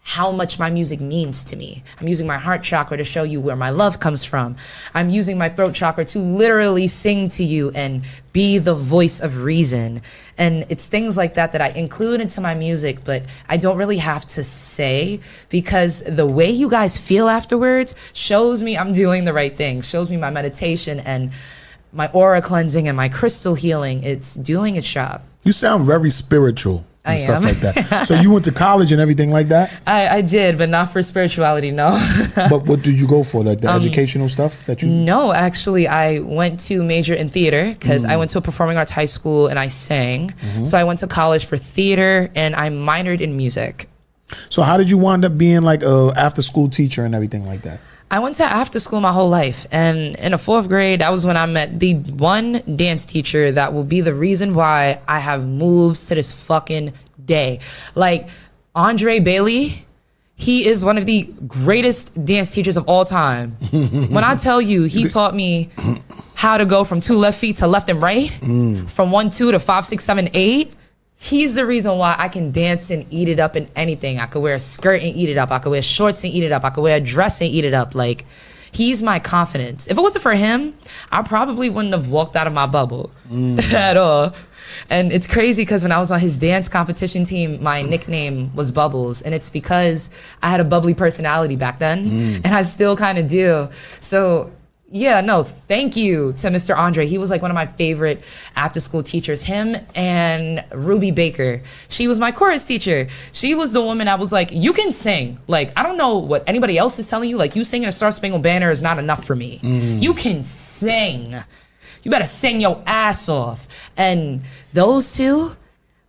how much my music means to me. I'm using my heart chakra to show you where my love comes from. I'm using my throat chakra to literally sing to you and be the voice of reason. And it's things like that that I include into my music, but I don't really have to say, because the way you guys feel afterwards shows me I'm doing the right thing, shows me my meditation and my aura cleansing and my crystal healing. It's doing its job.
You sound very spiritual. And
I
stuff
am.
like that. So you went to college and everything like that?
I did, but not for spirituality, no.
But what did you go for? Like the educational stuff that you?
No, actually, I went to major in theater because I went to a performing arts high school and I sang. So I went to college for theater and I minored in music.
So how did you wind up being like a after school teacher and everything like that?
I went to after school my whole life, and in the 4th grade, that was when I met the one dance teacher that will be the reason why I have moves to this fucking day. Like Andre Bailey, he is one of the greatest dance teachers of all time. When I tell you, he taught me how to go from 2 left feet to left and right, from 1, 2 to 5, 6, 7, 8. He's the reason why I can dance and eat it up in anything. I could wear a skirt and eat it up. I could wear shorts and eat it up. I could wear a dress and eat it up. Like, he's my confidence. If it wasn't for him, I probably wouldn't have walked out of my bubble at all. And it's crazy because when I was on his dance competition team, my nickname was Bubbles. And it's because I had a bubbly personality back then. And I still kind of do. So yeah, no, thank you to Mr. Andre. He was like one of my favorite after school teachers. Him and Ruby Baker. She was my chorus teacher. She was the woman that was like, you can sing. Like, I don't know what anybody else is telling you. Like, you singing a Star Spangled Banner is not enough for me. You can sing. You better sing your ass off. And those two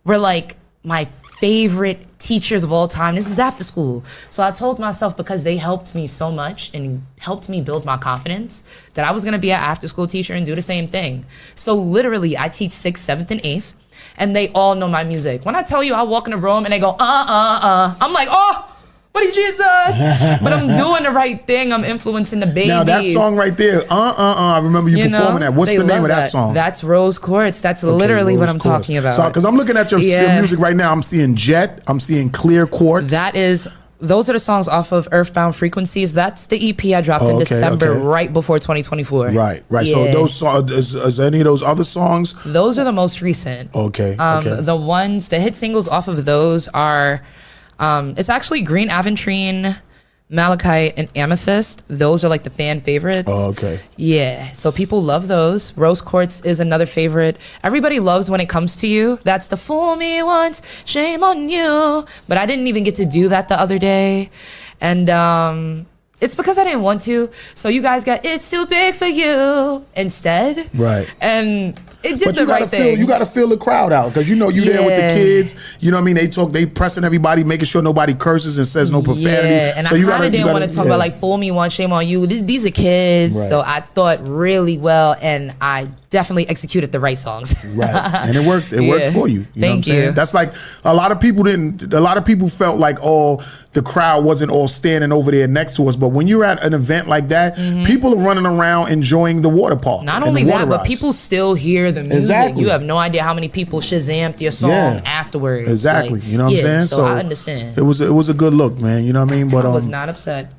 were like my favorite teachers of all time. This is after school. So I told myself, because they helped me so much and helped me build my confidence, that I was gonna be an after school teacher and do the same thing. So literally I teach 6th, 7th, and 8th, and they all know my music. When I tell you I walk in a room and they go, I'm like, oh, what is Jesus? But I'm doing the right thing. I'm influencing the babies.
Now that song right there, I remember you performing that. What's the name of that song?
That's Rose Quartz. That's literally what I'm talking about.
So, because I'm looking at your music right now, I'm seeing Jet, I'm seeing Clear Quartz.
Those are the songs off of Earthbound Frequencies. That's the EP I dropped in December, right before 2024.
Right.
Yeah.
So those songs, is any of those other songs?
Those are the most recent.
Okay.
The hit singles off of those are, it's actually Green Aventurine, Malachite, and Amethyst. Those are like the fan favorites.
Oh, okay.
Yeah, so people love those. Rose Quartz is another favorite. Everybody loves When It Comes to You. That's the fool me once, shame on you. But I didn't even get to do that the other day. And it's because I didn't want to. So you guys got It's Too Big for You instead.
Right.
And it did
but
the right thing.
You got to feel the crowd out, because you know you there with the kids. You know what I mean? They pressing everybody, making sure nobody curses and says no profanity.
Yeah, and
so
I kind of didn't want to talk about like fool me once, shame on you. These are kids, so I thought really well, and I definitely executed the right songs.
Right, and it worked. It worked for you. You know what I'm saying?
you.
That's like a lot of people didn't. A lot of people felt like, oh, the crowd wasn't all standing over there next to us. But when you're at an event like that, people are running around enjoying the water park.
Not only that, but people still hear the music.
Exactly.
You have no idea how many people Shazammed your song afterwards.
Exactly. You know what I'm saying?
So I understand.
It was a good look, man. You know what I mean? But
I was not upset.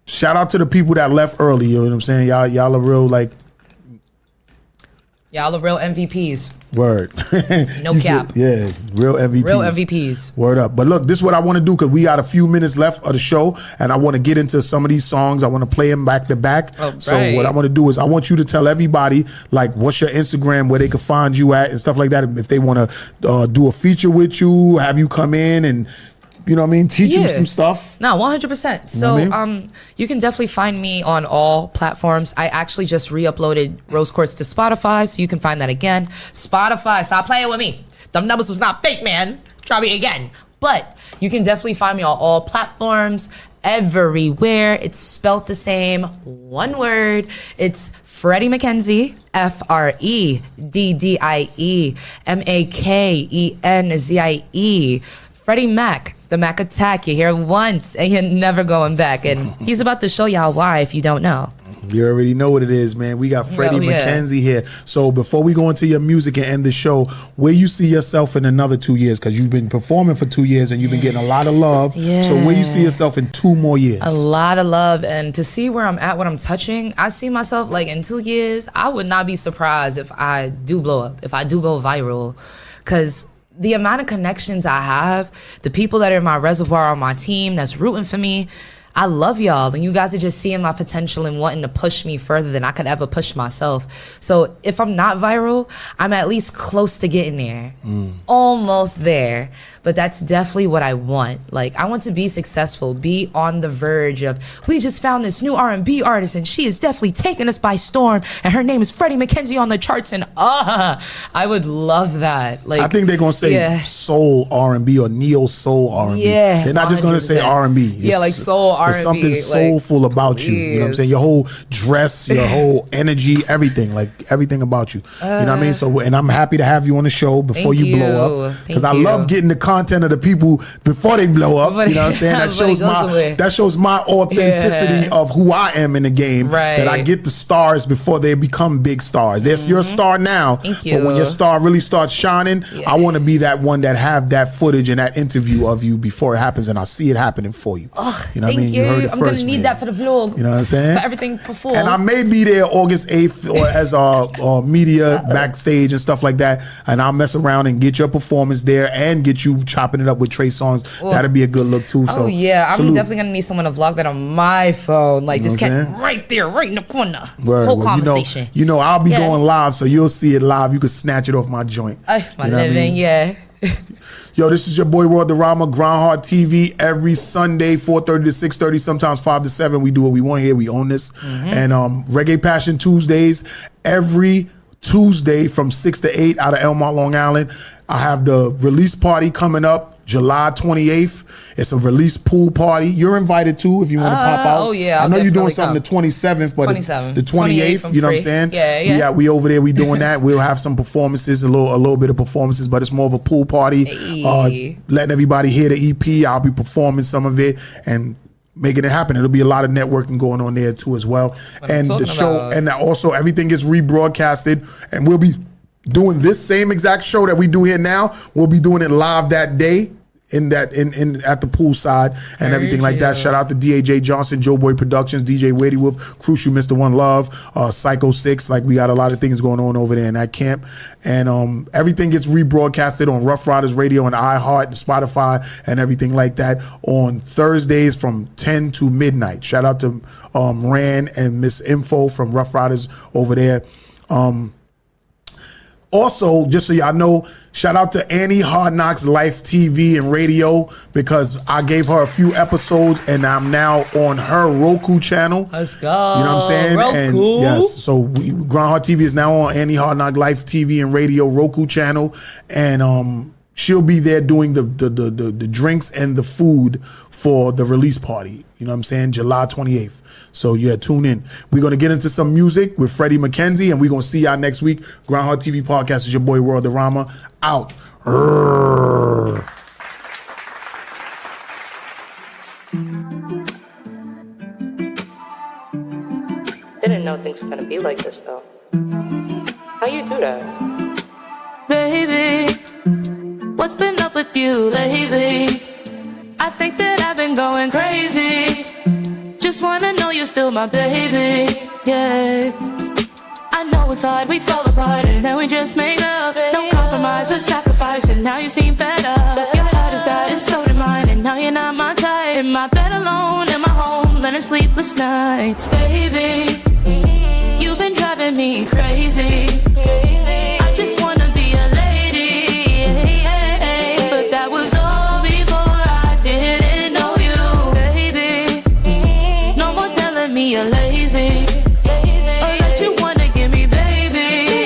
Shout out to the people that left early. You know what I'm saying? Y'all are real
Y'all are real MVPs.
Word.
No cap.
Yeah, real MVPs.
Real MVPs.
Word up. But look, this is what I want to do, because we got a few minutes left of the show, and I want to get into some of these songs. I want to play them back to back.
Oh,
so what I want to do is I want you to tell everybody, like, what's your Instagram, where they can find you at and stuff like that. If they want to do a feature with you, have you come in and, you know what I mean, teach them some stuff.
No, 100%. So
You know what I mean?
you can definitely find me on all platforms. I actually just re-uploaded Rose Quartz to Spotify, so you can find that again. Spotify, stop playing with me. Them numbers was not fake, man. Try me again. But you can definitely find me on all platforms, everywhere. It's spelt the same, one word. It's Freddie McKenzie, FREDDIE, MAKENZIE. Freddie Mac, the Mac Attack. You hear it once and you're never going back. And he's about to show y'all why if you don't know.
You already know what it is, man. We got Freddie McKenzie here. So before we go into your music and end the show, where you see yourself in another 2 years? Because you've been performing for 2 years and you've been getting a lot of love.
Yeah.
So where you see yourself in 2 more years?
A lot of love. And to see where I'm at, what I'm touching, I see myself like in 2 years, I would not be surprised if I do blow up, if I do go viral. Because the amount of connections I have, the people that are in my reservoir on my team that's rooting for me, I love y'all, and you guys are just seeing my potential and wanting to push me further than I could ever push myself. So if I'm not viral, I'm at least close to getting there. Almost there. But that's definitely what I want. Like, I want to be successful, be on the verge of, we just found this new R&B artist and she is definitely taking us by storm and her name is Freddie McKenzie on the charts, and I would love that. Like,
I think they're going to say soul R&B or neo soul R&B.
Yeah,
they're not just going to say R&B.
Yeah, like soul R&B.
There's something soulful about you. You know what I'm saying? Your whole dress, your whole energy, everything, like everything about you. You know what I mean? So, and I'm happy to have you on the show before you blow up, because I love getting the content of the people before they blow up. You know what I'm saying? That shows my authenticity of who I am in the game.
Right.
That I get the stars before they become big stars. You're a star now, but when your star really starts shining, I want to be that one that have that footage and that interview of you before it happens, and I'll see it happening for you. You know what I mean? You heard it
I'm
first,
gonna need that for the vlog.
You know what I'm saying?
For everything before.
And I may be there August 8th or as media backstage and stuff like that. And I'll mess around and get your performance there and get you chopping it up with Trey Songz. That'll be a good look too.
I'm definitely gonna need someone to vlog that on my phone. Like, just get right there, right in the corner. Whole conversation.
You know, I'll be going live, so you'll see it live. You can snatch it off my joint.
My living,
Yo, this is your boy World Rama, GRINDHARD TV, every Sunday, 4:30 to 6:30, sometimes 5 to 7. We do what we want here. We own this. And Reggae Passion Tuesdays, every Tuesday from 6 to 8 out of Elmont, Long Island. I have the release party coming up July 28th. It's a release pool party. You're invited too if you want to pop out.
Oh yeah,
I know you're doing something the 27th, but the 28th, you know what I'm saying?
Yeah.
We over there, we doing that. We'll have some performances, a little bit of performances, but it's more of a pool party. Letting everybody hear the EP. I'll be performing some of it and making it happen. It'll be a lot of networking going on there too as well. And the show, and also everything gets rebroadcasted, and we'll be doing this same exact show that we do here now. We'll be doing it live that day in at the poolside and everything like that. Shout out to DAJ Johnson, Joe Boy Productions, DJ Weighty Wolf, Crucial, Mr. One Love, Psycho 6. Like, we got a lot of things going on over there in that camp. And everything gets rebroadcasted on Rough Riders Radio and iHeart and Spotify and everything like that on Thursdays from 10 to midnight. Shout out to Ran and Miss Info from Rough Riders over there. Also, just so y'all know, shout out to Annie Hard Knocks Life TV and Radio, because I gave her a few episodes and I'm now on her Roku channel.
Let's go.
You know what I'm saying?
Roku.
And yes, so GRINDHARD TV is now on Annie Hard Knock Life TV and Radio Roku channel, and she'll be there doing the drinks and the food for the release party. You know what I'm saying? July 28th. So yeah, tune in. We're going to get into some music with Freddie McKenzie, and we're going to see y'all next week. GRINDHARD TV Podcast is your boy World Rama. Out.
Didn't know things were gonna be like this though. How you do that? Baby, what's been up with you lately? I think that I've been going crazy. Just wanna know you're still my baby, yeah. I know it's hard, we fall apart and then we just make up. No compromise or sacrifice, and now you seem fed up. Your heart is died and so did mine, and now you're not my type. In my bed alone, in my home, learning sleepless nights. Baby, you've been driving me crazy. I just wanna be a lady, but that was all before I didn't know you. Baby, no more telling me you're lazy, or that you wanna give me babies.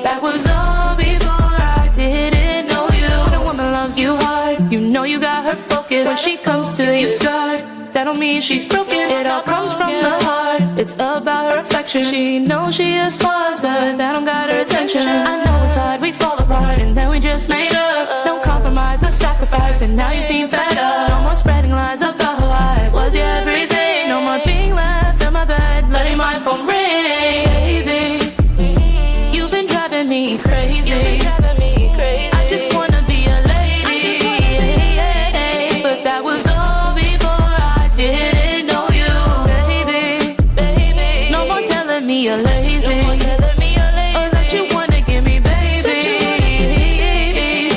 That was all before I didn't know you. When a woman loves you hard, you know you got her focus. When she comes to you scarred, that don't mean she's broken. It all comes from the heart. It's about her affection. She knows she has flaws, but that don't got her attention. I know it's hard, we fall apart and then we just made up. No compromise or
now you seem fed up. No more spreading lies about who I was your everything. No more being left in my bed, letting my phone ring. Baby, you've been driving me crazy. I just wanna be a lady, but that was all before I didn't know you. Baby, no more telling me you're lazy, or that you wanna give me baby,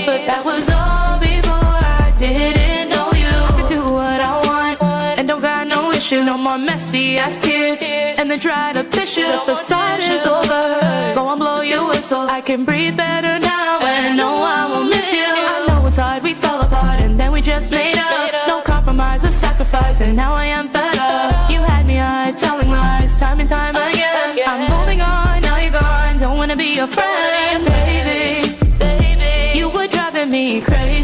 but that was all before I didn't know you. I can do what I want and don't got no issue. No more messy ass tears and the dried up tissue. The facade is over, go and blow your whistle. I can breathe better now and know I will miss you. I know it's hard, we fell apart and then we just made up. No compromise or sacrifice, and now I am fed up. You had me high, telling lies time and time again. I'm moving on, now you're gone, don't wanna be your friend. Baby, you were driving me crazy.